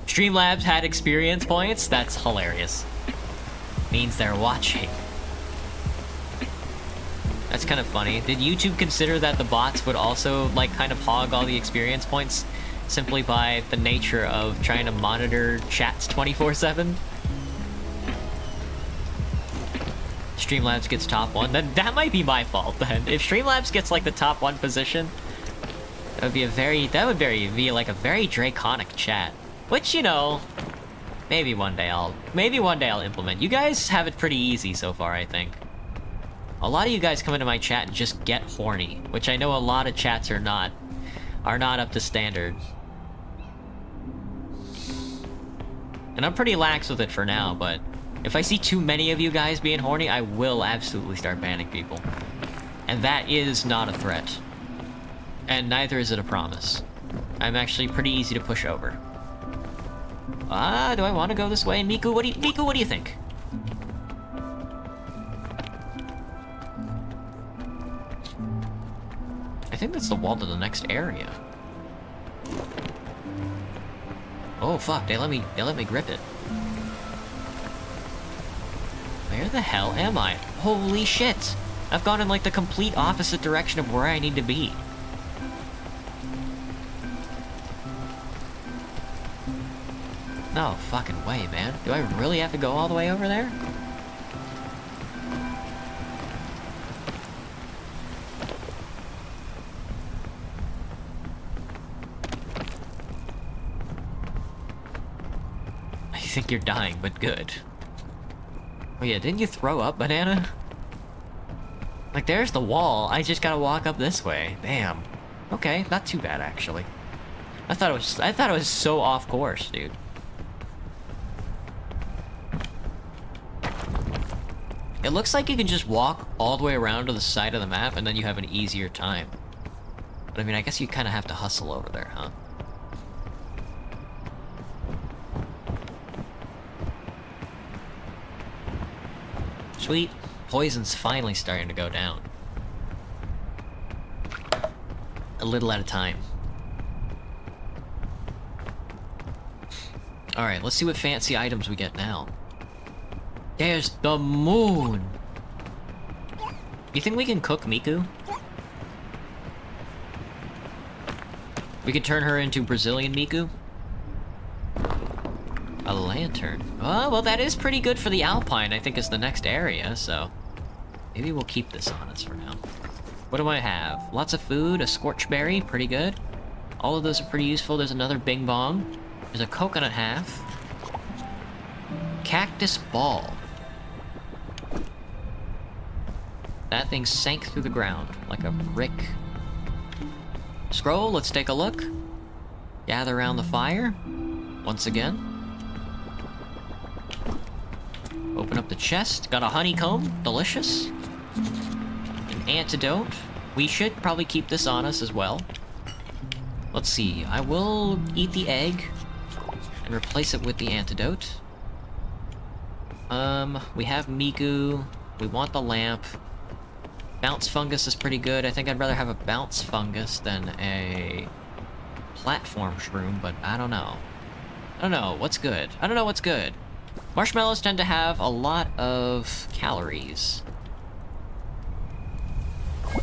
Streamlabs had experience points? That's hilarious. Means they're watching. That's kind of funny. Did YouTube consider that the bots would also, like, kind of hog all the experience points simply by the nature of trying to monitor chats 24/7? Streamlabs gets top 1. Then that might be my fault, then. If Streamlabs gets, like, the top 1 position, that would be be like a very draconic chat. Which, you know, maybe one day I'll implement. You guys have it pretty easy so far, I think. A lot of you guys come into my chat and just get horny, which I know a lot of chats are not up to standard. And I'm pretty lax with it for now, but if I see too many of you guys being horny, I will absolutely start banning people. And that is not a threat. And neither is it a promise. I'm actually pretty easy to push over. Do I want to go this way? Miku, what do you think? I think that's the wall to the next area. Oh fuck, they let me grip it. Where the hell am I? Holy shit! I've gone in like the complete opposite direction of where I need to be. No fucking way, man. Do I really have to go all the way over there? I think you're dying, but good. Oh yeah, didn't you throw up, Banana? Like, there's the wall. I just gotta walk up this way. Damn. Okay, not too bad, actually. I thought it was so off course, dude. It looks like you can just walk all the way around to the side of the map and then you have an easier time. But I mean, I guess you kind of have to hustle over there, huh? Sweet. Poison's finally starting to go down. A little at a time. Alright, let's see what fancy items we get now. There's the moon! You think we can cook Miku? We could turn her into Brazilian Miku? A lantern. Oh, well, that is pretty good for the Alpine, I think is the next area, so... maybe we'll keep this on us for now. What do I have? Lots of food, a scorch berry, pretty good. All of those are pretty useful. There's another bing bong. There's a coconut half. Cactus ball. That thing sank through the ground like a brick. Scroll, let's take a look. Gather around the fire. Once again. Open up the chest. Got a honeycomb. Delicious. An antidote. We should probably keep this on us as well. Let's see. I will eat the egg and replace it with the antidote. We have Miku. We want the lamp. Bounce fungus is pretty good. I think I'd rather have a bounce fungus than a platform shroom, but I don't know. I don't know what's good. I don't know what's good. Marshmallows tend to have a lot of calories.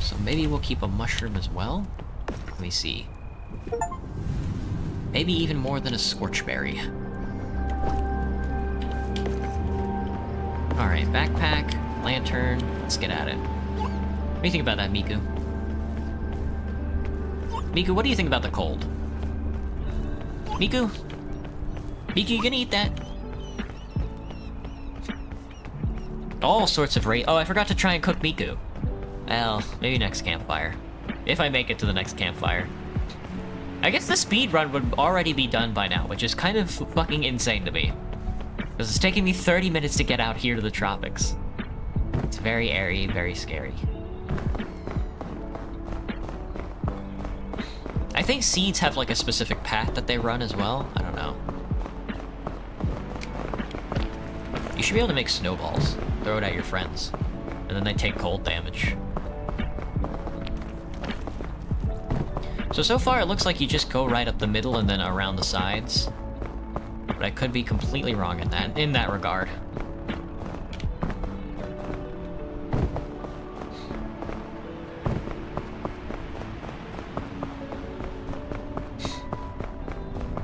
So maybe we'll keep a mushroom as well? Let me see. Maybe even more than a scorchberry. Alright, backpack, lantern, let's get at it. What do you think about that, Miku? Miku, what do you think about the cold? Miku? Miku, you gonna eat that? All sorts of Oh, I forgot to try and cook Miku. Well, maybe next campfire. If I make it to the next campfire. I guess the speed run would already be done by now, which is kind of fucking insane to me. Because it's taking me 30 minutes to get out here to the tropics. It's very airy, very scary. I think seeds have like a specific path that they run as well. I don't know. You should be able to make snowballs. Throw it at your friends. And then they take cold damage. So far it looks like you just go right up the middle and then around the sides. But I could be completely wrong in that regard.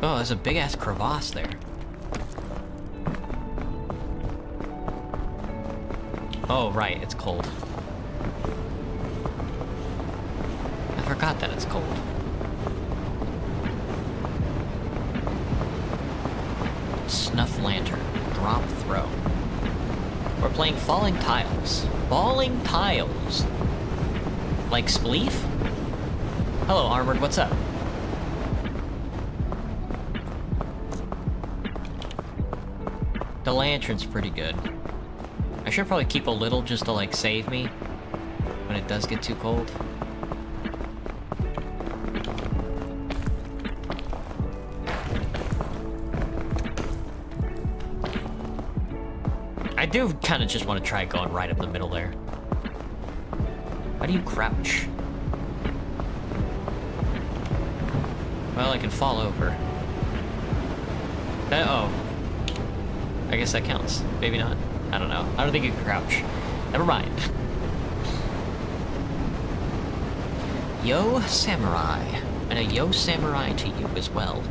Oh, there's a big-ass crevasse there. Oh, right, it's cold. I forgot that it's cold. Snuff lantern. Drop throw. We're playing falling tiles. Falling tiles. Like Spleef? Hello, Armored, what's up? The lantern's pretty good. I should probably keep a little just to, like, save me when it does get too cold. I do kind of just want to try going right up the middle there. How do you crouch? Well, I can fall over. Oh. I guess that counts. Maybe not. I don't know. I don't think you can crouch. Never mind. Yo Samurai. And a Yo Samurai to you as well.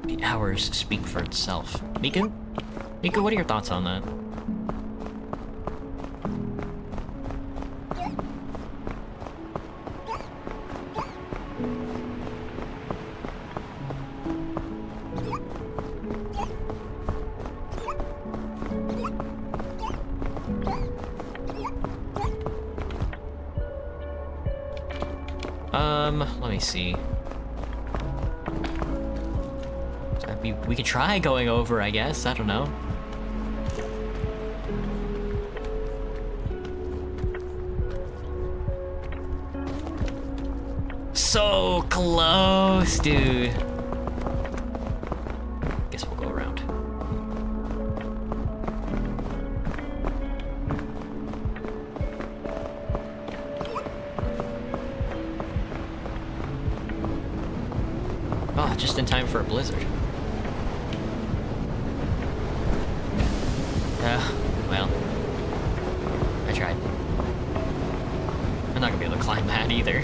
The hours speak for itself. Miku? Miku, what are your thoughts on that? Let me see. We could try going over, I guess. I don't know. So close, dude. Guess we'll go around. Oh, just in time for a blizzard. Well, I tried. I'm not gonna be able to climb that either.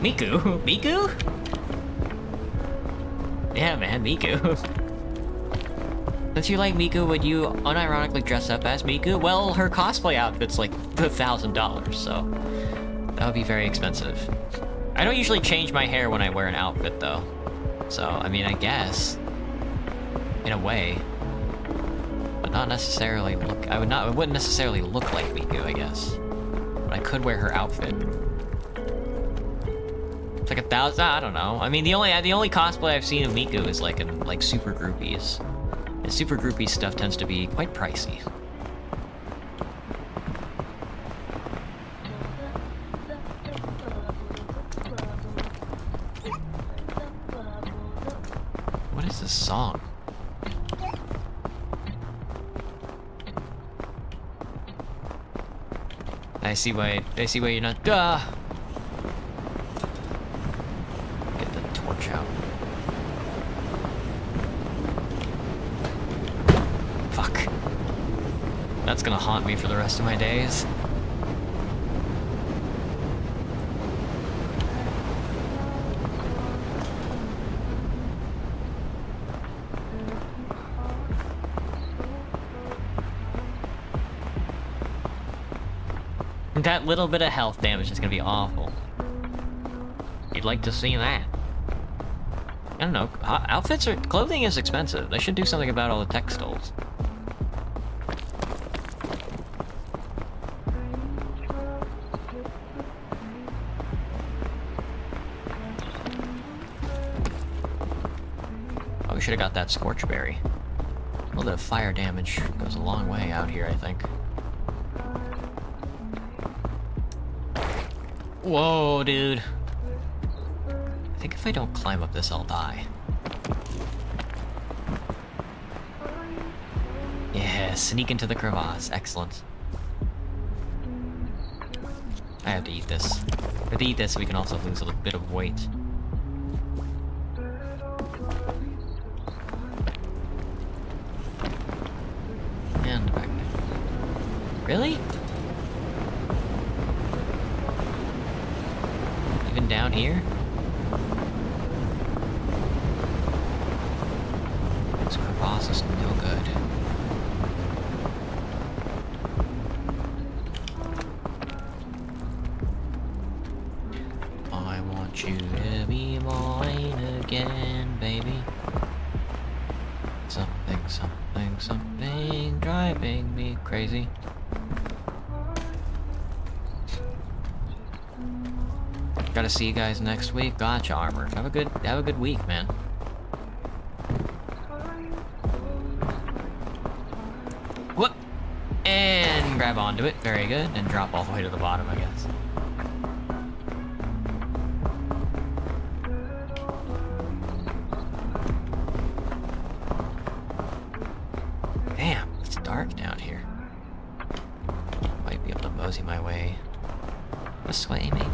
Miku? Miku? Yeah, man, Miku. Since you like Miku, would you unironically dress up as Miku? Well, her cosplay outfit's like $1,000, so that would be very expensive. I don't usually change my hair when I wear an outfit, though. So, I mean, I guess, in a way, but not necessarily look. I wouldn't necessarily look like Miku, I guess. But I could wear her outfit. It's like $1,000. I don't know. I mean, the only cosplay I've seen of Miku is like in like Super Groupies. And super groupie stuff tends to be quite pricey. What is this song? I see why you're not. Duh! Get the torch out. Fuck. That's gonna haunt me for the rest of my days. That little bit of health damage is gonna be awful. You'd like to see that. I don't know. Clothing is expensive. They should do something about all the textiles. Oh, we should have got that scorchberry. A little bit of fire damage goes a long way out here, I think. Whoa, dude. I think if I don't climb up this, I'll die. Yeah, sneak into the crevasse. Excellent. I have to eat this. I have to eat this so we can also lose a little bit of weight. And back. Really? Even down here? This crevasse is no good. I want you to be mine again, baby. Something, something, something driving me crazy. Gotta see you guys next week. Gotcha, Armor. Have a good week, man. Whoop! And grab onto it. Very good. And drop all the way to the bottom, I guess. Damn, it's dark down here. Might be able to mosey my way this way, maybe.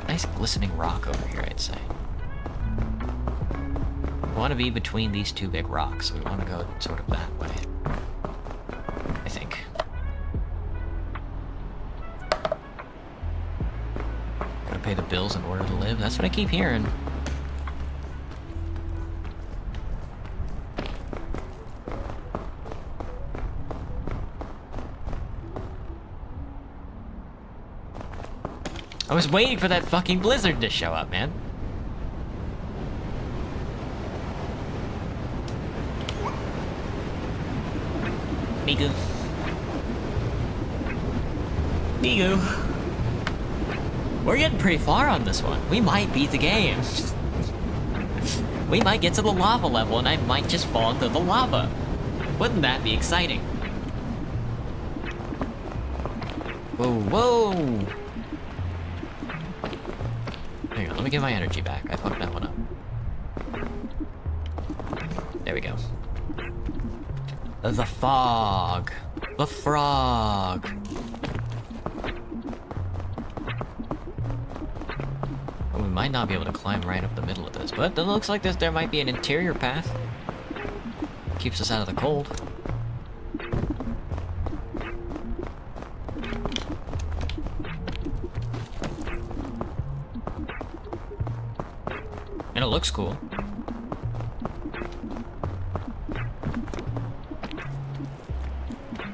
Nice glistening rock over here, I'd say. We want to be between these two big rocks, so we want to go sort of that way. I think. Gotta pay the bills in order to live. That's what I keep hearing. I was waiting for that fucking blizzard to show up, man. Migu. Migu. We're getting pretty far on this one. We might beat the game. We might get to the lava level and I might just fall into the lava. Wouldn't that be exciting? Whoa, whoa! Hang on, let me get my energy back. I fucked that one up. There we go. The fog. The frog. Well, we might not be able to climb right up the middle of this, but it looks like there might be an interior path. Keeps us out of the cold. And it looks cool.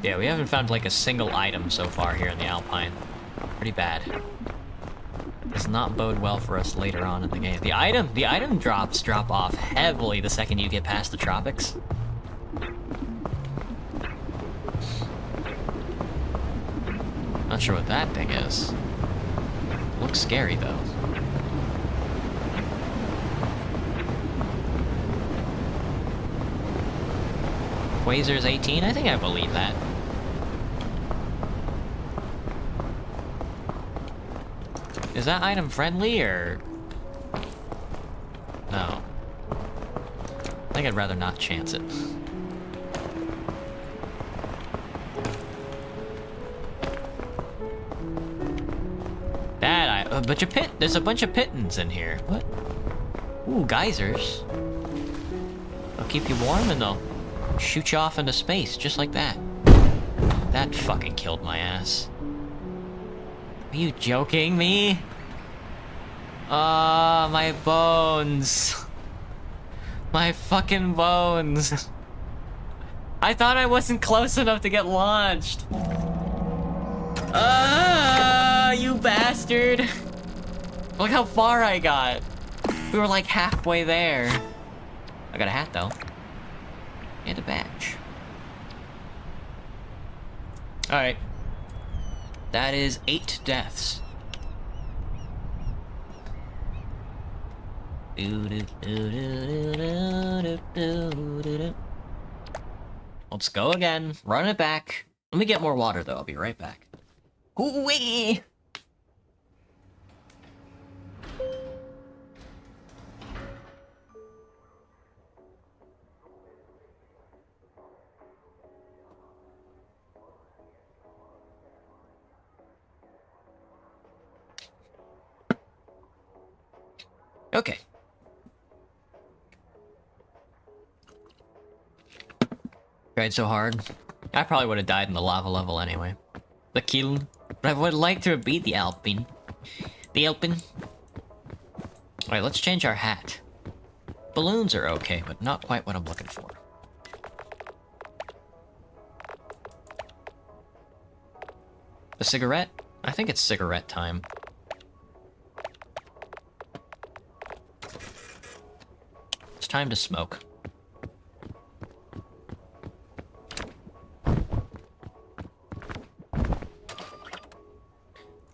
Yeah, we haven't found like a single item so far here in the Alpine. Pretty bad. Does not bode well for us later on in the game. The item drops drop off heavily the second you get past the tropics. Not sure what that thing is. looks scary, though. Quasar's 18? I think I believe that. Is that item friendly, or... No. I think I'd rather not chance it. That, there's a bunch of pittons in here. What? Ooh, geysers. They'll keep you warm and they'll shoot you off into space, just like that. That fucking killed my ass. Are you joking me? Ah, my bones. My fucking bones. I thought I wasn't close enough to get launched. Ah, you bastard. Look how far I got. We were like halfway there. I got a hat though. And a badge. Alright. That is 8 deaths. Let's go again. Run it back. Let me get more water though. I'll be right back. Ooh-wee! Okay. Tried so hard. I probably would have died in the lava level anyway. The kiln. But I would like to have beat the Alpine. The Alpine. Alright, let's change our hat. Balloons are okay, but not quite what I'm looking for. A cigarette? I think it's cigarette time. It's time to smoke.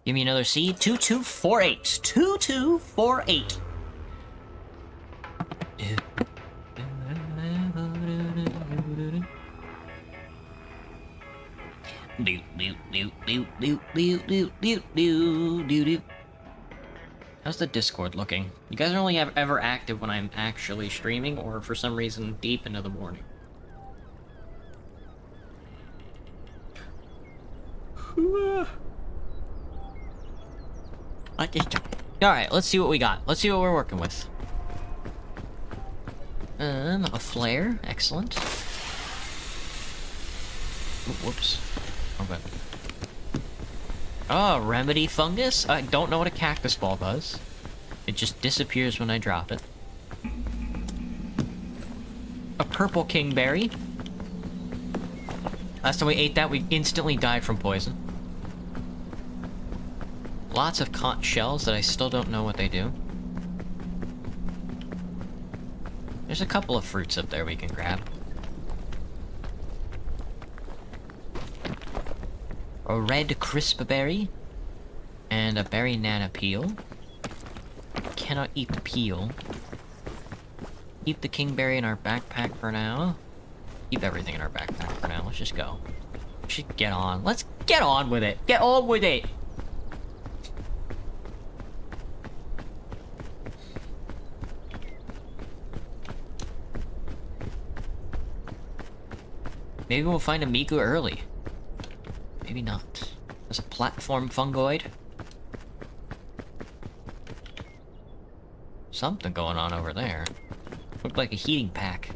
Give me another C. 2248. 2248. How's the Discord looking? You guys are only ever active when I'm actually streaming, or for some reason deep into the morning. Alright, let's see what we got. Let's see what we're working with. A flare. Excellent. Ooh, whoops. Okay. Oh, remedy fungus? I don't know what a cactus ball does. It just disappears when I drop it. A purple kingberry. Last time we ate that, we instantly died from poison. Lots of conch shells that I still don't know what they do. There's a couple of fruits up there we can grab. A red crisp berry. And a berry nana peel. Cannot eat the peel. Keep the kingberry in our backpack for now. Keep everything in our backpack for now. Let's just go. We should get on. Let's get on with it. Get on with it. Maybe we'll find a Miku early. Maybe not. There's a platform fungoid. Something going on over there. Looked like a heating pack.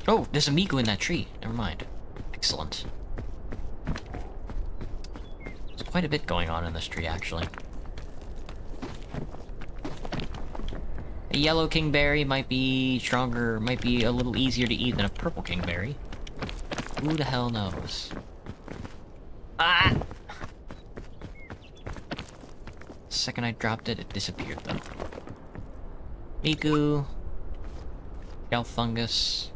Oh, there's a Miku in that tree. Never mind. Excellent. There's quite a bit going on in this tree, actually. A yellow kingberry might be stronger, might be a little easier to eat than a purple kingberry. Who the hell knows? Ah! The second I dropped it, it disappeared though. Miku. Shell fungus.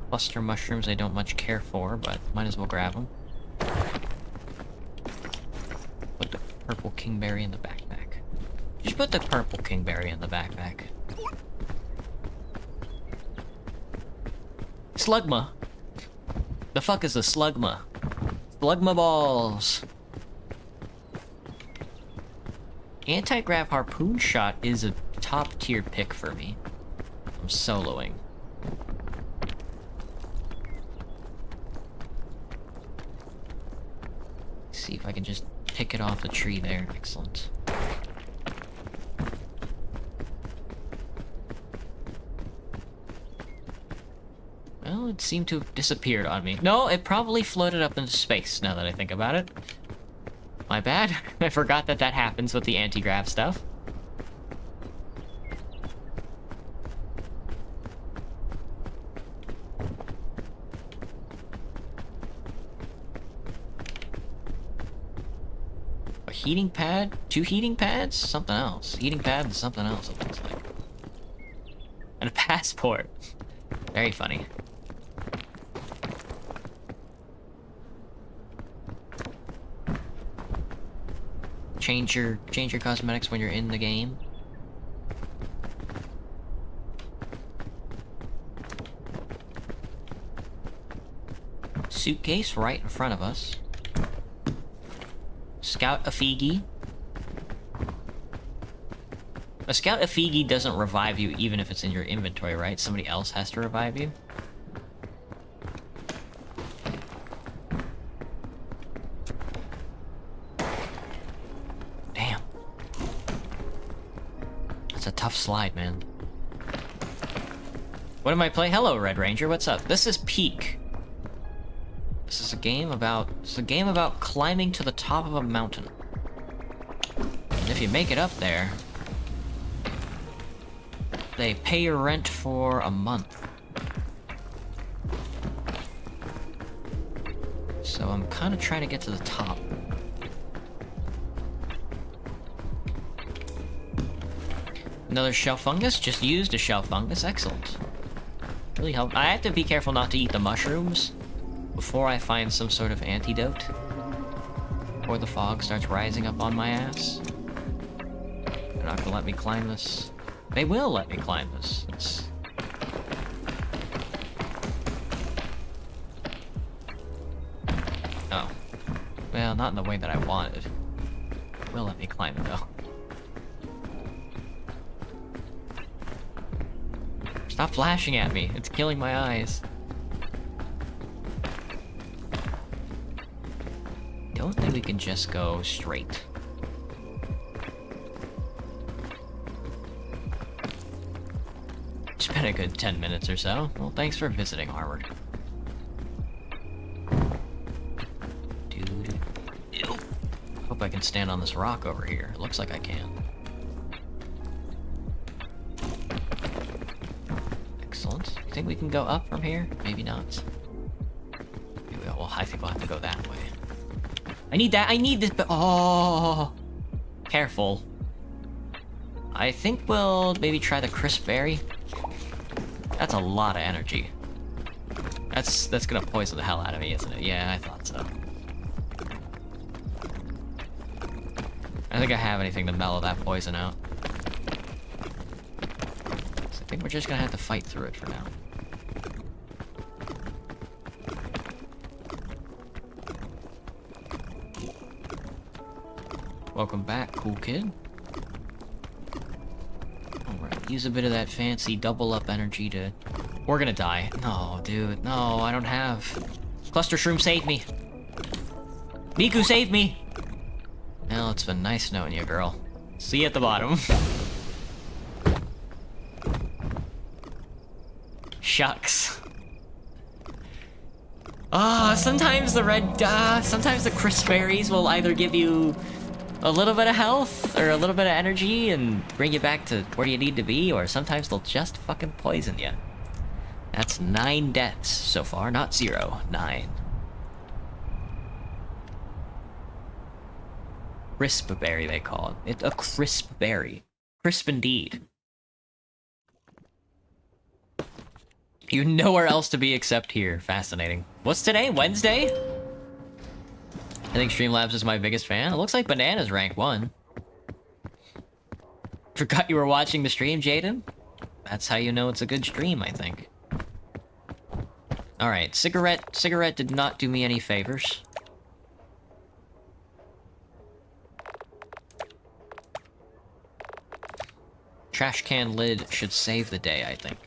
Cluster mushrooms I don't much care for, but might as well grab them. purple kingberry in the backpack. Just put the purple kingberry in the backpack. Slugma. The fuck is a slugma? Slugma balls. Anti-grav harpoon shot is a top tier pick for me. I'm soloing. See if I can just pick it off the tree there. Excellent. Well, it seemed to have disappeared on me. No, it probably floated up into space, now that I think about it. My bad. I forgot that that happens with the anti-grav stuff. A heating pad? 2 heating pads? Something else. Heating pad and something else, it looks like. And a passport. Very funny. Change your cosmetics when you're in the game. Suitcase right in front of us. Scout Afigi. A Scout Afigi doesn't revive you even if it's in your inventory, right? Somebody else has to revive you. Damn. That's a tough slide, man. What am I playing? Hello, Red Ranger. What's up? This is Peak. This is a game about... It's a game about climbing to the top of a mountain. And if you make it up there, they pay your rent for a month. So I'm kind of trying to get to the top. Another shell fungus? Just used a shell fungus. Excellent. Really helped. I have to be careful not to eat the mushrooms before I find some sort of antidote. Before the fog starts rising up on my ass. They're not gonna let me climb this. They will let me climb this. It's... Oh. Well, not in the way that I wanted. They will let me climb it, though. Stop flashing at me. It's killing my eyes. Don't think we can just go straight. It's been a good 10 minutes or so. Well, thanks for visiting, Harvard. Dude. Ew. Hope I can stand on this rock over here. Looks like I can. Excellent. You think we can go up from here? Maybe not. Maybe well, I think we'll have to go that way. I need that. I need this. Oh, careful. I think we'll maybe try the crisp berry. That's a lot of energy. That's gonna poison the hell out of me, isn't it? Yeah, I thought so. I don't think I have anything to mellow that poison out. So I think we're just gonna have to fight through it for now. Welcome back, cool kid. Alright, use a bit of that fancy double up energy to... We're gonna die. No, dude, no, I don't have... Cluster Shroom, save me! Miku, save me! Well, it's been nice knowing you, girl. See you at the bottom. Shucks. Sometimes the sometimes the crisp berries will either give you a little bit of health or a little bit of energy and bring you back to where you need to be, or sometimes they'll just fucking poison you. That's 9 deaths so far, not 0, 9. Crisp berry, they call it. It's a crisp berry. Crisp indeed. You nowhere else to be except here. Fascinating. What's today? Wednesday? I think Streamlabs is my biggest fan. It looks like Banana's rank 1. Forgot you were watching the stream, Jaden? That's how you know it's a good stream, I think. Alright, cigarette did not do me any favors. Trash can lid should save the day, I think.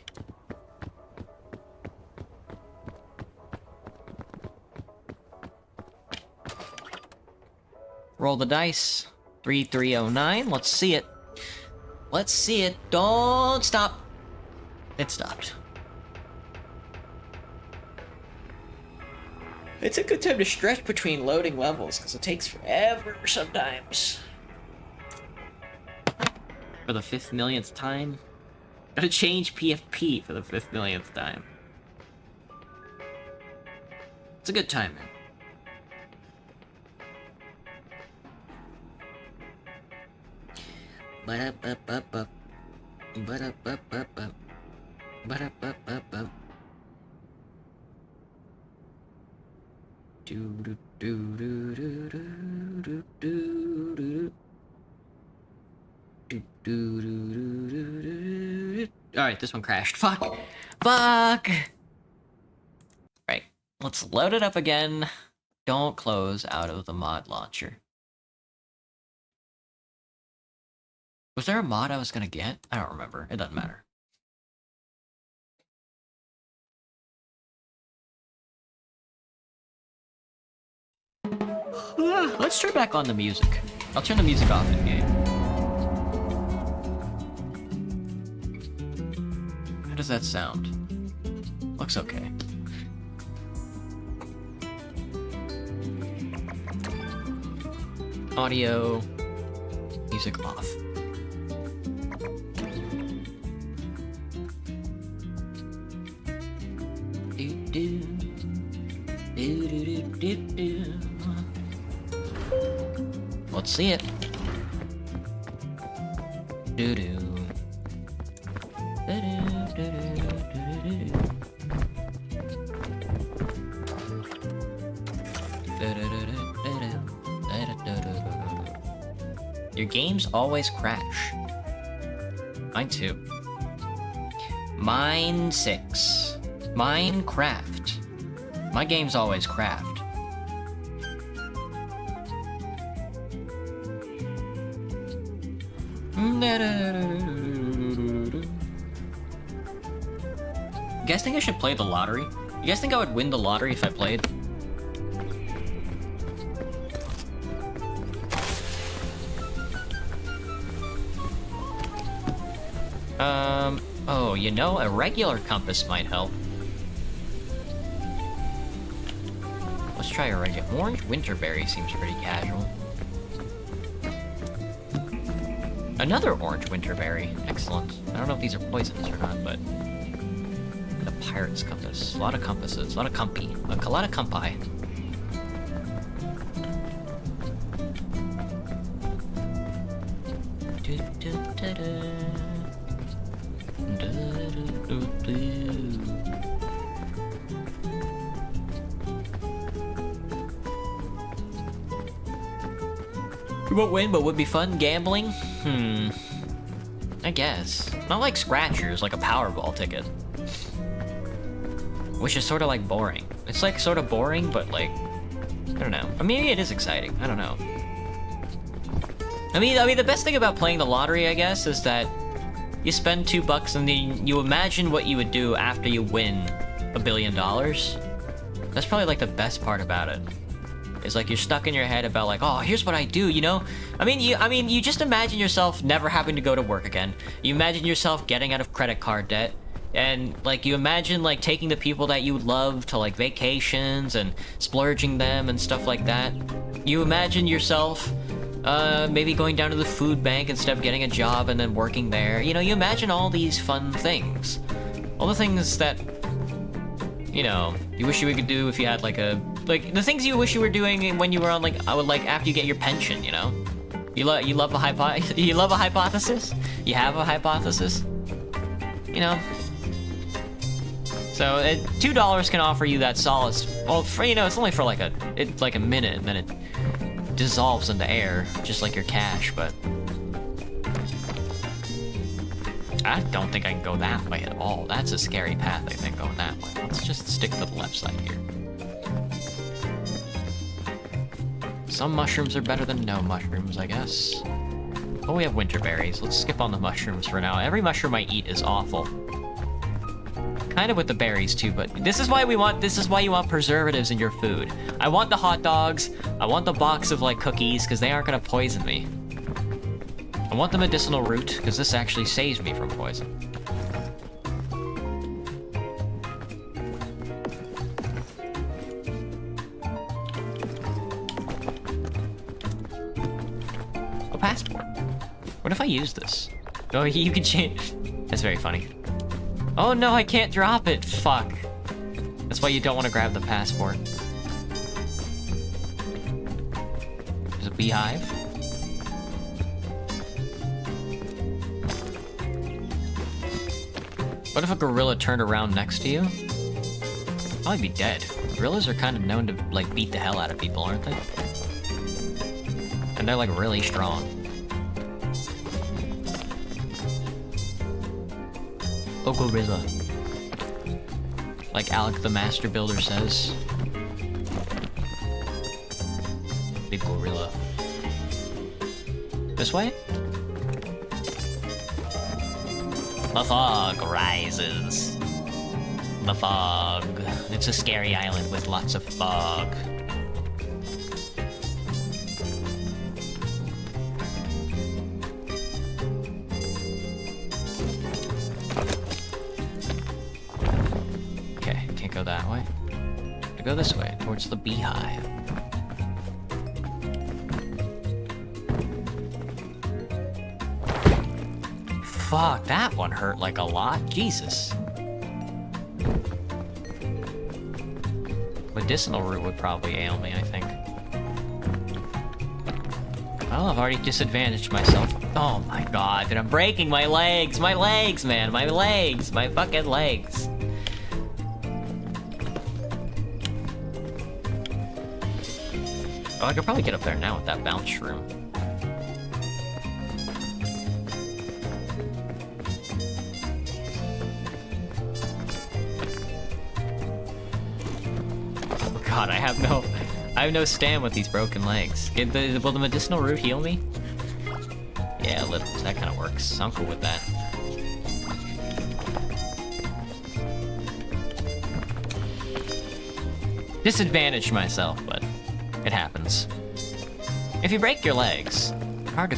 Roll the dice. 3309. Let's see it. Let's see it. Don't stop. It stopped. It's a good time to stretch between loading levels, because it takes forever sometimes. For the 5th millionth time. Gotta change PFP for the 5th millionth time. It's a good time, man. Ba-da-ba-ba-ba. Ba-da-ba-ba-ba. Ba-da-ba-ba-ba. Alright, this one crashed. Fuck! Fuck! Right, let's load it up again. Don't close out of the mod launcher. Was there a mod I was gonna get? I don't remember. It doesn't matter. Let's turn back on the music. I'll turn the music off in game. How does that sound? Looks okay. Audio. Music off. Let's see it. Doo-doo. Your games always crash. Mine too. Mine 6. Minecraft. My games always craft. You guys think I should play the lottery? You guys think I would win the lottery if I played? Oh, you know, a regular compass might help. Let's try a regular. Orange winterberry seems pretty casual. Another orange winterberry. Excellent. I don't know if these are poisonous or not, but... The pirate's compass. A lot of compasses. A lot of compy. A lot of compi. We won't win, but would be fun gambling? I guess. Not like scratchers, like a Powerball ticket. Which is sort of like boring. It's like sort of boring, but like, I don't know. I mean, maybe it is exciting. I don't know. I mean, the best thing about playing the lottery, I guess, is that you spend $2 and then you imagine what you would do after you win $1 billion. That's probably like the best part about it. It's like you're stuck in your head about like, oh, here's what I do, you know? I mean, you just imagine yourself never having to go to work again. You imagine yourself getting out of credit card debt. And like you imagine like taking the people that you love to like vacations and splurging them and stuff like that. You imagine yourself maybe going down to the food bank instead of getting a job and then working there. You know, you imagine all these fun things. All the things that, you know, you wish you could do if you had like the things you wish you were doing when you were on like, after you get your pension, you know? You love a hypothesis? You have a hypothesis? You know? So $2 can offer you that solace. Well, for, you know, it's only for like a minute, and then it dissolves into air, just like your cash. But I don't think I can go that way at all. That's a scary path, I think, going that way. Let's just stick to the left side here. Some mushrooms are better than no mushrooms, I guess. Oh, we have winter berries. Let's skip on the mushrooms for now. Every mushroom I eat is awful. Kind of with the berries too, but this is why you want preservatives in your food. I want the hot dogs. I want the box of like cookies because they aren't gonna poison me. I want the medicinal root because this actually saves me from poison. A passport. What if I use this? Oh, you can change. That's very funny. Oh no, I can't drop it. Fuck. That's why you don't want to grab the passport. There's a beehive. What if a gorilla turned around next to you? I'd be dead. Gorillas are kind of known to like beat the hell out of people, aren't they? And they're like really strong. Oh, gorilla. Like Alec the Master Builder says. Big gorilla. This way? The fog rises. The fog. It's a scary island with lots of fog. Go that way. To go this way, towards the beehive. Fuck, that one hurt like a lot. Jesus. Medicinal root would probably ail me, I think. Well, I've already disadvantaged myself. Oh my god, dude, I'm breaking my legs! My legs, man! My legs! My fucking legs! Oh, I could probably get up there now with that bounce shroom. Oh god, I have no stand with these broken legs. Will the medicinal root heal me? Yeah, a little. That kind of works. I'm cool with that. Disadvantaged myself, but it happens. If you break your legs, it's hard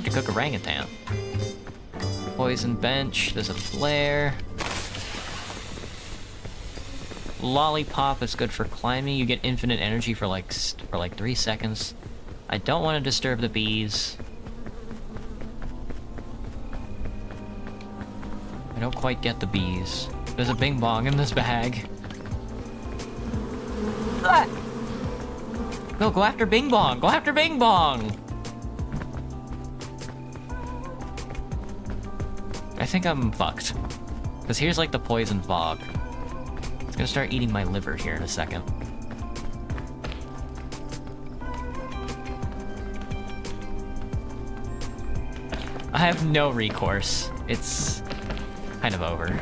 to cook orangutan. Poison bench, there's a flare. Lollipop is good for climbing. You get infinite energy for like 3 seconds. I don't want to disturb the bees. I don't quite get the bees. There's a bing bong in this bag. Ah! No, go after Bing Bong! Go after Bing Bong! I think I'm fucked. Because here's like the poison fog. It's gonna start eating my liver here in a second. I have no recourse. It's kind of over.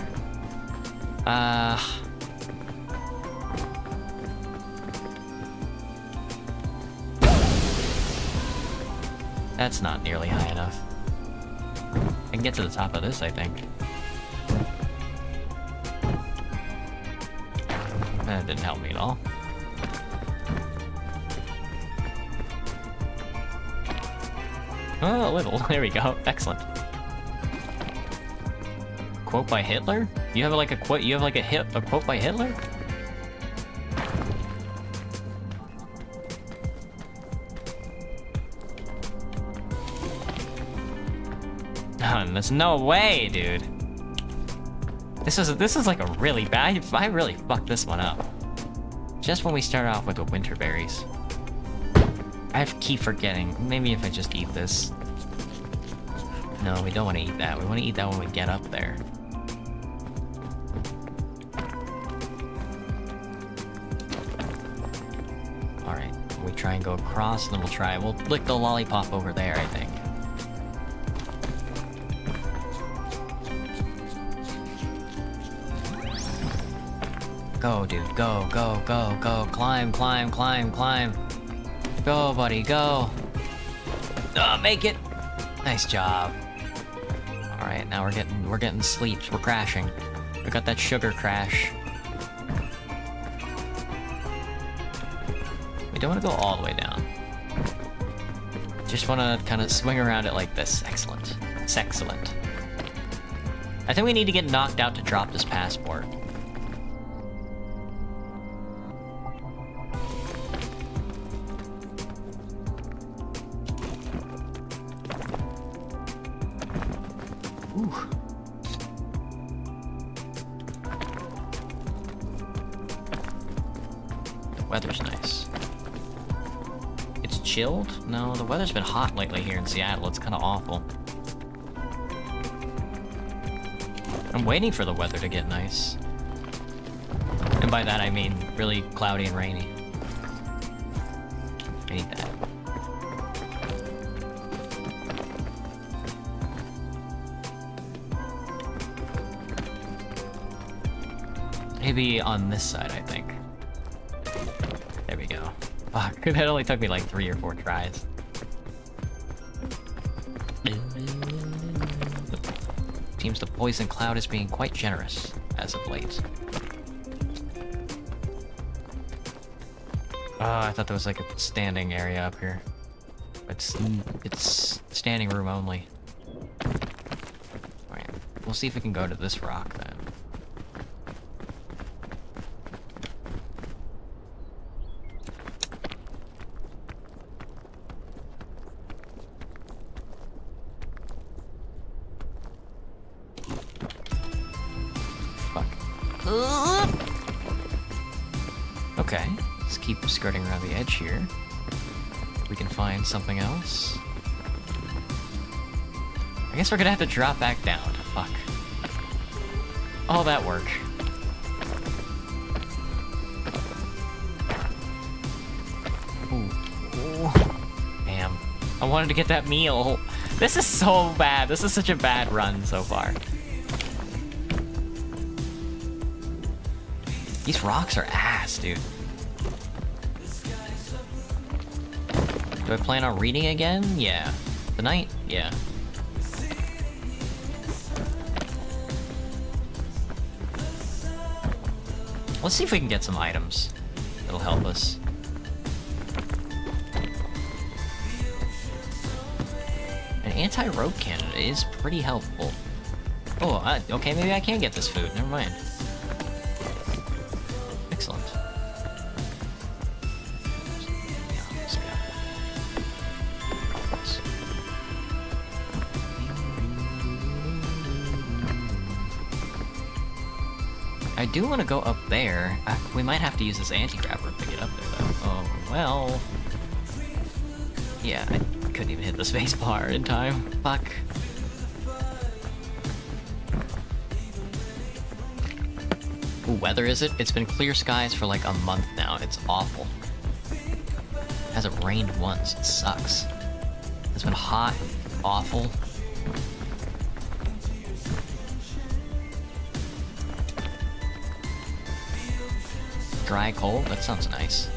That's not nearly high enough. I can get to the top of this, I think. That didn't help me at all. Oh, a little. There we go. Excellent. Quote by Hitler? You have like a quote? You have like a quote by Hitler? There's no way, dude. This is like a really bad. I really fucked this one up. Just when we start off with the winter berries. I keep forgetting. Maybe if I just eat this. No, we don't want to eat that. We want to eat that when we get up there. Alright, we try and go across, and then we'll lick the lollipop over there, I think. Go, dude, go, go, go, go, climb, climb, climb, climb. Go, buddy, go. Make it! Nice job. Alright, now we're getting sleeps, we're crashing. We got that sugar crash. We don't want to go all the way down. Just want to kind of swing around it like this. Excellent. It's excellent. I think we need to get knocked out to drop this passport. Ooh. The weather's nice. It's chilled? No, the weather's been hot lately here in Seattle. It's kind of awful. I'm waiting for the weather to get nice. And by that I mean really cloudy and rainy. I need that. Maybe on this side, I think. There we go. Fuck, that only took me like 3 or 4 tries. Seems the poison cloud is being quite generous as of late. Oh, I thought there was like a standing area up here. It's standing room only. Alright, we'll see if we can go to this rock then. Okay, let's keep skirting around the edge here. We can find something else. I guess we're gonna have to drop back down. Fuck. All that work. Ooh. Damn. I wanted to get that meal. This is so bad. This is such a bad run so far. These rocks are ass, dude. Do I plan on reading again? Yeah. Tonight? Yeah. Let's see if we can get some items that'll help us. An anti-rope cannon is pretty helpful. Oh, okay, maybe I can get this food. Never mind. Excellent. Yeah, let's go. I do want to go up there. We might have to use this anti-grav rope to get up there, though. Oh, well. Yeah, I couldn't even hit the space bar in time. Fuck. Ooh, weather is it? It's been clear skies for like a month now. It's awful. Hasn't rained once. It sucks. It's been hot, awful. Dry cold? That sounds nice.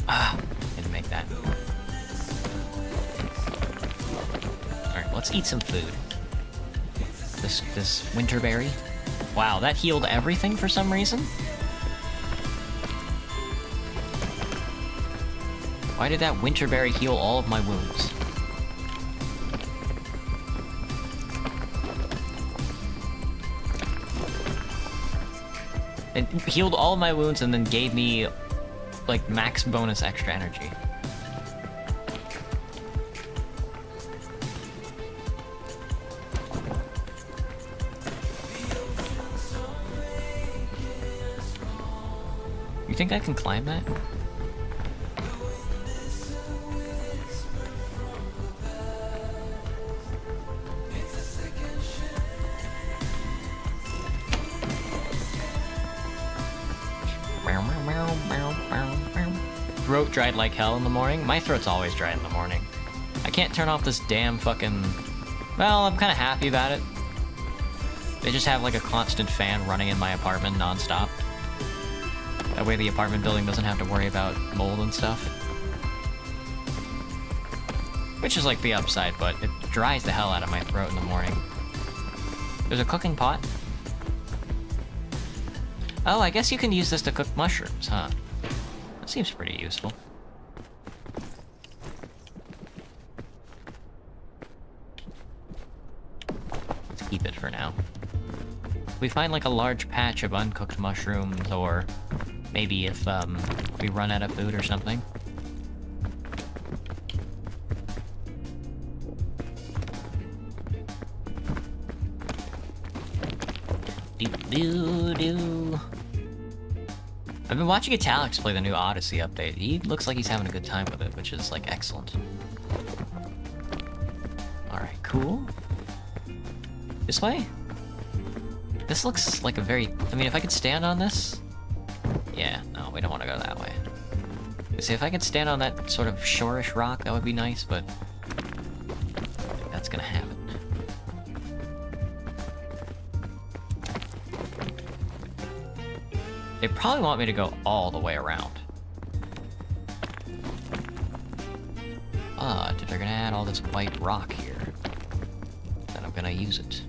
Ah, didn't make that. Alright, let's eat some food. This winter berry. Wow, that healed everything for some reason? Why did that winter berry heal all of my wounds? It healed all of my wounds and then gave me, like, max bonus extra energy. You think I can climb that? throat dried like hell in the morning. My throat's always dry in the morning. I can't turn off this damn fucking... Well, I'm kind of happy about it. They just have like a constant fan running in my apartment non-stop. That way the apartment building doesn't have to worry about mold and stuff. Which is like the upside, but it dries the hell out of my throat in the morning. There's a cooking pot. Oh, I guess you can use this to cook mushrooms, huh? That seems pretty useful. Let's keep it for now. If we find like a large patch of uncooked mushrooms, or maybe if we run out of food or something. Do-do-do. I've been watching Italic's play the new Odyssey update. He looks like he's having a good time with it, which is, like, excellent. Alright, cool. This way? This looks like a very... I mean, if I could stand on this... Yeah, no, we don't want to go that way. See, if I could stand on that sort of shorish rock, that would be nice, but... I think that's gonna happen. They probably want me to go all the way around. But if they're gonna add all this white rock here, then I'm gonna use it.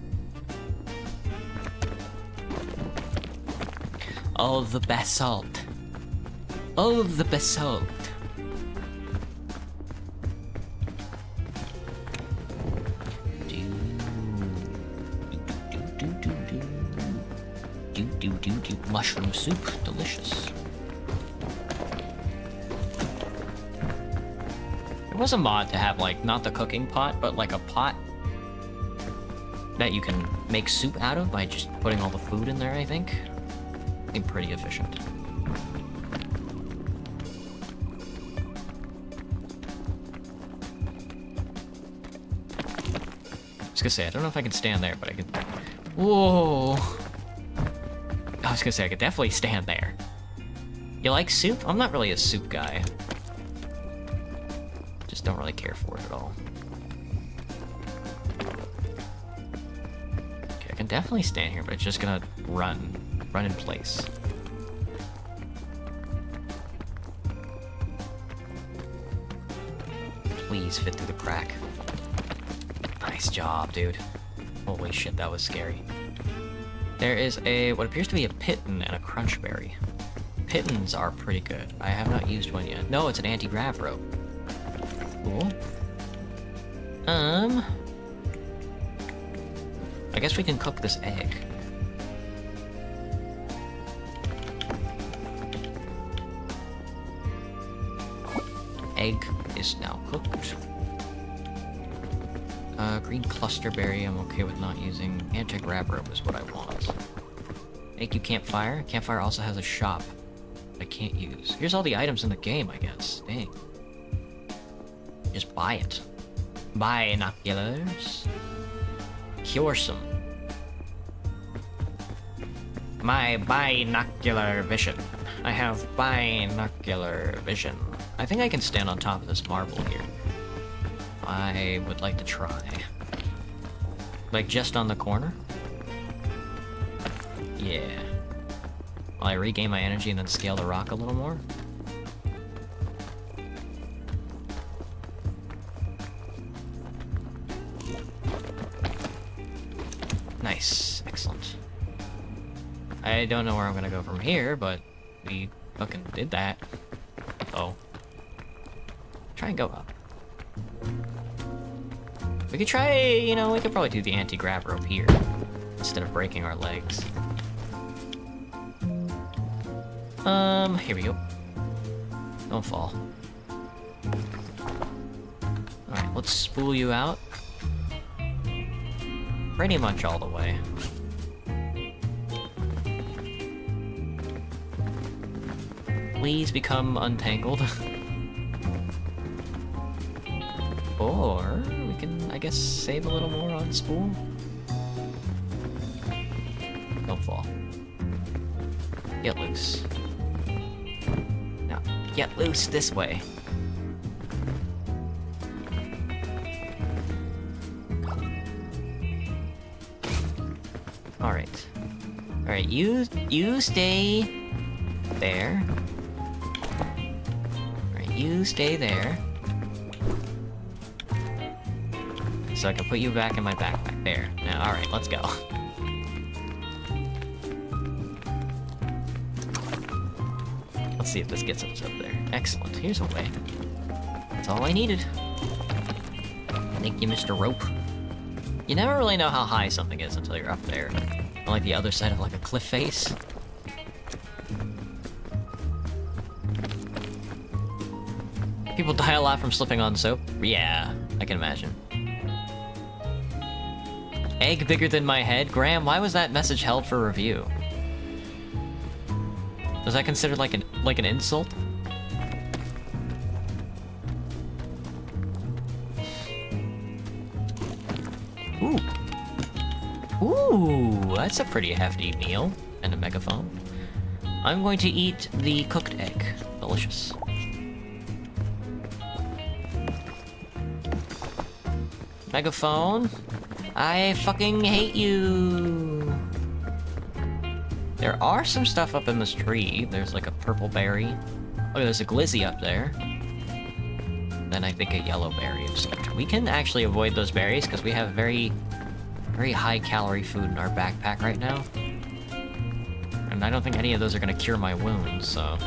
All the basalt. All the basalt. Mushroom soup, delicious. There was a mod to have, like, not the cooking pot, but like a pot that you can make soup out of by just putting all the food in there, I think. Seemed pretty efficient. I was gonna say, I don't know if I can stand there, but I can... Whoa! I was gonna say, I could definitely stand there. You like soup? I'm not really a soup guy. Just don't really care for it at all. Okay, I can definitely stand here, but it's just gonna run in place. Please fit through the crack. Nice job, dude. Holy shit, that was scary. There is what appears to be a Pitten and a Crunchberry. Pittons are pretty good. I have not used one yet. No, it's an anti-grav rope. Cool. I guess we can cook this egg. Egg is now cooked. Green clusterberry, I'm okay with not using. Anti-grav rope is what I want. Make you campfire. Campfire also has a shop I can't use. Here's all the items in the game, I guess. Dang. Just buy it. Binoculars. Cure some. My binocular vision. I have binocular vision. I think I can stand on top of this marble here. I would like to try. Like, just on the corner? Yeah. While I regain my energy and then scale the rock a little more? Nice. Excellent. I don't know where I'm gonna go from here, but we fucking did that. Oh. Try and go up. We could try, you know, we could probably do the anti-grav rope here, instead of breaking our legs. Here we go. Don't fall. Alright, let's spool you out. Pretty much all the way. Please become untangled. Or we can, I guess, save a little more on spool. Don't fall. Get loose. Now, Get loose this way. Alright. Alright, you stay there. Alright, you stay there. So I can put you back in my backpack. There. Now, alright, let's go. Let's see if this gets us up there. Excellent. Here's a way. That's all I needed. Thank you, Mr. Rope. You never really know how high something is until you're up there. On like the other side of like a cliff face. People die a lot from slipping on soap. Yeah, I can imagine. Egg bigger than my head? Graham, why was that message held for review? Was that considered like an insult? Ooh. Ooh, that's a pretty hefty meal. And a megaphone. I'm going to eat the cooked egg. Delicious. Megaphone. I fucking hate you. There are some stuff up in this tree. There's like a purple berry. Oh, there's a glizzy up there. Then I think a yellow berry of sort. We can actually avoid those berries because we have very high calorie food in our backpack right now. And I don't think any of those are gonna cure my wounds, so.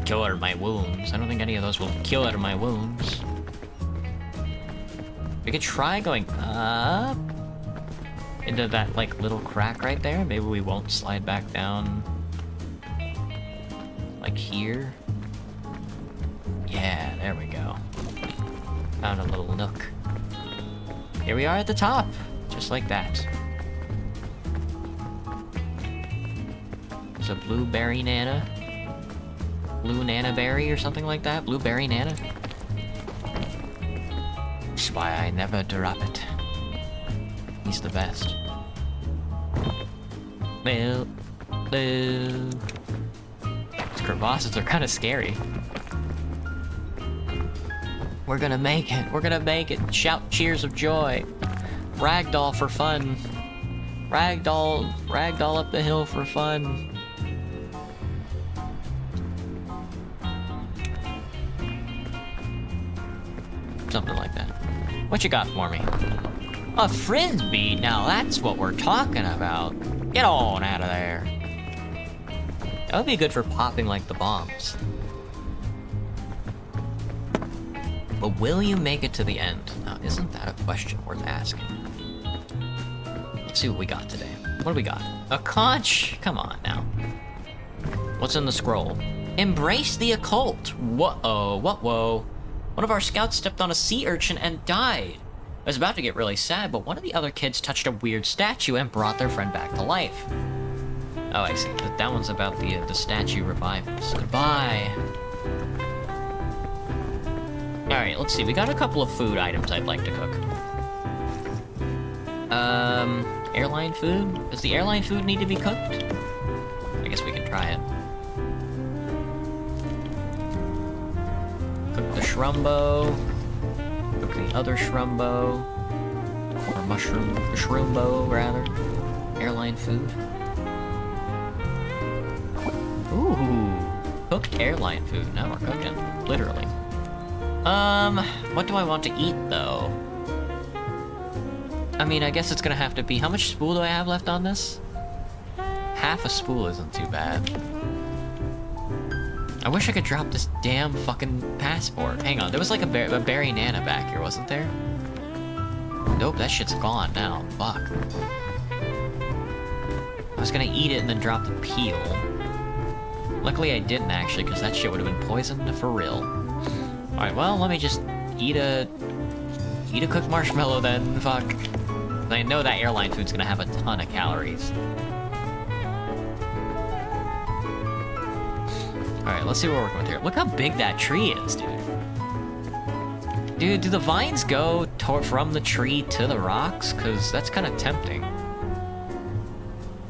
Cure my wounds. I don't think any of those will cure my wounds. We could try going up into that, like, little crack right there. Maybe we won't slide back down, like, here. Yeah, there we go. Found a little nook. Here we are at the top, just like that. There's a blueberry nana. Blue nana berry or something like that. Blueberry nana. That's why I never drop it. He's the best. These crevasses are kind of scary. We're gonna make it. We're gonna make it. Shout cheers of joy. Ragdoll for fun. Ragdoll up the hill for fun. Something like that. What you got for me? A frisbee? Now that's what we're talking about. Get on out of there. That would be good for popping like the bombs. But will you make it to the end? Now, isn't that a question worth asking? Let's see what we got today. What do we got? A conch? Come on now. What's in the scroll? Embrace the occult. Whoa, whoa. One of our scouts stepped on a sea urchin and died. I was about to get really sad, but one of the other kids touched a weird statue and brought their friend back to life. Oh, I see. But that one's about the statue revivals. Goodbye. Alright, let's see. We got a couple of food items I'd like to cook. Airline food? Does the airline food need to be cooked? I guess we can try it. Cook the shrumbo. Cook the other shrumbo. Or the shroombo, rather. Airline food. Ooh. Cooked airline food. Now we're cooking. Literally. What do I want to eat, though? I mean, I guess it's gonna have to be... How much spool do I have left on this? Half a spool isn't too bad. I wish I could drop this damn fucking passport. Hang on, there was like a berry nana back here, wasn't there? Nope, that shit's gone now. Fuck. I was gonna eat it and then drop the peel. Luckily I didn't, actually, because that shit would have been poisoned for real. Alright, well, let me just eat a cooked marshmallow then. Fuck. I know that airline food's gonna have a ton of calories. Alright, let's see what we're working with here. Look how big that tree is, dude. Dude, do the vines go from the tree to the rocks? Because that's kind of tempting.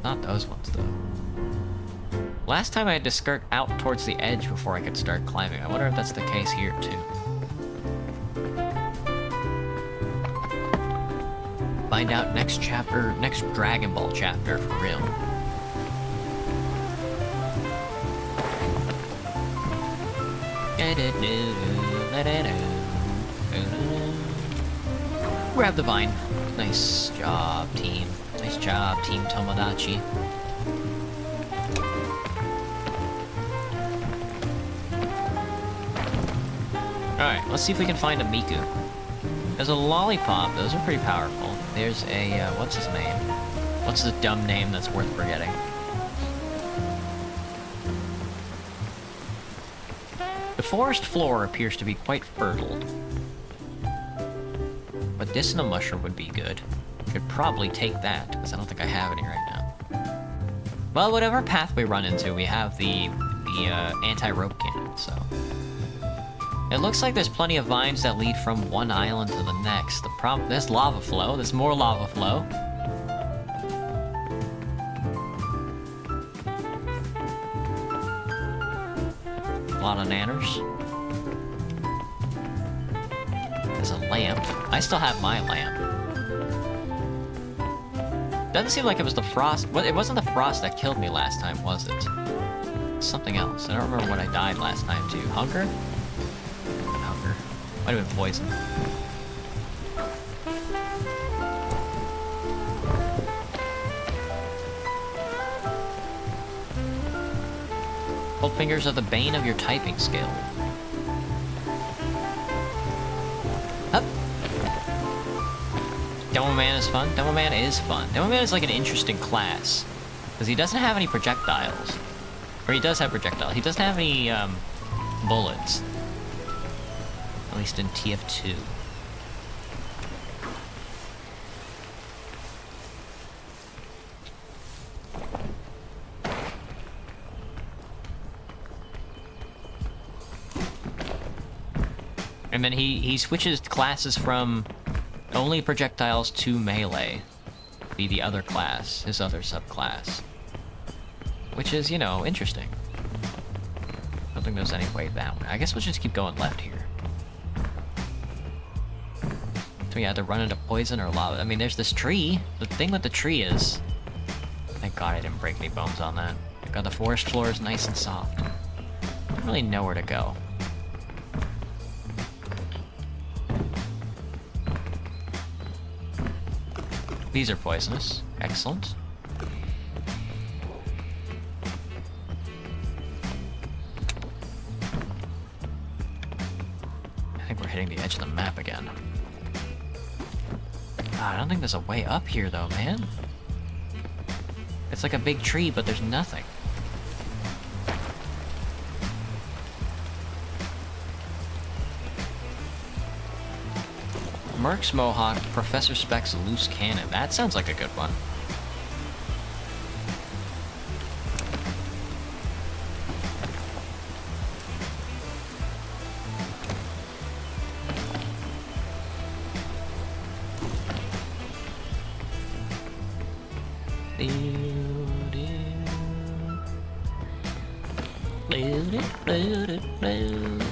Not those ones, though. Last time I had to skirt out towards the edge before I could start climbing. I wonder if that's the case here, too. Find out next chapter, next Dragon Ball chapter, for real. Grab the vine. Nice job, team. Nice job, Team Tomodachi. Alright, let's see if we can find a Miku. There's a lollipop. Those are pretty powerful. There's a, what's his name? What's the dumb name that's worth forgetting? The forest floor appears to be quite fertile. Medicinal mushroom would be good. Could probably take that, because I don't think I have any right now. Well, whatever path we run into, we have the anti-rope cannon, so... It looks like there's plenty of vines that lead from one island to the next. The problem... There's lava flow. There's more lava flow. A lot of nanners. There's a lamp. I still have my lamp. Doesn't seem like it was the frost. Well, it wasn't the frost that killed me last time, was it? Something else. I don't remember what I died last time to. Hunger? Hunger. Might have been poison. Cold fingers are the bane of your typing skill. Up. Demo Man is fun. Demo Man is fun. Demo Man is like an interesting class. Because he doesn't have any projectiles. Or he does have projectiles. He doesn't have any, bullets. At least in TF2. And then he switches classes from only projectiles to melee. Be the other class, his other subclass. Which is, you know, interesting. I don't think there's any way that way. I guess we'll just keep going left here. So we had to run into poison or lava. I mean, there's this tree. The thing with the tree is... Thank God I didn't break any bones on that. God, the forest floor is nice and soft. I don't really know where to go. These are poisonous. Excellent. I think we're hitting the edge of the map again. God, I don't think there's a way up here though, man. It's like a big tree, but there's nothing. Merc's Mohawk, Professor Speck's loose cannon. That sounds like a good one.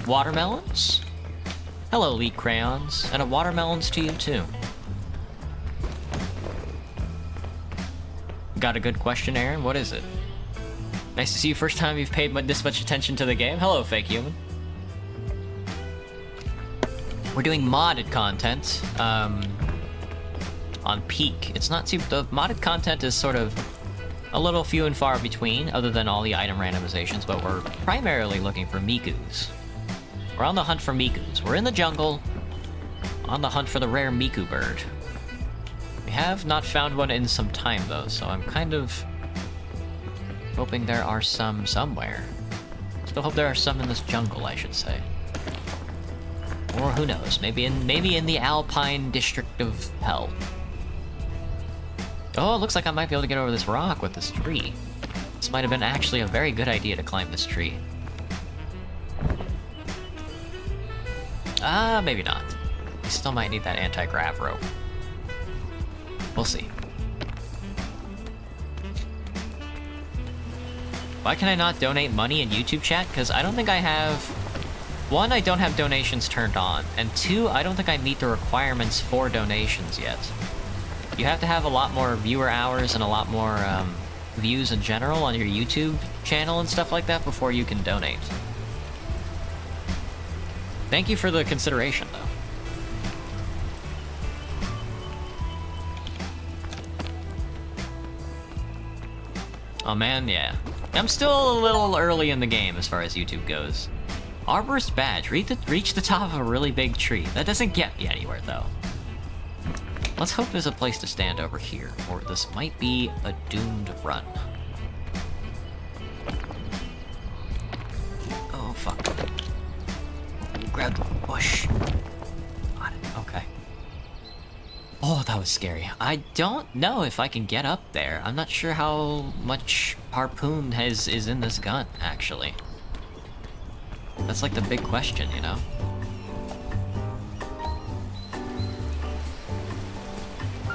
Watermelons? Hello, Lead Crayons, and a watermelons to you, too. Got a good question, Aaron? What is it? Nice to see you. First time you've paid this much attention to the game. Hello, fake human. We're doing modded content, on Peak. It's not too... The modded content is sort of a little few and far between, other than all the item randomizations, but we're primarily looking for Mikus. We're on the hunt for Mikus. We're in the jungle, on the hunt for the rare Miku bird. We have not found one in some time, though, so I'm kind of hoping there are some somewhere. Still hope there are some in this jungle, I should say. Or who knows, maybe in the Alpine District of Hell. Oh, it looks like I might be able to get over this rock with this tree. This might have been actually a very good idea to climb this tree. Maybe not. We still might need that anti-grav rope. We'll see. Why can I not donate money in YouTube chat? Because I don't think I have... One, I don't have donations turned on. And two, I don't think I meet the requirements for donations yet. You have to have a lot more viewer hours and a lot more views in general on your YouTube channel and stuff like that before you can donate. Thank you for the consideration, though. Oh man, yeah. I'm still a little early in the game as far as YouTube goes. Arborist badge. Reach the top of a really big tree. That doesn't get me anywhere, though. Let's hope there's a place to stand over here, or this might be a doomed run. Oh, fuck. Grab the bush. Got it. Okay. Oh, that was scary. I don't know if I can get up there. I'm not sure how much harpoon is in this gun, actually. That's like the big question, you know?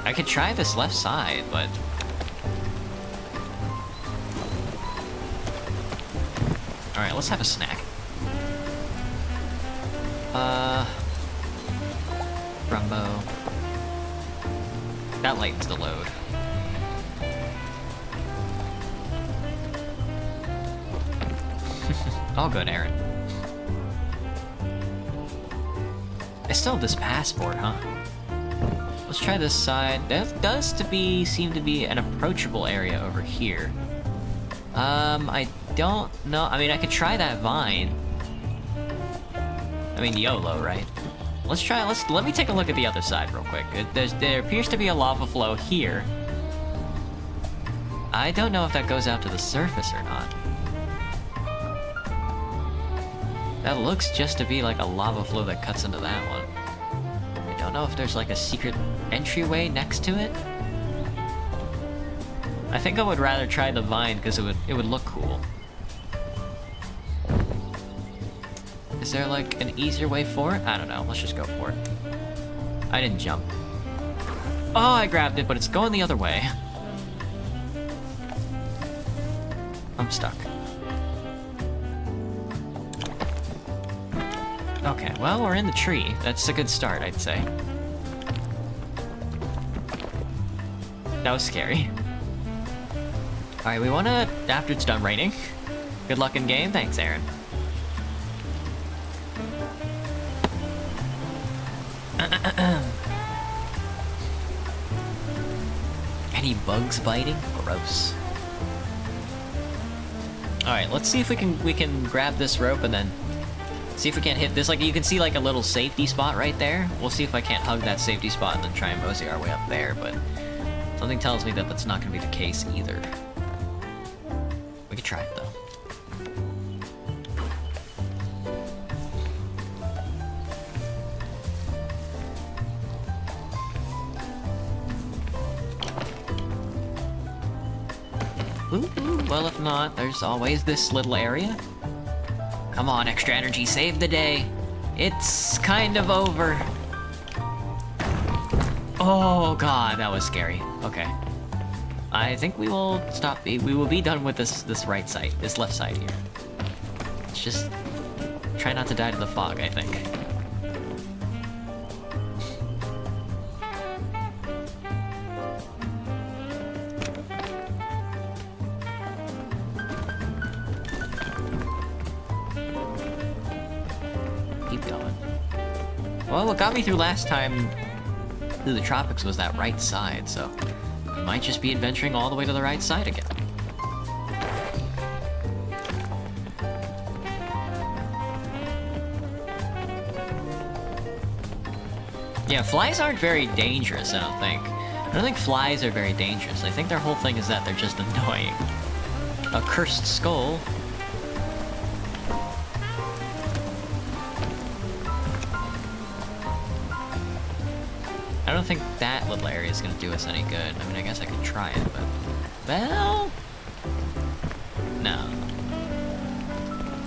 I could try this left side, but... Alright, let's have a snack. Rumbo. That lightens the load. All good, Aaron. I still have this passport, huh? Let's try this side. That does seem to be an approachable area over here. I don't know. I mean, I could try that vine. I mean, YOLO, right? Let me take a look at the other side real quick. There appears to be a lava flow here. I don't know if that goes out to the surface or not. That looks just to be like a lava flow that cuts into that one. I don't know if there's like a secret entryway next to it. I think I would rather try the vine because it would look cool. Is there like an easier way for it? I don't know. Let's just go for it. I didn't jump. Oh, I grabbed it, but it's going the other way. I'm stuck. Okay, well, we're in the tree. That's a good start, I'd say. That was scary. Alright, we wanna... After it's done raining. Good luck in game. Thanks, Aaron. Any bugs biting? Gross. Alright, let's see if we can grab this rope and then see if we can't hit this. Like, you can see like a little safety spot right there. We'll see if I can't hug that safety spot and then try and mosey our way up there, but something tells me that that's not gonna be the case either. We could try it though. Ooh, well, if not, there's always this little area. Come on, extra energy, save the day. It's kind of over. Oh god, that was scary. Okay. I think we will stop. We will be done with this right side, this left side here. Let's just try not to die to the fog, I think. Well, what got me through last time through the tropics was that right side, so we might just be adventuring all the way to the right side again. Yeah, flies aren't very dangerous, I don't think. I don't think flies are very dangerous. I think their whole thing is that they're just annoying. A cursed skull. I don't think that little area is going to do us any good. I mean, I guess I could try it, but... Well... No.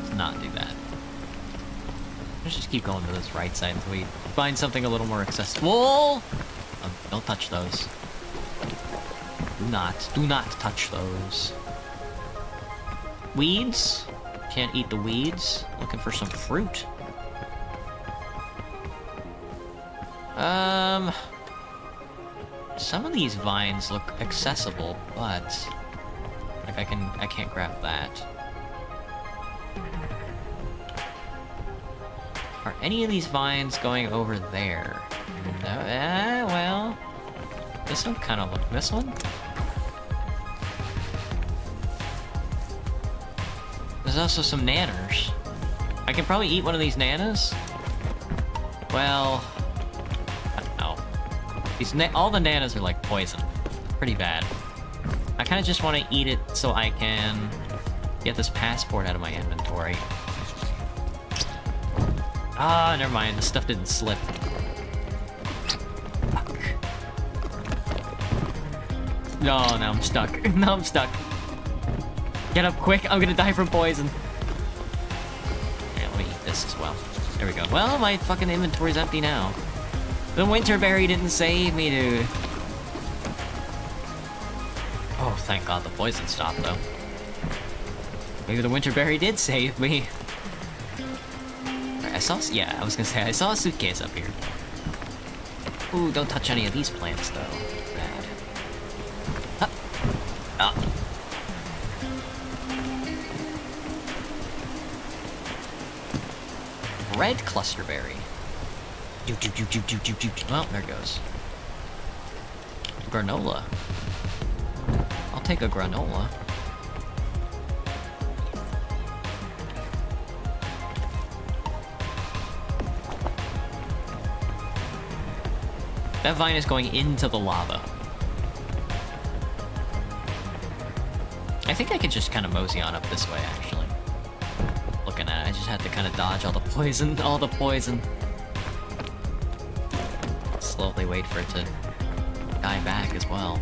Let's not do that. Let's just keep going to this right side until we find something a little more accessible. Oh, don't touch those. Do not touch those. weeds. Can't eat the weeds. Looking for some fruit. Some of these vines look accessible, but like I can't grab that. Are any of these vines going over there? No, well, this one kind of look. This one? There's also some nanners. I can probably eat one of these nanas. Well, I don't know. All the nanas are like poison. Pretty bad. I kind of just want to eat it so I can get this passport out of my inventory. Ah, never mind. The stuff didn't slip. Fuck. No, now I'm stuck. Now I'm stuck. Get up quick. I'm gonna die from poison. Yeah, let me eat this as well. There we go. Well, my fucking inventory's empty now. The winterberry didn't save me, dude. Oh, thank God the poison stopped, though. Maybe the winterberry did save me. Right, yeah, I was gonna say, I saw a suitcase up here. Ooh, don't touch any of these plants, though. Bad. Up. Up. Red clusterberry. Well, there it goes. Granola. I'll take a granola. That vine is going into the lava. I think I could just kind of mosey on up this way, actually. Looking at it, I just had to kind of dodge all the poison, Slowly wait for it to die back as well.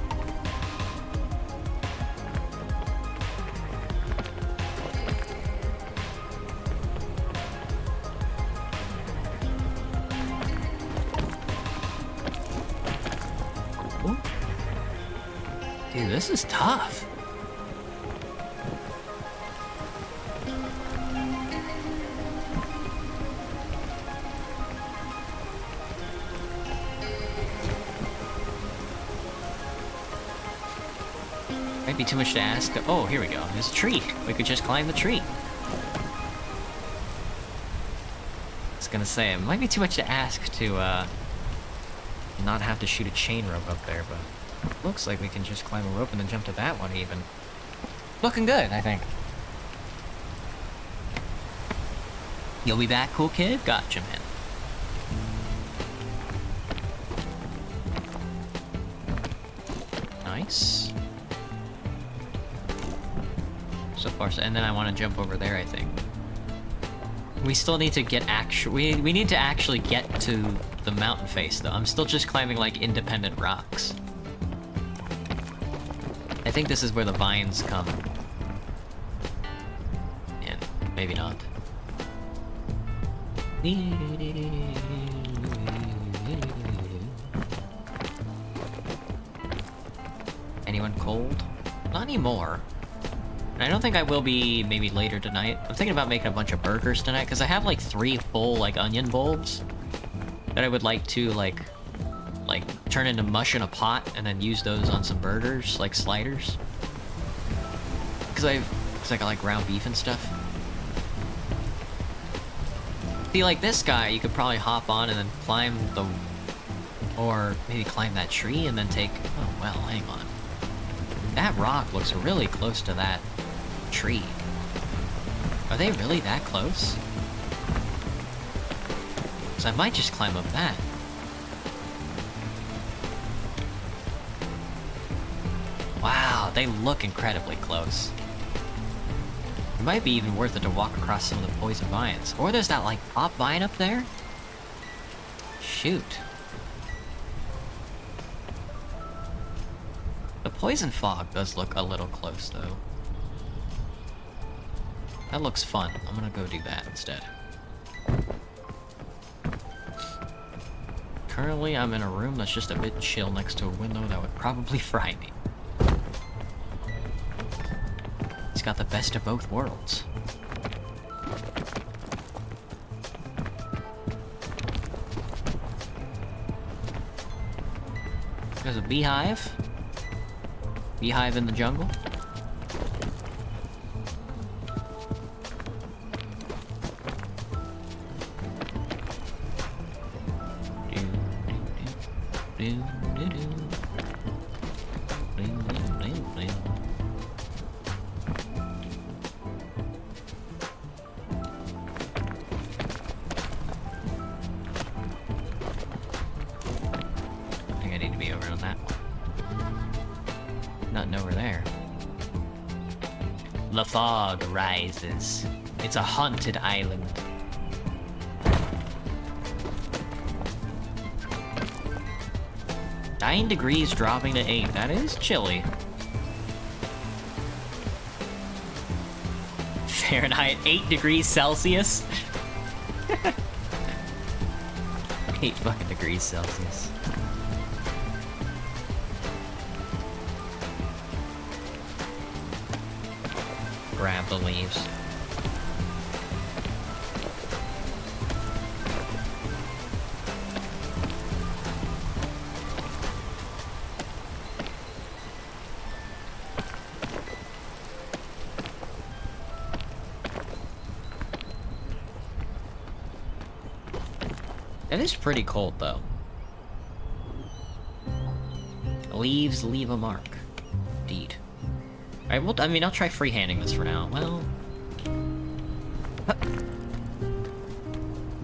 Ooh. Dude, this is tough. Might be too much to ask. Oh, here we go. There's a tree. We could just climb the tree. I was gonna say, it might be too much to ask to, not have to shoot a chain rope up there, but looks like we can just climb a rope and then jump to that one even. Looking good, I think. You'll be back, cool kid? Gotcha, man. Nice. So far, and then I want to jump over there, I think. We still need to get we need to actually get to the mountain face, though. I'm still just climbing, like, independent rocks. I think this is where the vines come. And maybe not. Anyone cold? Not anymore. And I don't think I will be maybe later tonight. I'm thinking about making a bunch of burgers tonight, because I have like 3 full like onion bulbs that I would like to like turn into mush in a pot and then use those on some burgers, like sliders. Because I got like ground beef and stuff. See, like this guy, you could probably hop on and then climb the, or maybe climb that tree and then take, oh well, hang on. That rock looks really close to that tree. Are they really that close? Because I might just climb up that. Wow, they look incredibly close. It might be even worth it to walk across some of the poison vines. Or there's that, like, pop vine up there? Shoot. The poison fog does look a little close, though. That looks fun. I'm gonna go do that instead. Currently, I'm in a room that's just a bit chill next to a window that would probably fry me. These got the best of both worlds. There's a beehive. Beehive in the jungle. I think I need to be over on that one. Nothing over there. The fog rises. It's a haunted island. 9 degrees dropping to 8. That is chilly. Fahrenheit, 8 degrees Celsius. 8 fucking degrees Celsius. Grab the leaves. It is pretty cold, though. Leaves leave a mark. Indeed. Alright, well, I mean, I'll try freehanding this for now. Well...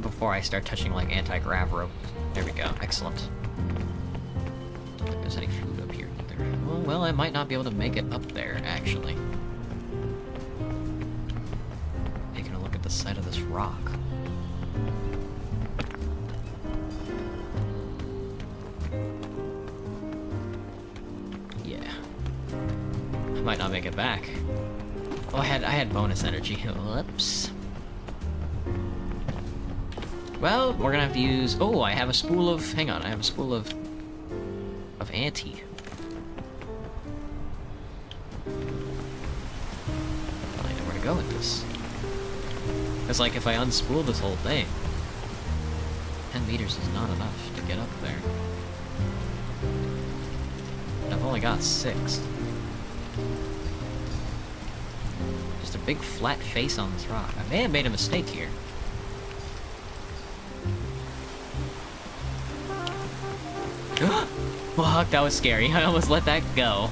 before I start touching, like, anti-grav rope. There we go. Excellent. Don't think there's any food up here either. Oh, well, I might not be able to make it up there, actually. Taking a look at the side of this rock. Might not make it back. Oh, I had bonus energy. Whoops. Well, we're gonna have to use... Oh, I have a spool of... Hang on, I have a spool of anti. I don't know where to go with this. Because, like, if I unspool this whole thing, 10 meters is not enough to get up there. And I've only got 6. Just a big flat face on this rock. I may have made a mistake here. Fuck, that was scary. I almost let that go.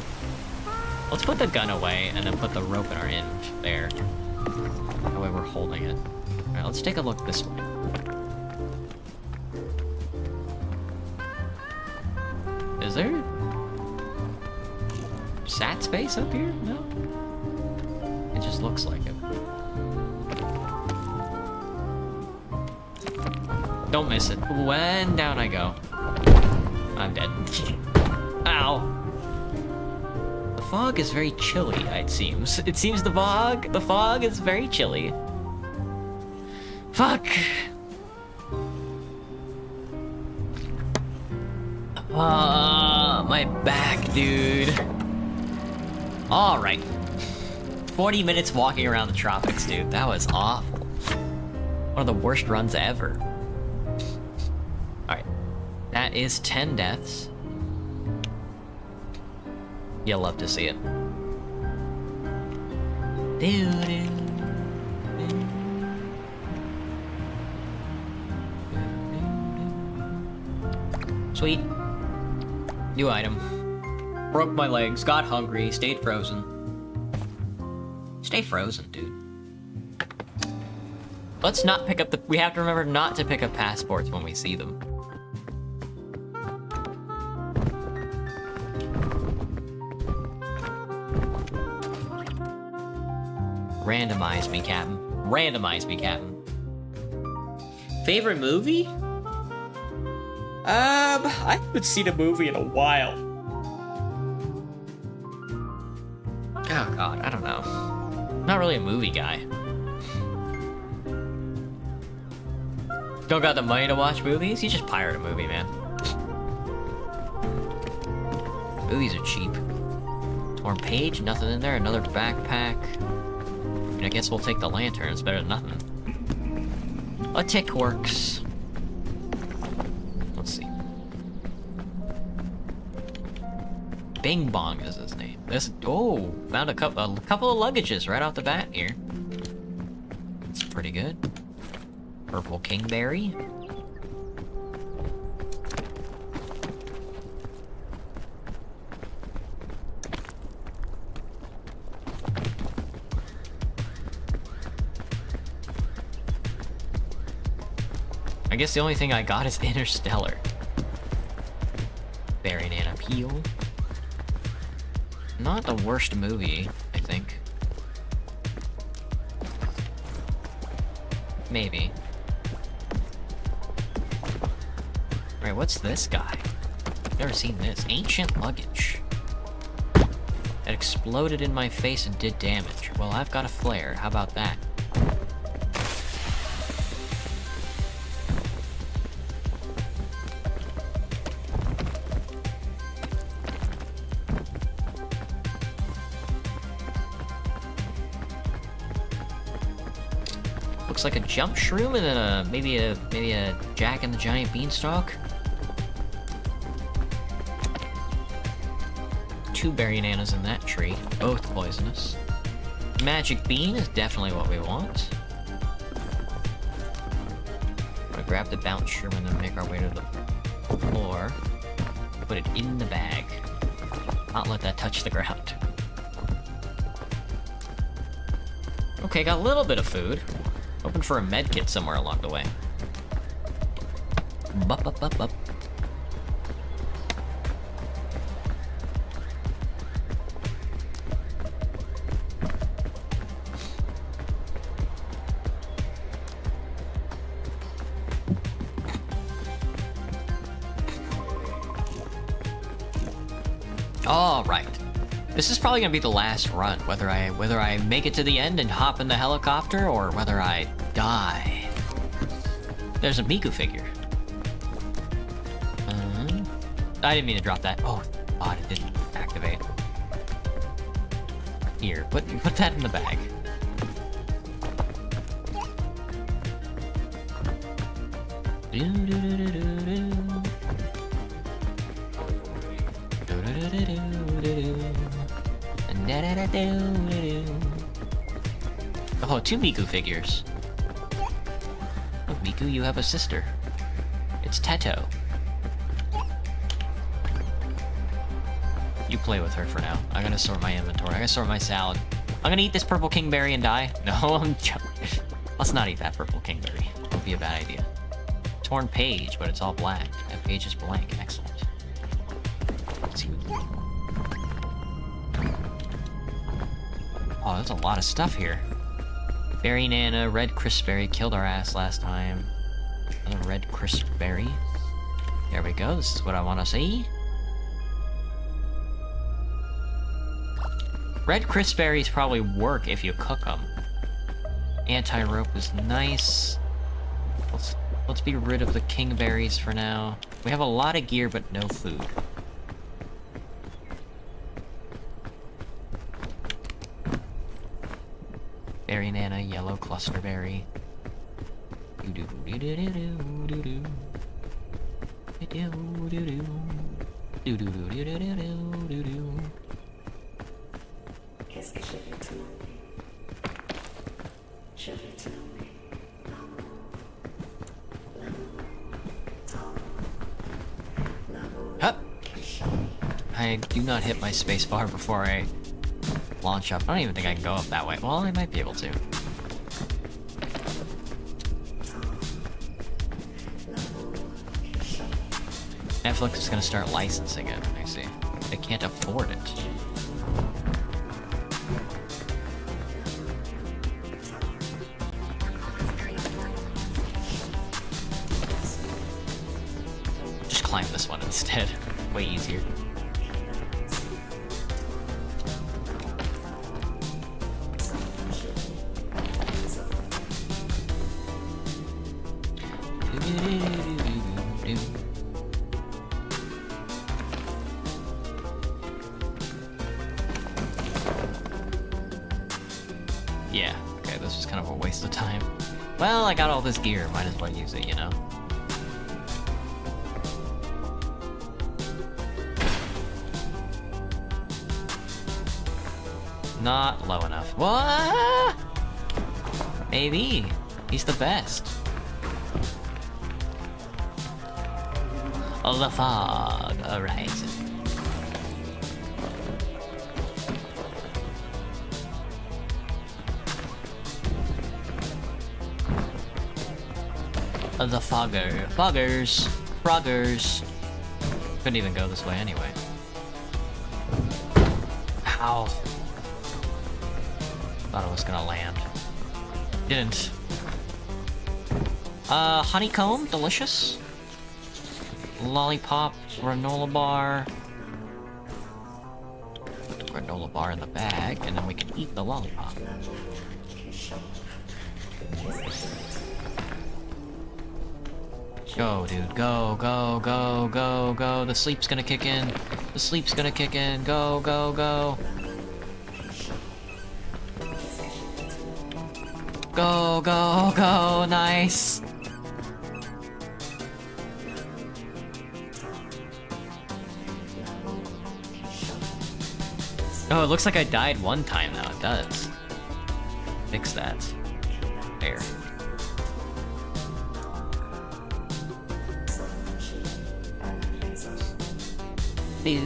Let's put the gun away and then put the rope in our end there. That way we're holding it. Alright, let's take a look this way. Is there sat space up here? No? It just looks like it. Don't miss it. When down I go. I'm dead. Ow. The fog is very chilly, it seems. It seems the fog is very chilly. Fuck. My back, dude. Alright. 40 minutes walking around the tropics, dude. That was awful. One of the worst runs ever. Alright. That is 10 deaths. You'll love to see it. Sweet. New item. Broke my legs, got hungry, stayed frozen. Stay frozen, dude. Let's not pick up the... We have to remember not to pick up passports when we see them. Randomize me, Captain. Randomize me, Captain. Favorite movie? I haven't seen a movie in a while. Oh god, I don't know. Not really a movie guy. Don't got the money to watch movies? You just pirate a movie, man. Movies are cheap. Torn page, nothing in there. Another backpack. I guess we'll take the lantern. It's better than nothing. A tick works. Let's see. Bing Bong is his name. Oh, found a couple of luggages right off the bat here. It's pretty good. Purple Kingberry. I guess the only thing I got is Interstellar. Berry Nana Peel. Not the worst movie, I think. Maybe. Alright, what's this guy? Never seen this. Ancient luggage. That exploded in my face and did damage. Well, I've got a flare. How about that? Looks like a jump shroom and then maybe a Jack and the Giant Beanstalk. 2 berry nanas in that tree, both poisonous. Magic bean is definitely what we want. I'm gonna grab the bounce shroom and then make our way to the floor. Put it in the bag. Not let that touch the ground. Okay, got a little bit of food. Hoping for a med kit somewhere along the way. Bup, bup, bup, bup. All right. This is probably gonna be the last run, whether I make it to the end and hop in the helicopter, or whether I die. There's a Miku figure. I didn't mean to drop that. Oh, God, it didn't activate. Here, put that in the bag. Oh, 2 Miku figures. Oh, Miku, you have a sister. It's Teto. You play with her for now. I gotta sort my inventory. I gotta sort my salad. I'm gonna eat this purple kingberry and die. No, I'm joking. Let's not eat that purple kingberry. That would be a bad idea. Torn page, but it's all black. That page is blank. Excellent. Let's see. Oh, there's a lot of stuff here. Berry Nana, red crispberry killed our ass last time. Another red crispberry. There we go. This is what I want to see. Red crispberries probably work if you cook them. Anti-rope is nice. Let's be rid of the kingberries for now. We have a lot of gear, but no food. Berry Nana, yellow clusterberry. Hup! I do not hit my spacebar before I launch up. I don't even think I can go up that way. Well, I might be able to. Netflix is gonna start licensing it, I see. They can't afford it. Just climb this one instead. Way easier. Yeah, this was kind of a waste of time. Well, I got all this gear, might as well use it, you know? Not low enough. What? Maybe. He's the best. Oh, the fog. Alright. The fogger. Foggers. Froggers. Couldn't even go this way anyway. Ow. Thought it was gonna land. Didn't. Honeycomb, delicious. Lollipop, granola bar. Put the granola bar in the bag, and then we can eat the lollipop. Go, dude. Go, go, go, go, go. The sleep's gonna kick in. The sleep's gonna kick in. Go, go, go. Go, go, go. Nice. Oh, it looks like I died one time now. It does. Fix that. There. You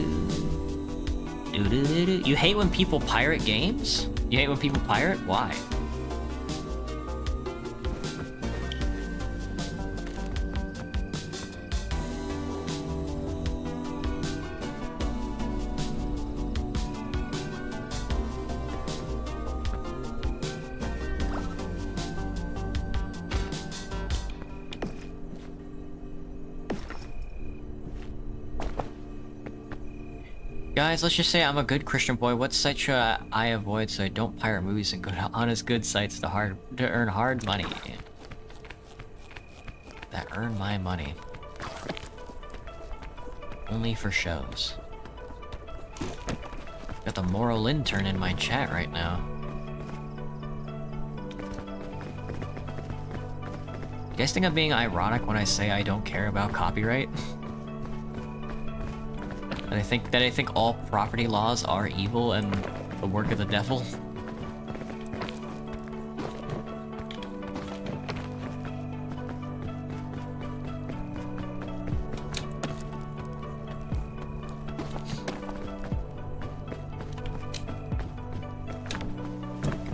hate when people pirate games? You hate when people pirate? Why? Guys, let's just say I'm a good Christian boy. What site should I avoid so I don't pirate movies and go to honest good sites to earn hard money? That earn my money. Only for shows. Got the moral intern in my chat right now. You guys think I'm being ironic when I say I don't care about copyright? That I think all property laws are evil and the work of the devil.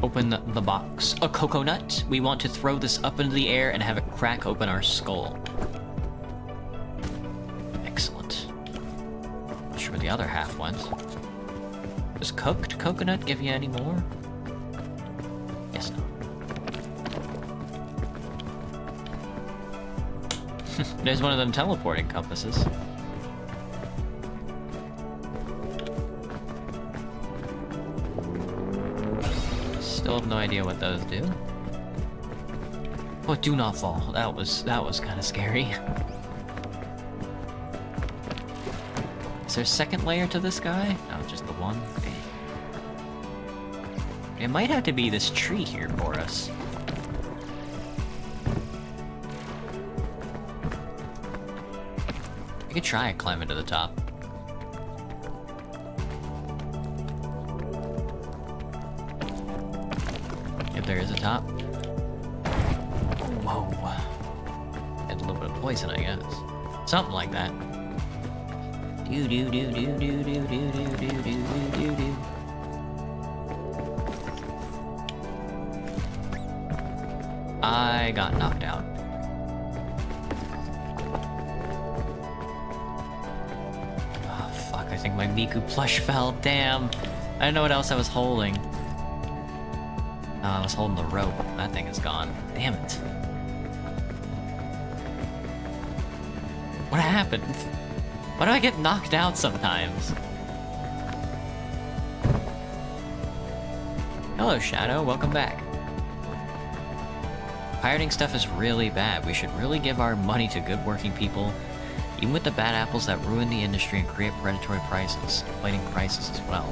Open the box. A coconut. We want to throw this up into the air and have it crack open our skull. The other half went. Does cooked coconut give you any more? Yes, no. There's one of them teleporting compasses. Still have no idea what those do. Oh, do not fall. That was kind of scary. Is there a second layer to this guy? No, just the one? Okay. It might have to be this tree here for us. We could try and climb into the top. If there is a top. Whoa. Had a little bit of poison, I guess. Something like that. Do do do do do do do do do do do do. I got knocked out. Oh fuck, I think my Miku plush fell. Damn. I don't know what else I was holding. Oh, I was holding the rope. That thing is gone. Damn it. What happened? Why do I get knocked out sometimes? Hello, Shadow. Welcome back. Pirating stuff is really bad. We should really give our money to good working people, even with the bad apples that ruin the industry and create predatory prices, inflating prices as well.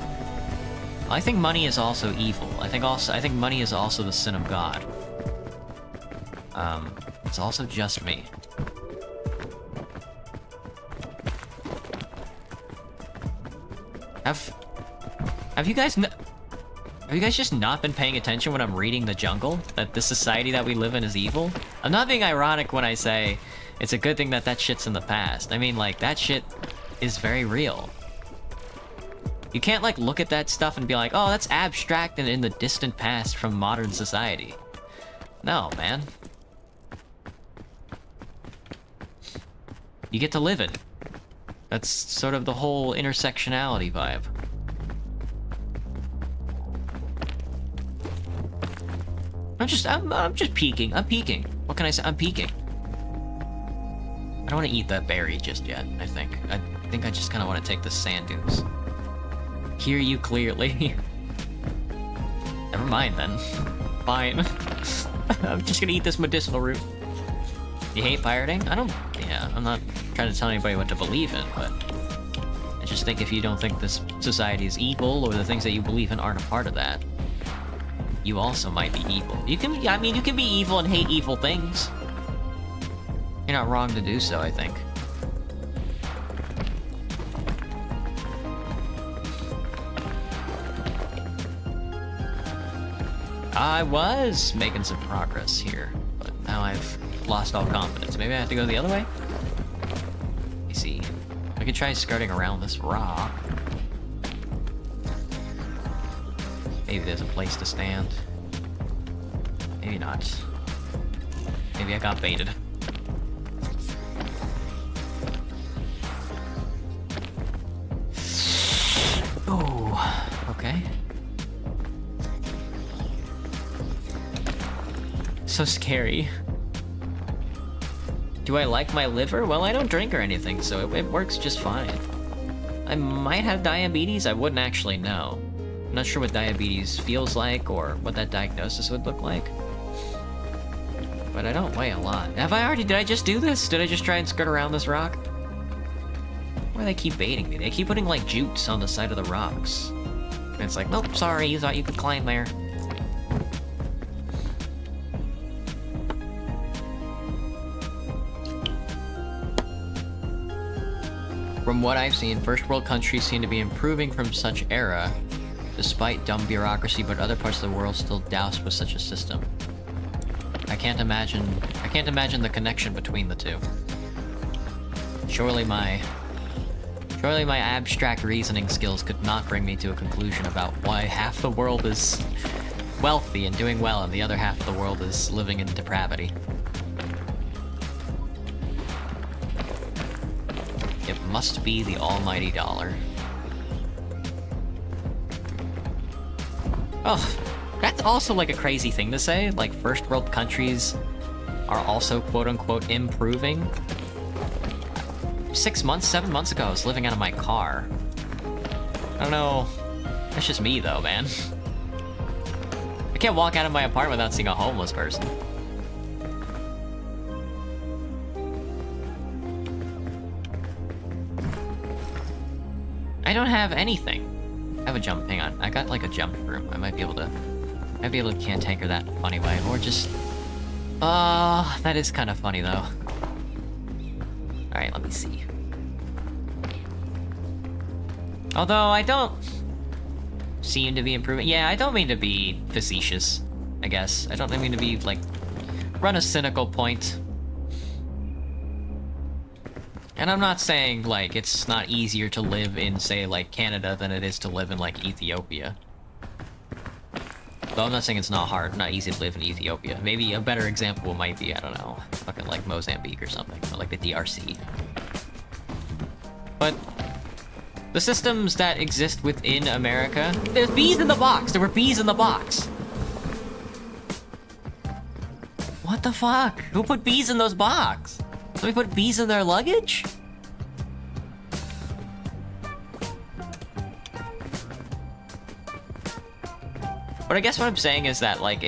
I think money is also evil. I think money is also the sin of God. It's also just me. Have you guys just not been paying attention when I'm reading The Jungle? That the society that we live in is evil? I'm not being ironic when I say it's a good thing that that shit's in the past. I mean, like, that shit is very real. You can't, like, look at that stuff and be like, oh, that's abstract and in the distant past from modern society. No, man. You get to live it. That's sort of the whole intersectionality vibe. I'm just peeking. I'm peeking. What can I say? I'm peeking. I don't want to eat that berry just yet, I think. I think I just kind of want to take the sand dunes. Hear you clearly. Never mind then. Fine. I'm just gonna eat this medicinal root. You hate pirating? Yeah, I'm not trying to tell anybody what to believe in, but I just think if you don't think this society is evil, or the things that you believe in aren't a part of that, you also might be evil. You can be evil and hate evil things. You're not wrong to do so, I think. I was making some progress here, but now I've lost all confidence. Maybe I have to go the other way? Let me see. I could try skirting around this rock. Maybe there's a place to stand. Maybe not. Maybe I got baited. Oh, okay. So scary. Do I like my liver? Well, I don't drink or anything, so it works just fine. I might have diabetes, I wouldn't actually know. I'm not sure what diabetes feels like or what that diagnosis would look like. But I don't weigh a lot. Did I just do this? Did I just try and skirt around this rock? Why do they keep baiting me? They keep putting like jutes on the side of the rocks. And it's like, nope, sorry, you thought you could climb there. From what I've seen, first world countries seem to be improving from such era, despite dumb bureaucracy, but other parts of the world still doused with such a system. I can't imagine the connection between the two. Surely my abstract reasoning skills could not bring me to a conclusion about why half the world is wealthy and doing well and the other half of the world is living in depravity. It must be the almighty dollar. Oh, that's also like a crazy thing to say. Like, first world countries are also quote-unquote improving. 7 months ago, I was living out of my car. I don't know. That's just me, though, man. I can't walk out of my apartment without seeing a homeless person. I don't have anything. I have a jump. Hang on. I got like a jump room. I might be able to cantanker that in a funny way, or just. That is kind of funny though. All right, let me see. Although I don't seem to be improving. Yeah, I don't mean to be facetious. I guess I don't mean to be like run a cynical point. And I'm not saying, like, it's not easier to live in, say, like, Canada than it is to live in, like, Ethiopia. Though I'm not saying it's not easy to live in Ethiopia. Maybe a better example might be, I don't know, fucking, like, Mozambique or something. Or, like, the DRC. But the systems that exist within America... There's bees in the box! There were bees in the box! What the fuck? Who put bees in those boxes? Somebody put bees in their luggage? But I guess what I'm saying is that, like,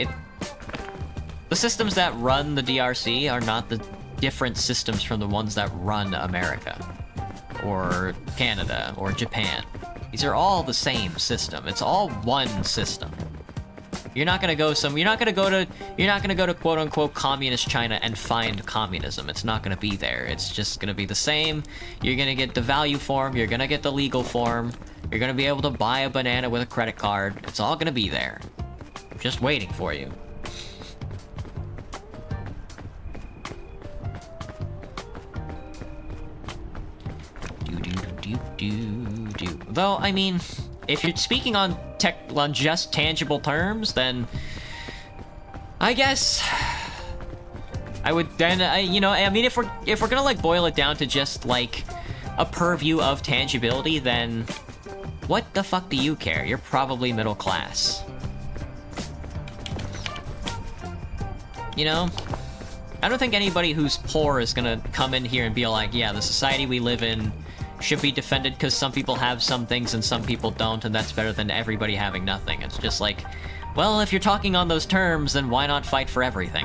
the systems that run the DRC are not the different systems from the ones that run America. Or Canada, or Japan. These are all the same system. It's all one system. You're not gonna go to quote unquote communist China and find communism. It's not gonna be there. It's just gonna be the same. You're gonna get the value form, you're gonna get the legal form, you're gonna be able to buy a banana with a credit card. It's all gonna be there. Just waiting for you. Though, I mean, if you're speaking on just tangible terms, then I guess I would then, you know, I mean, if we're gonna like boil it down to just like a purview of tangibility, then what the fuck do you care? You're probably middle class. You know? I don't think anybody who's poor is gonna come in here and be like, yeah, the society we live in should be defended because some people have some things and some people don't, and that's better than everybody having nothing. It's just like, well, if you're talking on those terms, then why not fight for everything?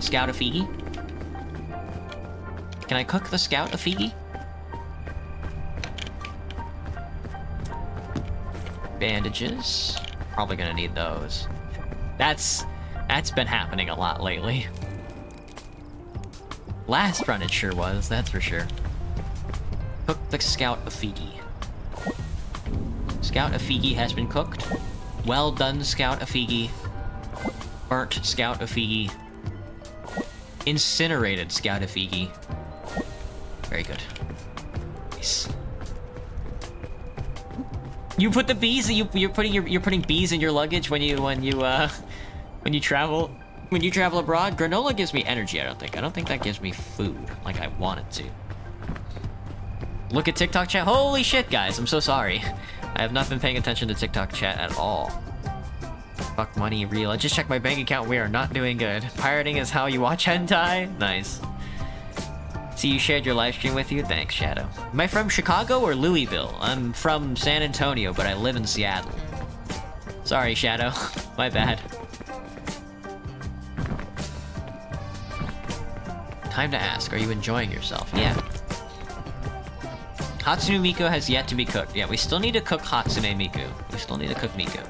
Scout a Figi? Can I cook the Scout a Figi? Bandages. Probably gonna need those. That's been happening a lot lately. Last run it sure was, that's for sure. Cook the Scout a Figi. Scout a Figi has been cooked. Well done, Scout a Figi. Burnt Scout a Figi. Incinerated Scout a Figi. Very good. Nice. You put the bees. You're putting bees in your luggage when you travel. When you travel abroad. Granola gives me energy. I don't think that gives me food like I want it to. Look at TikTok chat. Holy shit, guys! I'm so sorry. I have not been paying attention to TikTok chat at all. Fuck money, real. I just checked my bank account. We are not doing good. Pirating is how you watch hentai. Nice. See, you shared your live stream with you? Thanks, Shadow. Am I from Chicago or Louisville? I'm from San Antonio, but I live in Seattle. Sorry, Shadow. My bad. Time to ask, are you enjoying yourself? Yeah. Hatsune Miku has yet to be cooked. Yeah, we still need to cook Hatsune Miku. We still need to cook Miku.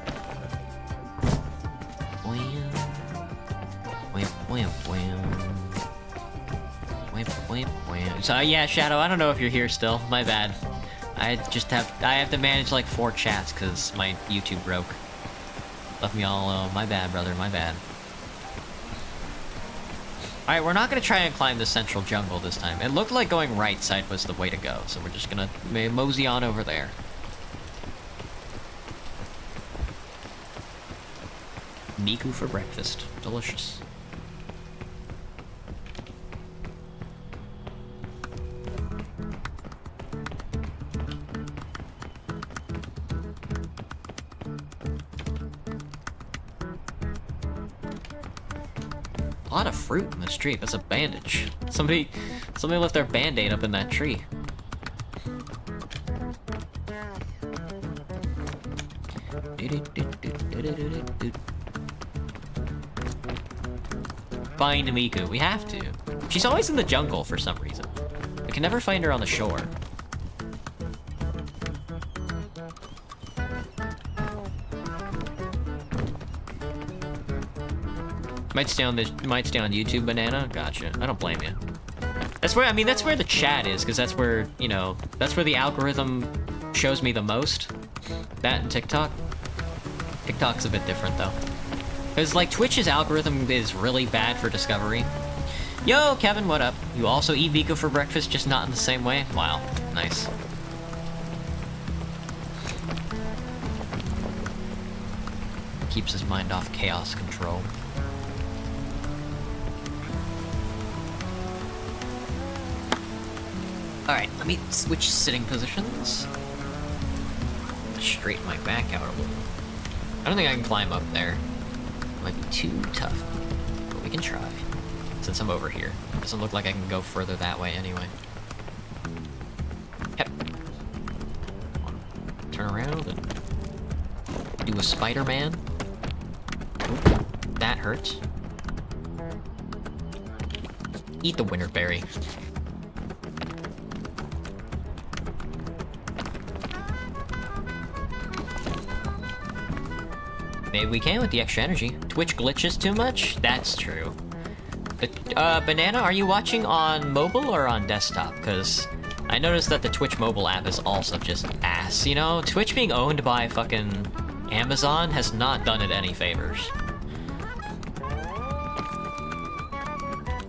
So yeah, Shadow, I don't know if you're here still. My bad. I have to manage like 4 chats because my YouTube broke. Left me all alone. My bad, brother, my bad. Alright, we're not gonna try and climb the central jungle this time. It looked like going right side was the way to go, so we're just gonna mosey on over there. Miku for breakfast. Delicious. A lot of fruit in this tree. That's a bandage. Somebody left their band-aid up in that tree. Find Miku. We have to. She's always in the jungle for some reason. I can never find her on the shore. Might stay on YouTube, Banana. Gotcha. I don't blame you. That's where the chat is, because that's where, you know, that's where the algorithm shows me the most. That and TikTok. TikTok's a bit different though, because like Twitch's algorithm is really bad for discovery. Yo, Kevin, what up? You also eat Miku for breakfast, just not in the same way? Wow, nice. Keeps his mind off chaos control. Alright, let me switch sitting positions. Straighten my back out a little. I don't think I can climb up there. Might be too tough, but we can try. Since I'm over here. Doesn't look like I can go further that way anyway. Yep. Turn around and do a Spider-Man. That hurts. Eat the winter berry. Maybe we can with the extra energy. Twitch glitches too much? That's true. But, Banana, are you watching on mobile or on desktop? Because I noticed that the Twitch mobile app is also just ass, you know? Twitch being owned by fucking Amazon has not done it any favors.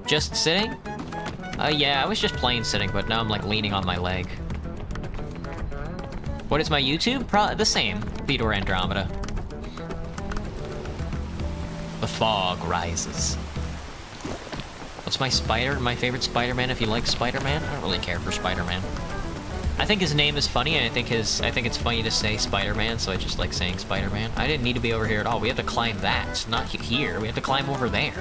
Just sitting? Yeah, I was just plain sitting, but now I'm like leaning on my leg. What is my YouTube? The same. Fedor Andromeda. The fog rises. What's my favorite Spider-Man if you like Spider-Man? I don't really care for Spider-Man. I think his name is funny, and I think it's funny to say Spider-Man, so I just like saying Spider-Man. I didn't need to be over here at all. We have to climb that, not here. We have to climb over there.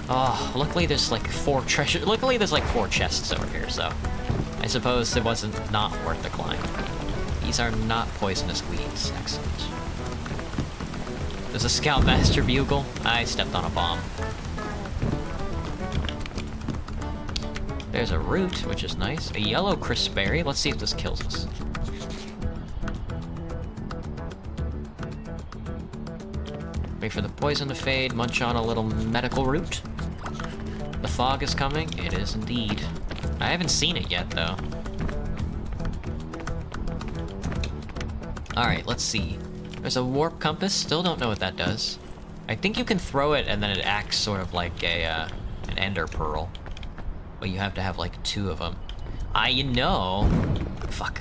Oh, luckily there's like 4 chests over here, so I suppose it wasn't not worth the climb. These are not poisonous weeds. Excellent. There's a Scoutmaster Bugle. I stepped on a bomb. There's a root, which is nice. A yellow crispberry. Let's see if this kills us. Wait for the poison to fade. Munch on a little medical root. The fog is coming. It is indeed. I haven't seen it yet, though. Alright, let's see. There's a warp compass. Still don't know what that does. I think you can throw it and then it acts sort of like an ender pearl. But you have to have like 2 of them. Fuck.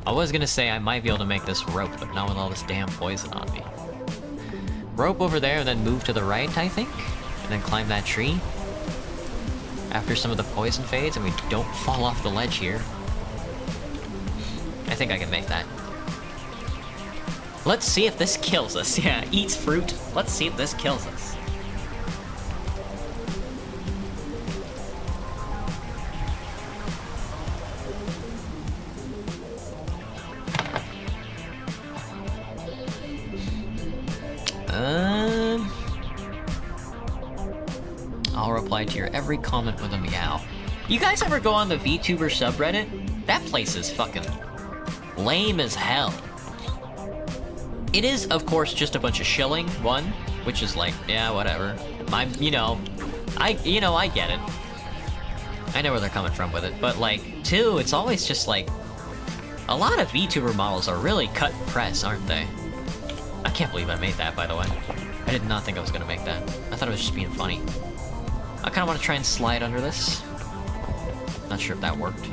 I was gonna say I might be able to make this rope, but not with all this damn poison on me. Rope over there and then move to the right, I think? And then climb that tree. After some of the poison fades and we don't fall off the ledge here. I think I can make that. Let's see if this kills us. Yeah, eats fruit. Let's see if this kills us. I'll reply to your every comment with a meow. You guys ever go on the VTuber subreddit? That place is fucking lame as hell. It is, of course, just a bunch of shilling, one, which is like, yeah, whatever. I get it. I know where they're coming from with it, but like, 2, it's always just like, a lot of VTuber models are really cut and press, aren't they? I can't believe I made that, by the way. I did not think I was gonna make that. I thought it was just being funny. I kinda wanna try and slide under this. Not sure if that worked.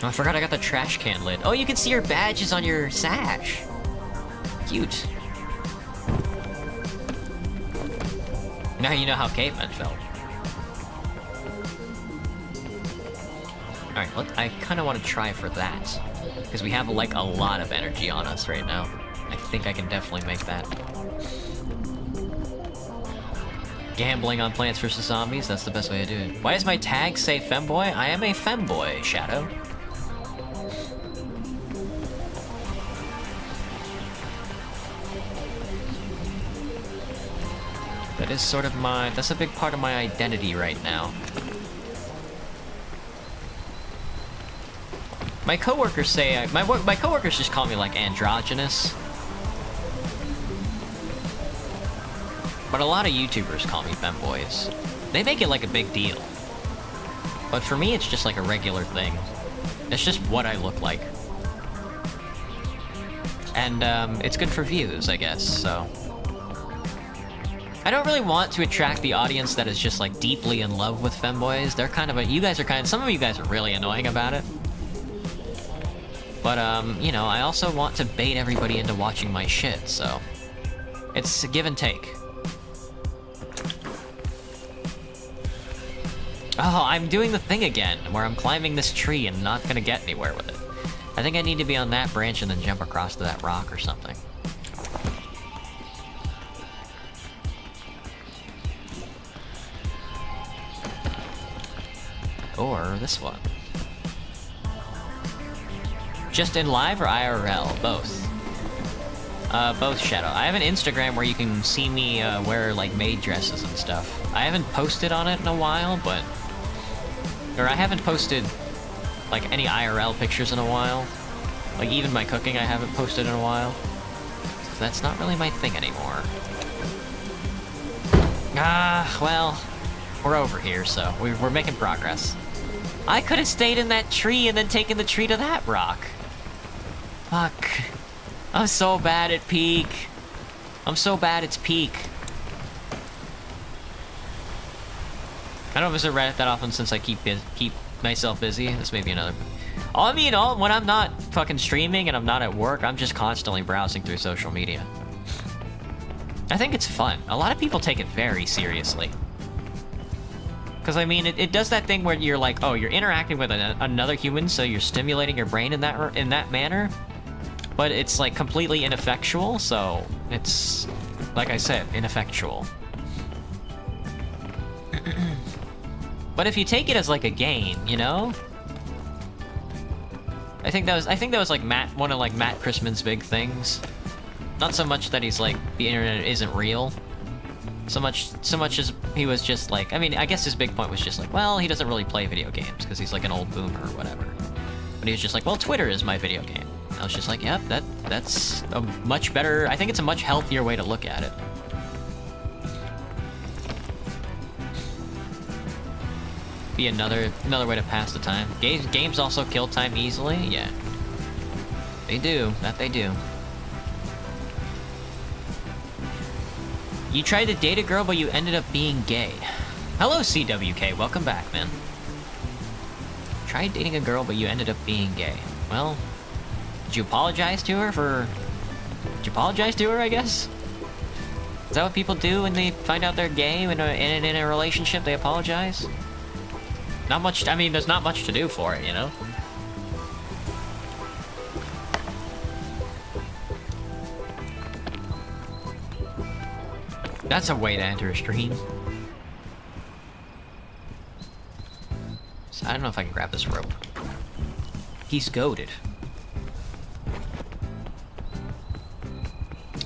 Oh, I forgot I got the trash can lid. Oh, you can see your badges on your sash. Cute. Now you know how cavemen felt. Alright, I kinda wanna try for that. Because we have like a lot of energy on us right now. I think I can definitely make that. Gambling on Plants vs. Zombies, that's the best way to do it. Why does my tag say femboy? I am a femboy, Shadow. That is sort of that's a big part of my identity right now. My coworkers say, my coworkers just call me like androgynous. But a lot of YouTubers call me femboys. They make it like a big deal. But for me, it's just like a regular thing. It's just what I look like. And, it's good for views, I guess, so. I don't really want to attract the audience that is just, like, deeply in love with femboys. They're kind of some of you guys are really annoying about it. But, you know, I also want to bait everybody into watching my shit, so. It's a give and take. Oh, I'm doing the thing again, where I'm climbing this tree and not gonna get anywhere with it. I think I need to be on that branch and then jump across to that rock or something. Or this one. Just in live or IRL? Both. Both, Shadow. I have an Instagram where you can see me wear like maid dresses and stuff. I haven't posted on it in a while, but... Or I haven't posted like any IRL pictures in a while. Like even my cooking I haven't posted in a while. That's not really my thing anymore. Well, we're over here, so we're making progress. I could have stayed in that tree and then taken the tree to that rock. Fuck. I'm so bad at peak. I'm so bad it's peak. I don't visit Reddit that often since I keep myself busy. This may be another... I mean, when I'm not fucking streaming and I'm not at work, I'm just constantly browsing through social media. I think it's fun. A lot of people take it very seriously. Because, I mean, it does that thing where you're like, oh, you're interacting with another human, so you're stimulating your brain in that manner. But it's, like, completely ineffectual, so it's, like I said, ineffectual. But if you take it as, like, a game, you know? I think that was like one of Matt Christman's big things. Not so much that he's like the internet isn't real. So much as he was just like, I mean, I guess his big point was just like, well, he doesn't really play video games because he's like an old boomer or whatever. But he was just like, well, Twitter is my video game. And I was just like, yep, that's a much better. I think it's a much healthier way to look at it. Be another way to pass the time. Games also kill time easily. Yeah, they do. That they do. You tried to date a girl, but you ended up being gay. Hello, CWK. Welcome back, man. Tried dating a girl, but you ended up being gay. Well, did you apologize to her for... Did you apologize to her, I guess? Is that what people do when they find out they're gay in a relationship? They apologize? Not much... I mean, there's not much to do for it, you know? That's a way to enter a stream. So I don't know if I can grab this rope. He's goated.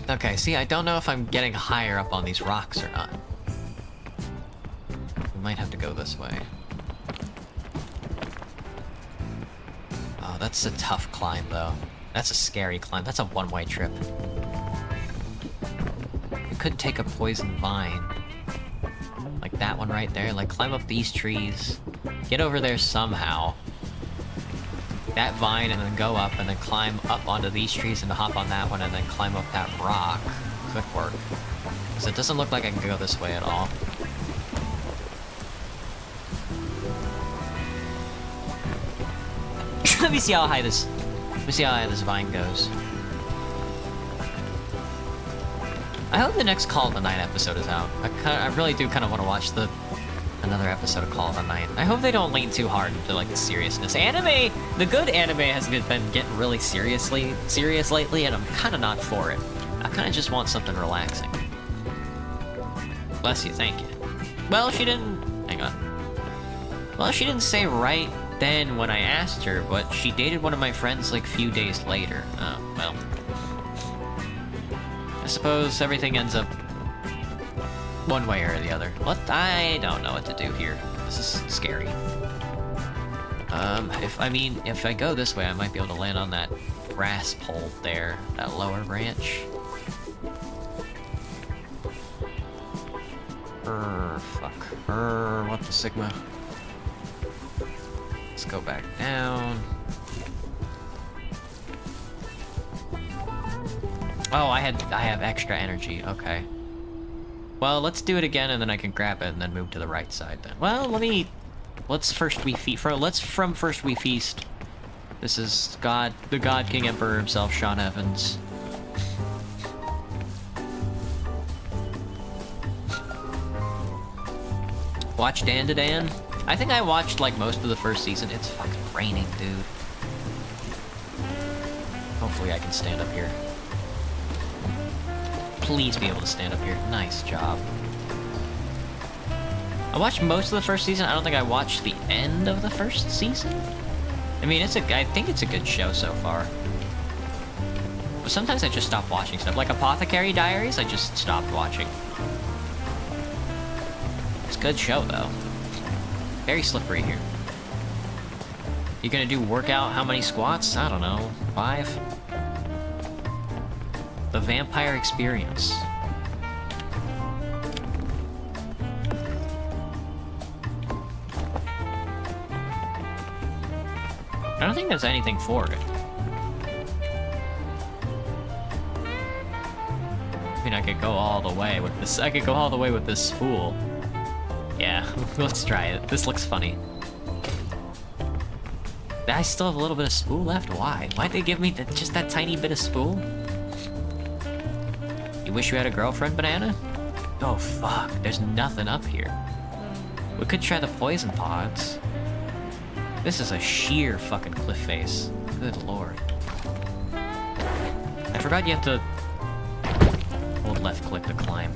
Okay, see, I don't know if I'm getting higher up on these rocks or not. We might have to go this way. Oh, that's a tough climb, though. That's a scary climb. That's a one-way trip. Could take a poison vine. Like that one right there. Like, climb up these trees. Get over there somehow. That vine, and then go up, and then climb up onto these trees, and hop on that one, and then climb up that rock. Could work. Because it doesn't look like I can go this way at all. Let me see how high this vine goes. I hope the next Call of the Night episode is out. I really do kind of want to watch another episode of Call of the Night. I hope they don't lean too hard into like the seriousness. The good anime has been getting really serious lately, and I'm kind of not for it. I kind of just want something relaxing. Bless you, thank you. Well, she didn't... Hang on. Well, she didn't say right then when I asked her, but she dated one of my friends like few days later. Oh, well... I suppose everything ends up one way or the other. What? I don't know what to do here. This is scary. If I go this way, I might be able to land on that grass pole there, that lower branch. Fuck. What the Sigma? Let's go back down. Oh, I have extra energy. Okay. Well, let's do it again, and then I can grab it, and then move to the right side. Then. Well, let's first we feast. This is God, the God King Emperor himself, Sean Evans. Watch Dan to Dan. I think I watched like most of the first season. It's fucking raining, dude. Hopefully, I can stand up here. Please be able to stand up here. Nice job. I watched most of the first season. I don't think I watched the end of the first season. I mean, I think it's a good show so far. But sometimes I just stop watching stuff. Like Apothecary Diaries, I just stopped watching. It's a good show, though. Very slippery here. You gonna do workout? How many squats? I don't know. 5? The vampire experience. I don't think there's anything for it. I mean, I could go all the way with this. I could go all the way with this spool. Yeah, let's try it. This looks funny. I still have a little bit of spool left? Why? Why'd they give me just that tiny bit of spool? You wish you had a girlfriend, Banana? Oh, fuck. There's nothing up here. We could try the poison pods. This is a sheer fucking cliff face. Good lord. I forgot you have to hold left click to climb.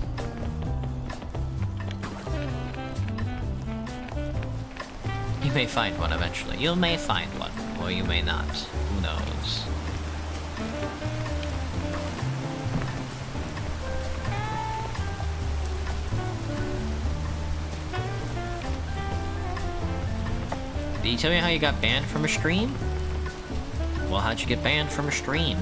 You may find one eventually. You may find one, or you may not. Who knows? Did you tell me how you got banned from a stream? Well, how'd you get banned from a stream?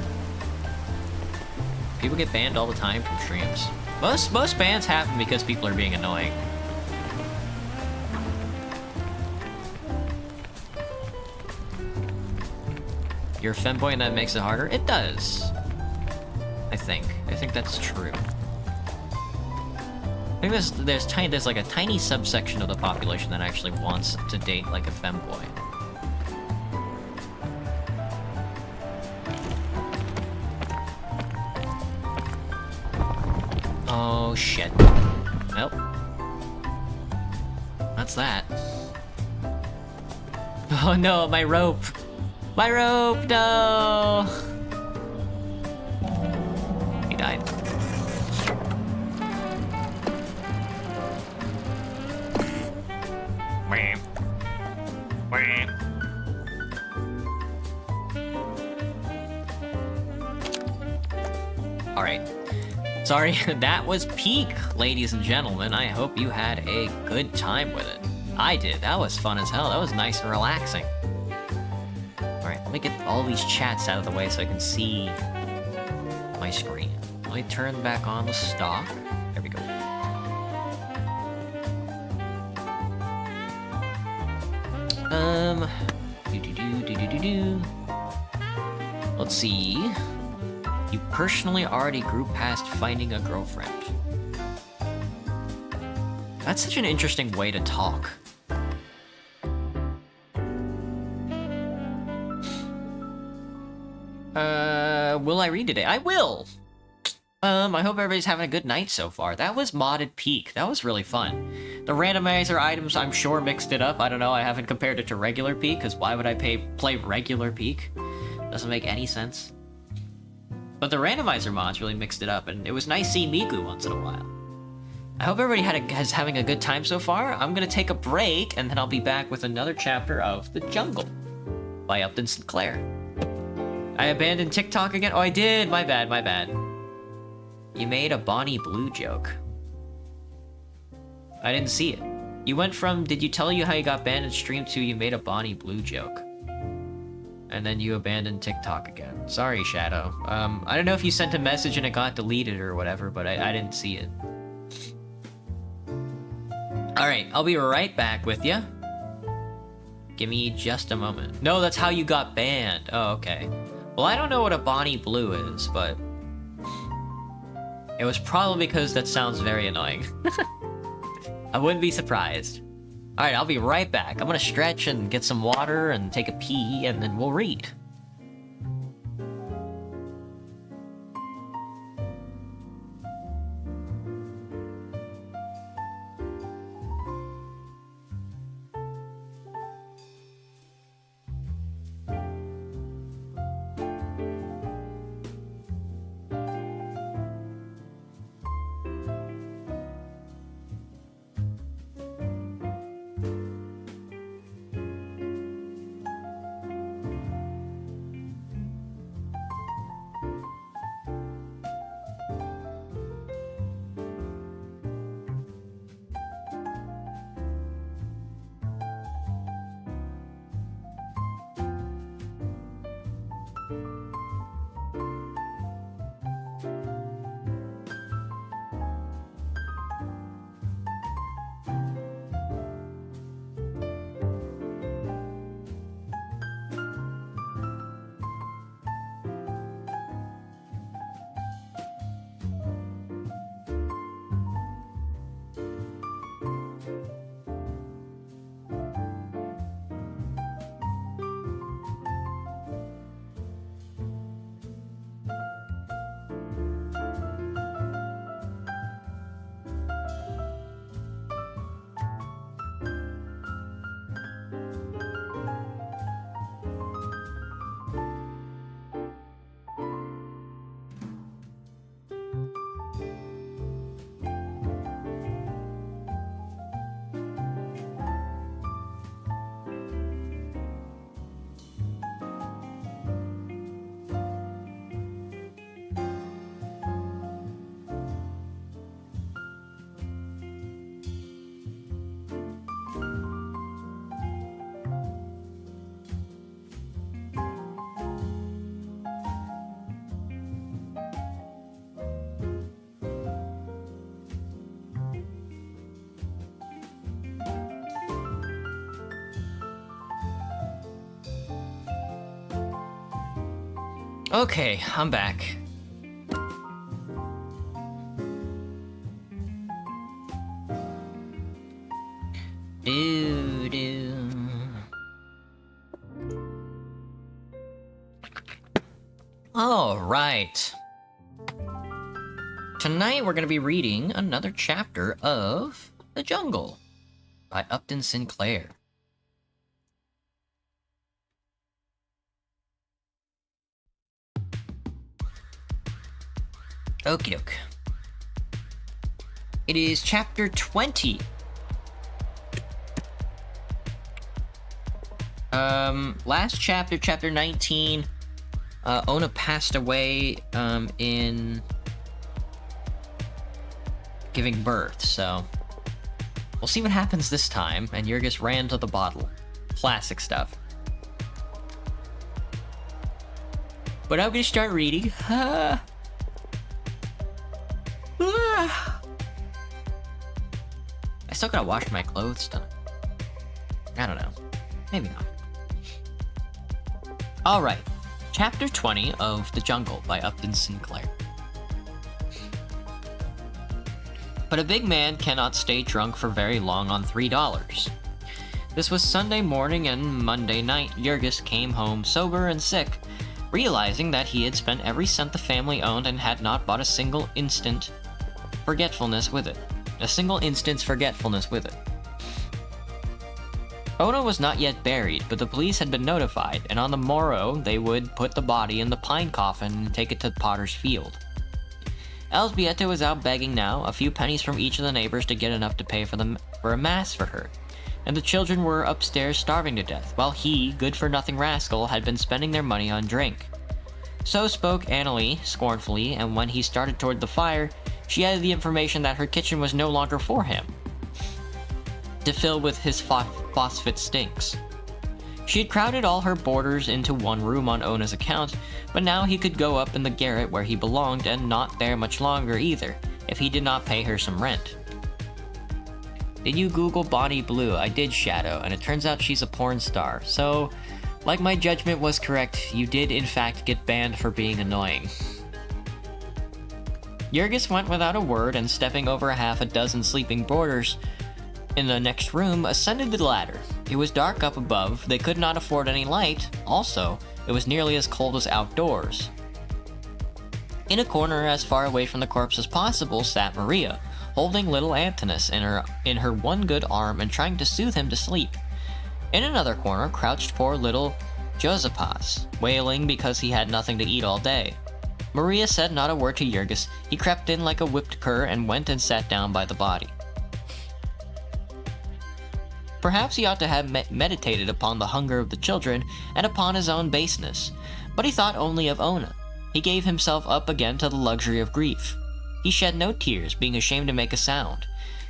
People get banned all the time from streams. Most bans happen because people are being annoying. You're a femboy and that makes it harder? It does. I think that's true. I think there's like a tiny subsection of the population that actually wants to date like a femboy. Oh shit. Well, that's that. Oh no, my rope! My rope, no! He died. Alright. Sorry, that was peak, ladies and gentlemen. I hope you had a good time with it. I did. That was fun as hell. That was nice and relaxing. Alright, let me get all these chats out of the way so I can see my screen. Let me turn back on the stock. There we go. Let's see. You personally already grew past finding a girlfriend. That's such an interesting way to talk. Will I read today? I will! I hope everybody's having a good night so far. That was modded Peak. That was really fun. The randomizer items, I'm sure, mixed it up. I don't know, I haven't compared it to regular Peak, because why would I play regular Peak? Doesn't make any sense. But the randomizer mods really mixed it up, and it was nice seeing Miku once in a while. I hope everybody is having a good time so far. I'm gonna take a break, and then I'll be back with another chapter of The Jungle by Upton Sinclair. I abandoned TikTok again? Oh, I did! My bad, my bad. You made a Bonnie Blue joke. I didn't see it. You went from, did you tell you how you got banned in stream, to you made a Bonnie Blue joke. And then you abandoned TikTok again. Sorry, Shadow. I don't know if you sent a message and it got deleted or whatever, but I didn't see it. Alright, I'll be right back with ya. Give me just a moment. No, that's how you got banned. Oh, okay. Well, I don't know what a Bonnie Blue is, but it was probably because that sounds very annoying. I wouldn't be surprised. Alright, I'll be right back. I'm gonna stretch and get some water and take a pee, and then we'll read. Okay, I'm back. All right. Tonight we're going to be reading another chapter of The Jungle by Upton Sinclair. Okie doke. It is chapter 20. Last chapter, chapter 19, Ona passed away, in giving birth, so we'll see what happens this time, and Jurgis ran to the bottle. Classic stuff. But I'm gonna start reading. I still gotta wash my clothes tonight. I don't know. Maybe not. Alright. Chapter 20 of The Jungle by Upton Sinclair. But a big man cannot stay drunk for very long on $3. This was Sunday morning, and Monday night, Jurgis came home sober and sick, realizing that he had spent every cent the family owned and had not bought a single instance forgetfulness with it. Ona was not yet buried, but the police had been notified, and on the morrow they would put the body in the pine coffin and take it to Potter's Field. Elzbieta was out begging now, a few pennies from each of the neighbors to get enough to pay for a mass for her, and the children were upstairs starving to death, while he, good-for-nothing rascal, had been spending their money on drink. So spoke Annalie, scornfully, and when he started toward the fire, she added the information that her kitchen was no longer for him to fill with his phosphate stinks. She had crowded all her boarders into one room on Ona's account, but now he could go up in the garret where he belonged, and not there much longer either, if he did not pay her some rent. Did you Google Bonnie Blue? I did, Shadow, and it turns out she's a porn star, so, like my judgment was correct, you did in fact get banned for being annoying. Jurgis went without a word, and stepping over a half a dozen sleeping boarders in the next room, ascended the ladder. It was dark up above, they could not afford any light, also, it was nearly as cold as outdoors. In a corner as far away from the corpse as possible sat Maria, holding little Antinous in her one good arm and trying to soothe him to sleep. In another corner crouched poor little Josipas, wailing because he had nothing to eat all day. Maria said not a word to Jurgis. He crept in like a whipped cur and went and sat down by the body. Perhaps he ought to have meditated upon the hunger of the children and upon his own baseness, but he thought only of Ona. He gave himself up again to the luxury of grief. He shed no tears, being ashamed to make a sound.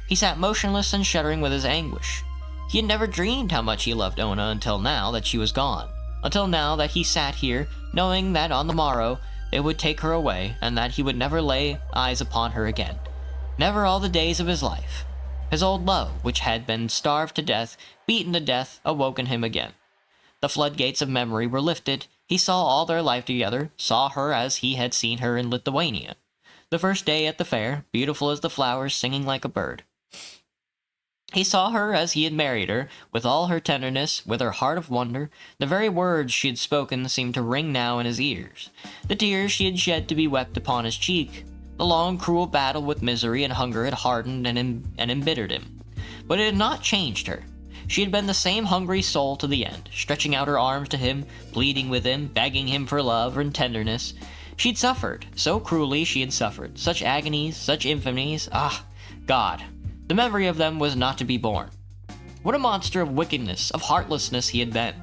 He sat motionless and shuddering with his anguish. He had never dreamed how much he loved Ona until now that she was gone, until now that he sat here, knowing that on the morrow they would take her away, and that he would never lay eyes upon her again. Never all the days of his life. His old love, which had been starved to death, beaten to death, awoke in him again. The floodgates of memory were lifted. He saw all their life together, saw her as he had seen her in Lithuania. The first day at the fair, beautiful as the flowers, singing like a bird. He saw her as he had married her, with all her tenderness, with her heart of wonder. The very words she had spoken seemed to ring now in his ears. The tears she had shed to be wept upon his cheek. The long, cruel battle with misery and hunger had hardened and embittered him. But it had not changed her. She had been the same hungry soul to the end, stretching out her arms to him, pleading with him, begging him for love and tenderness. She'd suffered. So cruelly she had suffered. Such agonies, such infamies. Ah, God. The memory of them was not to be borne. What a monster of wickedness, of heartlessness he had been.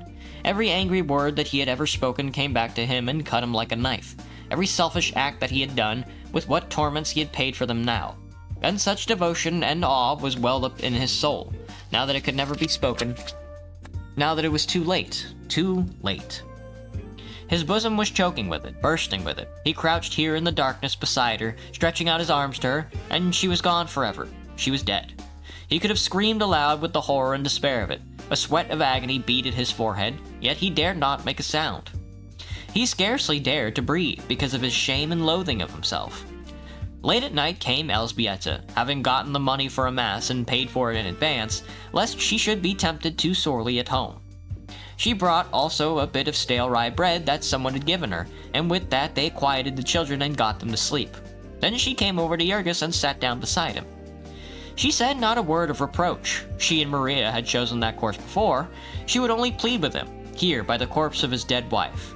Every angry word that he had ever spoken came back to him and cut him like a knife. Every selfish act that he had done, with what torments he had paid for them now. And such devotion and awe was welled up in his soul, now that it could never be spoken, now that it was too late. Too late. His bosom was choking with it, bursting with it. He crouched here in the darkness beside her, stretching out his arms to her, and she was gone forever. She was dead. He could have screamed aloud with the horror and despair of it. A sweat of agony beaded his forehead, yet he dared not make a sound. He scarcely dared to breathe because of his shame and loathing of himself. Late at night came Elzbieta, having gotten the money for a mass and paid for it in advance, lest she should be tempted too sorely at home. She brought also a bit of stale rye bread that someone had given her, and with that they quieted the children and got them to sleep. Then she came over to Jurgis and sat down beside him. She said not a word of reproach. She and Maria had chosen that course before. She would only plead with him, here by the corpse of his dead wife.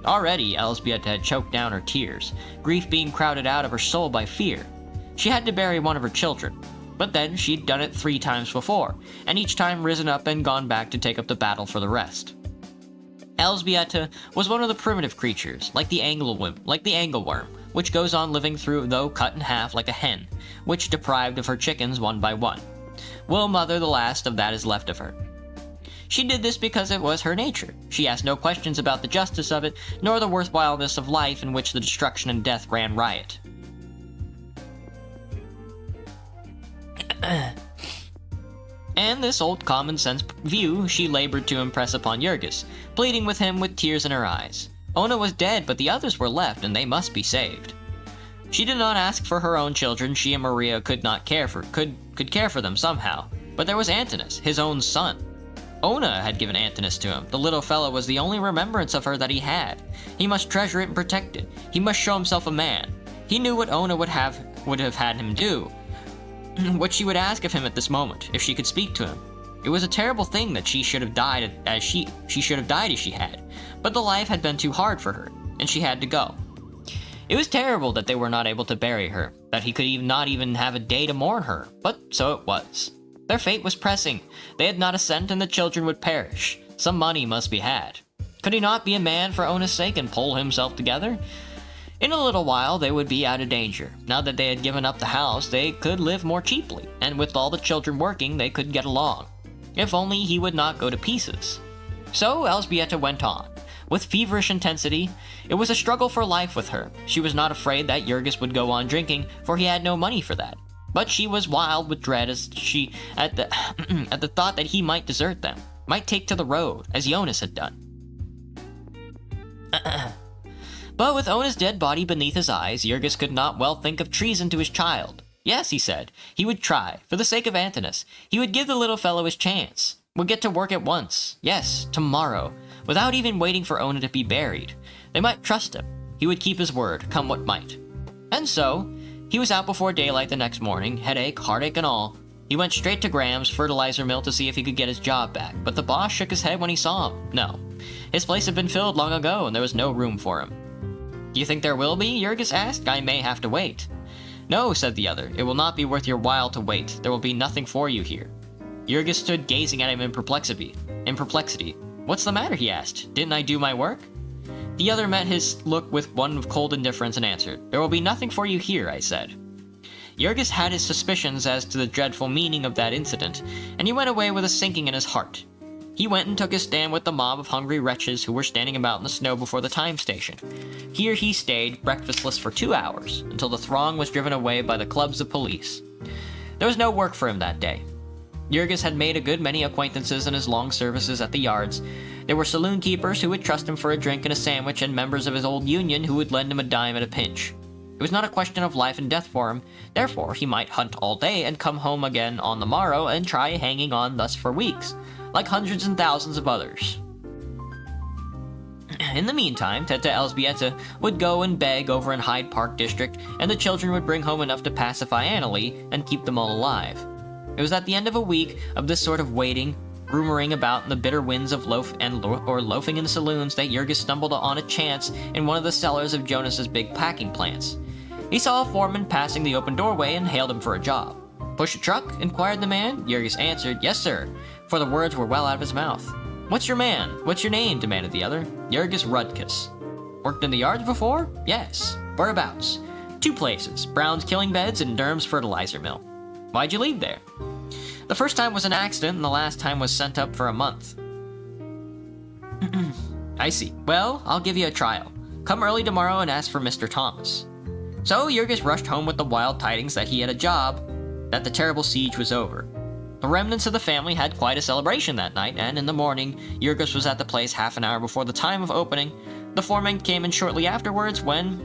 Already, Elzbieta had choked down her tears, grief being crowded out of her soul by fear. She had to bury one of her children, but then she'd done it 3 times before, and each time risen up and gone back to take up the battle for the rest. Elzbieta was one of the primitive creatures, like the angleworm, which goes on living through though cut in half like a hen, which deprived of her chickens one by one, will mother the last of that is left of her. She did this because it was her nature. She asked no questions about the justice of it, nor the worthwhileness of life in which the destruction and death ran riot. And this old common-sense view she labored to impress upon Jurgis, pleading with him with tears in her eyes. Ona was dead, but the others were left, and they must be saved. She did not ask for her own children. She and Maria could care for them somehow. But there was Antinous, his own son. Ona had given Antinous to him. The little fellow was the only remembrance of her that he had. He must treasure it and protect it. He must show himself a man. He knew what Ona would have had him do, what she would ask of him at this moment, if she could speak to him. It was a terrible thing that she should have died as she had, but the life had been too hard for her, and she had to go. It was terrible that they were not able to bury her, that he could not even have a day to mourn her, but so it was. Their fate was pressing. They had not a cent and the children would perish. Some money must be had. Could he not be a man for Ona's sake and pull himself together? In a little while they would be out of danger. Now that they had given up the house, they could live more cheaply, and with all the children working, they could get along. If only he would not go to pieces. So Elzbieta went on. With feverish intensity, it was a struggle for life with her. She was not afraid that Jurgis would go on drinking, for he had no money for that. But she was wild with dread at the thought that he might desert them, might take to the road, as Jonas had done. But with Ona's dead body beneath his eyes, Jurgis could not well think of treason to his child. Yes, he said, he would try, for the sake of Antinous. He would give the little fellow his chance. Would get to work at once. Yes, tomorrow, without even waiting for Ona to be buried. They might trust him. He would keep his word, come what might. And so, he was out before daylight the next morning, headache, heartache, and all. He went straight to Graham's fertilizer mill to see if he could get his job back, but the boss shook his head when he saw him. No. His place had been filled long ago, and there was no room for him. Do you think there will be? Jurgis asked. I may have to wait. No, said the other. It will not be worth your while to wait. There will be nothing for you here. Jurgis stood gazing at him in perplexity. What's the matter? He asked. Didn't I do my work? The other met his look with one of cold indifference and answered, There will be nothing for you here, I said. Jurgis had his suspicions as to the dreadful meaning of that incident, and he went away with a sinking in his heart. He went and took his stand with the mob of hungry wretches who were standing about in the snow before the time station. Here he stayed, breakfastless for 2 hours, until the throng was driven away by the clubs of police. There was no work for him that day. Jurgis had made a good many acquaintances in his long services at the yards. There were saloon keepers who would trust him for a drink and a sandwich, and members of his old union who would lend him a dime at a pinch. It was not a question of life and death for him, therefore he might hunt all day and come home again on the morrow and try hanging on thus for weeks, like hundreds and thousands of others. In the meantime, Teta Elzbieta would go and beg over in Hyde Park district, and the children would bring home enough to pacify Annalie and keep them all alive. It was at the end of a week of this sort of waiting, rumoring about in the bitter winds of loafing in the saloons, that Jurgis stumbled on a chance in one of the cellars of Jonas's big packing plants. He saw a foreman passing the open doorway and hailed him for a job. Push a truck? Inquired the man. Jurgis answered, Yes, sir, for the words were well out of his mouth. What's your man? What's your name? Demanded the other. Jurgis Rudkus. Worked in the yards before? Yes. Whereabouts? 2 places, Brown's Killing Beds and Durham's Fertilizer Mill. Why'd you leave there? The first time was an accident, and the last time was sent up for a month. I see. Well, I'll give you a trial. Come early tomorrow and ask for Mr. Thomas. So Jurgis rushed home with the wild tidings that he had a job, that the terrible siege was over. The remnants of the family had quite a celebration that night, and in the morning, Jurgis was at the place half an hour before the time of opening, The foreman came in shortly afterwards. When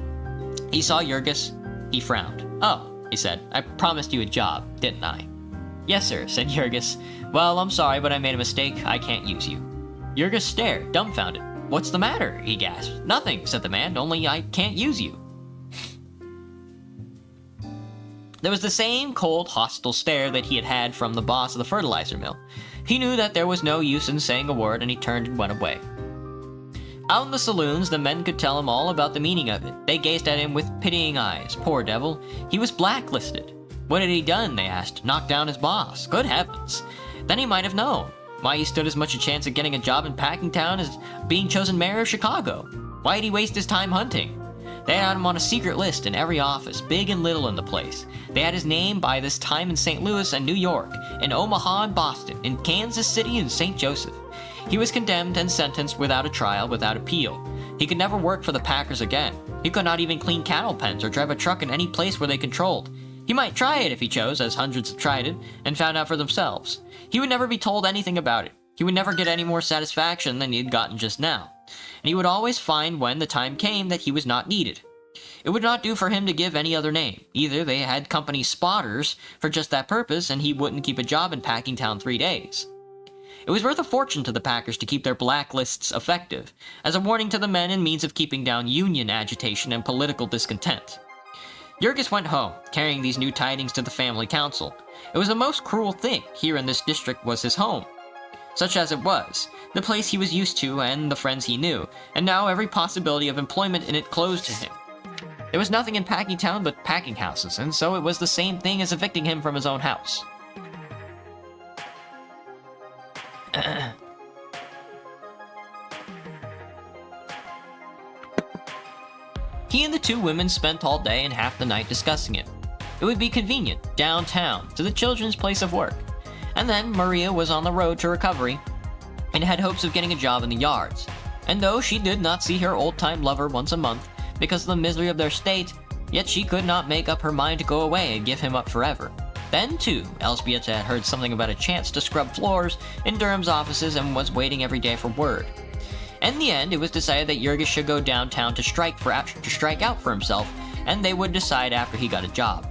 he saw Jurgis, he frowned. "Oh," he said, "I promised you a job, didn't I?" "Yes, sir," said Jurgis. "Well, I'm sorry, but I made a mistake. I can't use you." Jurgis stared, dumbfounded. "What's the matter?" he gasped. "Nothing," said the man, "only I can't use you." There was the same cold, hostile stare that he had had from the boss of the fertilizer mill. He knew that there was no use in saying a word, and he turned and went away. Out in the saloons, the men could tell him all about the meaning of it. They gazed at him with pitying eyes. Poor devil. He was blacklisted. What had he done, they asked? Knocked down his boss. Good heavens. Then he might have known why he stood as much a chance of getting a job in Packingtown as being chosen mayor of Chicago. Why did he waste his time hunting? They had him on a secret list in every office, big and little in the place. They had his name by this time in St. Louis and New York, in Omaha and Boston, in Kansas City and St. Joseph. He was condemned and sentenced without a trial, without appeal. He could never work for the Packers again. He could not even clean cattle pens or drive a truck in any place where they controlled. He might try it if he chose, as hundreds have tried it, and found out for themselves. He would never be told anything about it. He would never get any more satisfaction than he had gotten just now. And he would always find when the time came that he was not needed. It would not do for him to give any other name. Either they had company spotters for just that purpose, and he wouldn't keep a job in Packingtown 3 days. It was worth a fortune to the Packers to keep their blacklists effective, as a warning to the men and means of keeping down union agitation and political discontent. Jurgis went home, carrying these new tidings to the family council. It was the most cruel thing. Here in this district was his home. Such as it was, the place he was used to and the friends he knew, and now every possibility of employment in it closed to him. There was nothing in Packingtown but packing houses, and so it was the same thing as evicting him from his own house. He and the two women spent all day and half the night discussing it. It would be convenient, downtown, to the children's place of work. And then Maria was on the road to recovery and had hopes of getting a job in the yards. And though she did not see her old-time lover once a month because of the misery of their state, yet she could not make up her mind to go away and give him up forever. Then, too, Elzbieta had heard something about a chance to scrub floors in Durham's offices and was waiting every day for word. In the end, it was decided that Jurgis should go downtown to strike out for himself, and they would decide after he got a job.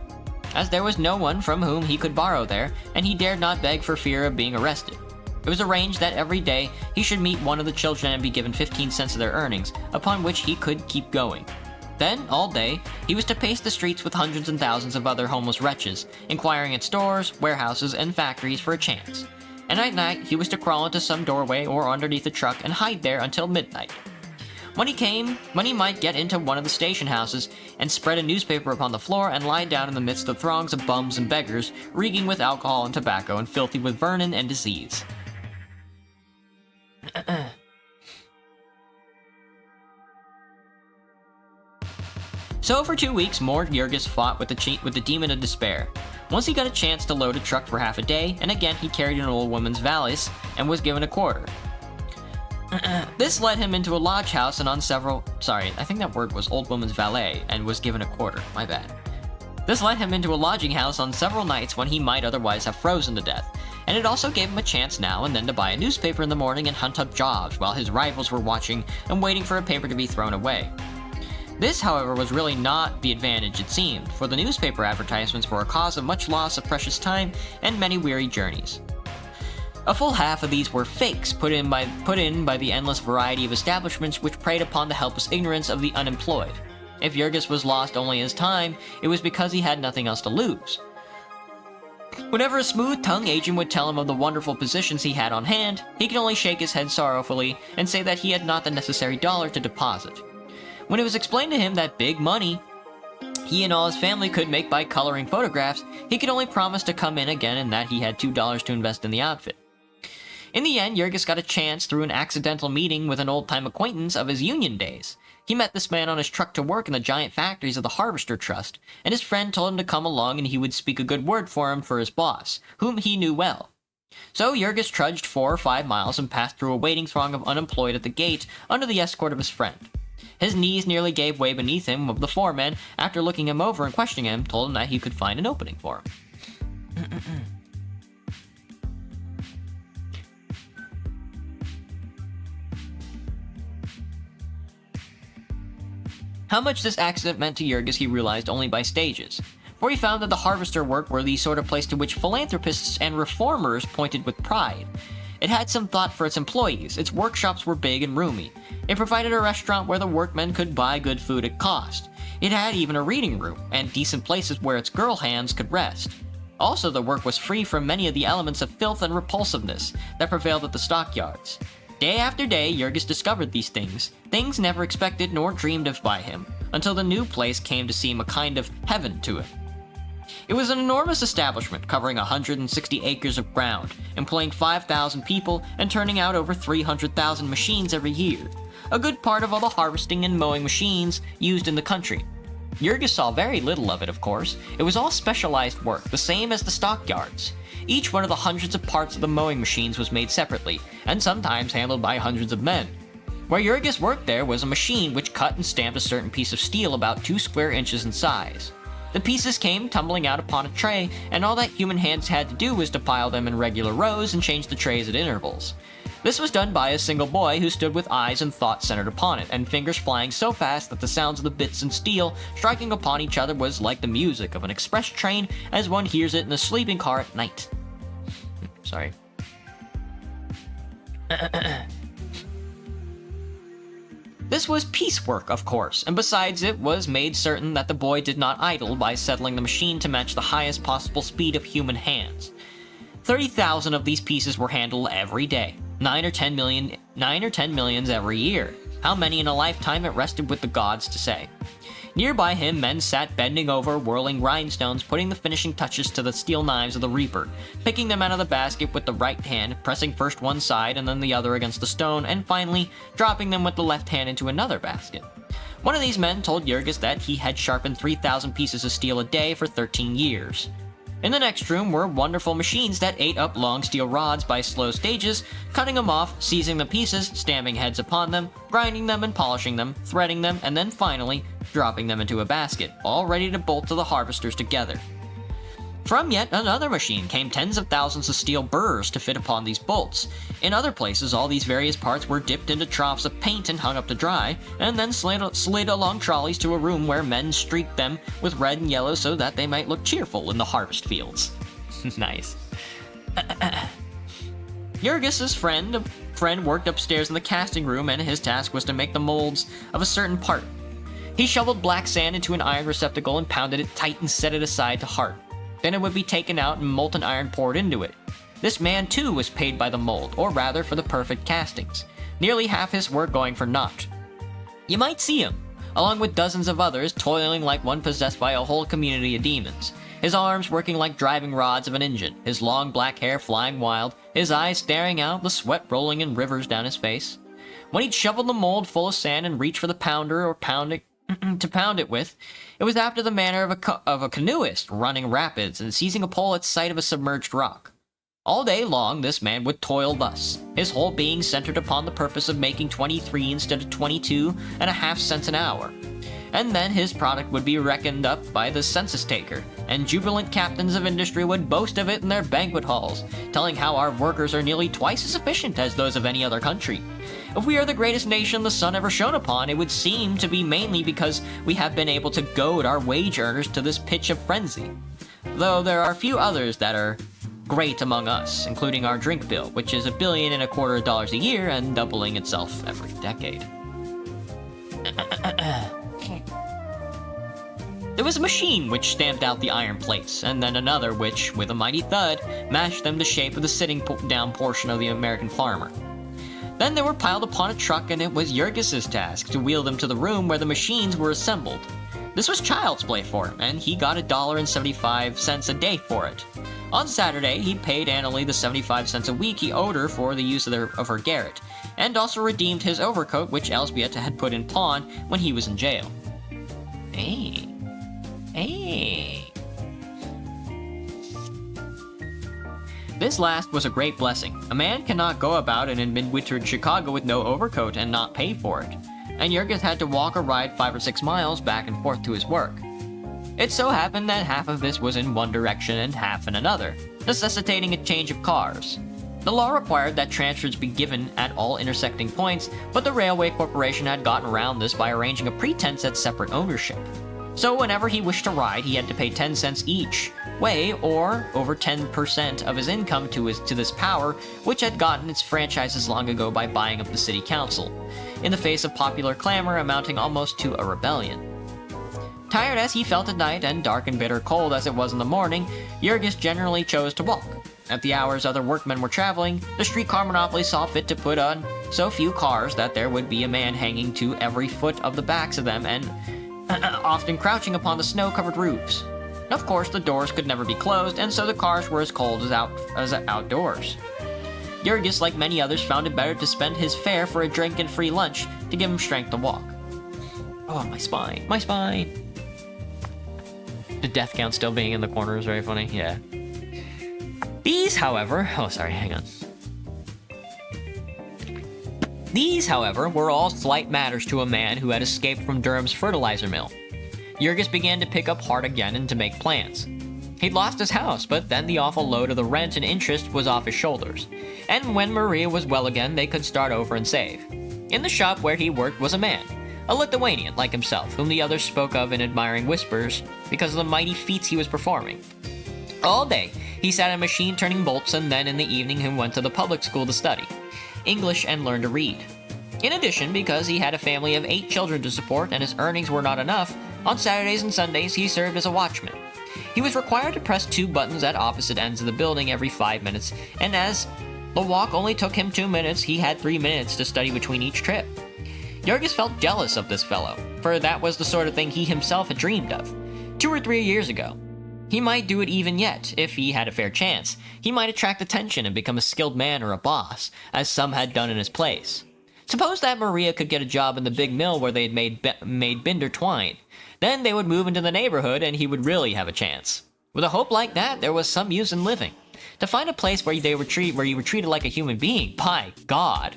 As there was no one from whom he could borrow there, and he dared not beg for fear of being arrested. It was arranged that every day he should meet one of the children and be given 15 cents of their earnings, upon which he could keep going. Then, all day, he was to pace the streets with hundreds and thousands of other homeless wretches, inquiring at stores, warehouses, and factories for a chance. And at night, he was to crawl into some doorway or underneath a truck and hide there until midnight. When he might get into one of the station houses and spread a newspaper upon the floor and lie down in the midst of throngs of bums and beggars, reeking with alcohol and tobacco and filthy with vermin and disease. So for 2 weeks more, Jurgis fought with the demon of despair. Once he got a chance to load a truck for half a day, and again he carried an old woman's valise and was given a quarter. This led him into a lodge house and on several... Sorry, I think that word was old woman's valet and was given a quarter. My bad. This led him into a lodging house on several nights when he might otherwise have frozen to death, and it also gave him a chance now and then to buy a newspaper in the morning and hunt up jobs while his rivals were watching and waiting for a paper to be thrown away. This, however, was really not the advantage it seemed, for the newspaper advertisements were a cause of much loss of precious time and many weary journeys. A full half of these were fakes put in by the endless variety of establishments which preyed upon the helpless ignorance of the unemployed. If Jurgis was lost only his time, it was because he had nothing else to lose. Whenever a smooth-tongued agent would tell him of the wonderful positions he had on hand, he could only shake his head sorrowfully and say that he had not the necessary dollar to deposit. When it was explained to him that big money he and all his family could make by coloring photographs, he could only promise to come in again and that he had $2 to invest in the outfit. In the end, Jurgis got a chance through an accidental meeting with an old-time acquaintance of his union days. He met this man on his truck to work in the giant factories of the Harvester Trust, and his friend told him to come along and he would speak a good word for him for his boss, whom he knew well. So Jurgis trudged 4 or 5 miles and passed through a waiting throng of unemployed at the gate under the escort of his friend. His knees nearly gave way beneath him when the foreman, after looking him over and questioning him, told him that he could find an opening for him. How much this accident meant to Jurgis he realized only by stages, for he found that the harvester work were the sort of place to which philanthropists and reformers pointed with pride. It had some thought for its employees, its workshops were big and roomy. It provided a restaurant where the workmen could buy good food at cost. It had even a reading room, and decent places where its girl hands could rest. Also, the work was free from many of the elements of filth and repulsiveness that prevailed at the stockyards. Day after day, Jurgis discovered these things never expected nor dreamed of by him, until the new place came to seem a kind of heaven to him. It was an enormous establishment covering 160 acres of ground, employing 5,000 people and turning out over 300,000 machines every year, a good part of all the harvesting and mowing machines used in the country. Jurgis saw very little of it, of course. It was all specialized work, the same as the stockyards. Each one of the hundreds of parts of the mowing machines was made separately, and sometimes handled by hundreds of men. Where Jurgis worked there was a machine which cut and stamped a certain piece of steel about 2 square inches in size. The pieces came tumbling out upon a tray, and all that human hands had to do was to pile them in regular rows and change the trays at intervals. This was done by a single boy who stood with eyes and thought centered upon it, and fingers flying so fast that the sounds of the bits and steel striking upon each other was like the music of an express train as one hears it in a sleeping car at night. Sorry. This was piecework, of course, and besides it was made certain that the boy did not idle by settling the machine to match the highest possible speed of human hands. 30,000 of these pieces were handled every day, 9 or 10 millions every year. How many in a lifetime it rested with the gods to say. Nearby him, men sat bending over, whirling rhinestones, putting the finishing touches to the steel knives of the reaper, picking them out of the basket with the right hand, pressing first one side and then the other against the stone, and finally dropping them with the left hand into another basket. One of these men told Jurgis that he had sharpened 3,000 pieces of steel a day for 13 years. In the next room were wonderful machines that ate up long steel rods by slow stages, cutting them off, seizing the pieces, stamping heads upon them, grinding them and polishing them, threading them, and then finally dropping them into a basket, all ready to bolt to the harvesters together. From yet another machine came tens of thousands of steel burrs to fit upon these bolts. In other places, all these various parts were dipped into troughs of paint and hung up to dry, and then slid along trolleys to a room where men streaked them with red and yellow so that they might look cheerful in the harvest fields. Nice. Jurgis's friend worked upstairs in the casting room, and his task was to make the molds of a certain part. He shoveled black sand into an iron receptacle and pounded it tight and set it aside to harden. Then it would be taken out and molten iron poured into it. This man too was paid by the mold, or rather for the perfect castings, nearly half his work going for naught. You might see him, along with dozens of others, toiling like one possessed by a whole community of demons, his arms working like driving rods of an engine, his long black hair flying wild, his eyes staring out, the sweat rolling in rivers down his face. When he'd shoveled the mold full of sand and reached for the pounder or to pound it with, it was after the manner of a canoeist running rapids and seizing a pole at sight of a submerged rock. All day long, this man would toil thus, his whole being centered upon the purpose of making 23 instead of 22.5 cents an hour. And then his product would be reckoned up by the census taker, and jubilant captains of industry would boast of it in their banquet halls, telling how our workers are nearly twice as efficient as those of any other country. If we are the greatest nation the sun ever shone upon, it would seem to be mainly because we have been able to goad our wage earners to this pitch of frenzy. Though there are a few others that are great among us, including our drink bill, which is $1.25 billion a year and doubling itself every decade. There was a machine which stamped out the iron plates, and then another which, with a mighty thud, mashed them to shape of the sitting-down portion of the American farmer. Then they were piled upon a truck, and it was Jurgis's task to wheel them to the room where the machines were assembled. This was child's play for him, and he got $1.75 a day for it. On Saturday, he paid Annalie the 75 cents a week he owed her for the use of her garret, and also redeemed his overcoat which Elzbieta had put in pawn when he was in jail. Hey. This last was a great blessing. A man cannot go about in midwintered Chicago with no overcoat and not pay for it, and Jurgis had to walk or ride 5 or 6 miles back and forth to his work. It so happened that half of this was in one direction and half in another, necessitating a change of cars. The law required that transfers be given at all intersecting points, but the Railway Corporation had gotten around this by arranging a pretense at separate ownership. So whenever he wished to ride, he had to pay 10 cents each way, or over 10% of his income to this power, which had gotten its franchises long ago by buying up the city council, in the face of popular clamor amounting almost to a rebellion. Tired as he felt at night, and dark and bitter cold as it was in the morning, Jurgis generally chose to walk. At the hours other workmen were traveling, the streetcar monopoly saw fit to put on so few cars that there would be a man hanging to every foot of the backs of them and often crouching upon the snow-covered roofs. Of course, the doors could never be closed, and so the cars were as cold as outdoors. Jurgis, like many others, found it better to spend his fare for a drink and free lunch to give him strength to walk. Oh, my spine. My spine! The death count still being in the corner is very funny, yeah. These, however... Oh, sorry, hang on. These, however, were all slight matters to a man who had escaped from Durham's fertilizer mill. Jurgis began to pick up heart again and to make plans. He'd lost his house, but then the awful load of the rent and interest was off his shoulders. And when Maria was well again, they could start over and save. In the shop where he worked was a man, a Lithuanian like himself, whom the others spoke of in admiring whispers because of the mighty feats he was performing. All day, he sat at a machine turning bolts, and then in the evening he went to the public school to study English and learn to read. In addition, because he had a family of 8 children to support and his earnings were not enough, on Saturdays and Sundays he served as a watchman. He was required to press 2 buttons at opposite ends of the building every 5 minutes, and as the walk only took him 2 minutes, he had 3 minutes to study between each trip. Jurgis felt jealous of this fellow, for that was the sort of thing he himself had dreamed of 2 or 3 years ago. He might do it even yet, if he had a fair chance. He might attract attention and become a skilled man or a boss, as some had done in his place. Suppose that Maria could get a job in the big mill where they had made binder twine. Then they would move into the neighborhood and he would really have a chance. With a hope like that, there was some use in living. To find a place where you were treated like a human being, by God.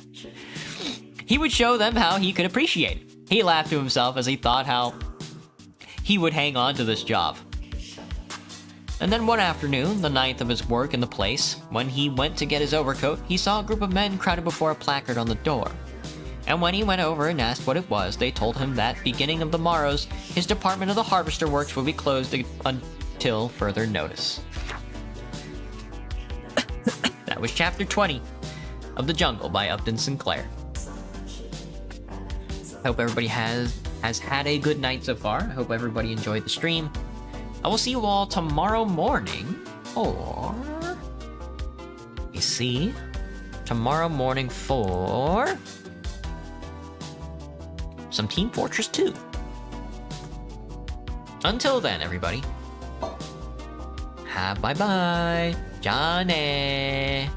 He would show them how he could appreciate it. He laughed to himself as he thought how he would hang on to this job. And then one afternoon, the 9th of his work in the place, when he went to get his overcoat, he saw a group of men crowded before a placard on the door. And when he went over and asked what it was, they told him that, beginning of the morrows, his department of the Harvester Works would be closed until further notice. That was chapter 20 of The Jungle by Upton Sinclair. Hope everybody has had a good night so far. I hope everybody enjoyed the stream. I will see you all tomorrow morning, or... let me see. Tomorrow morning for... some Team Fortress 2. Until then, everybody. Bye-bye. Johnny.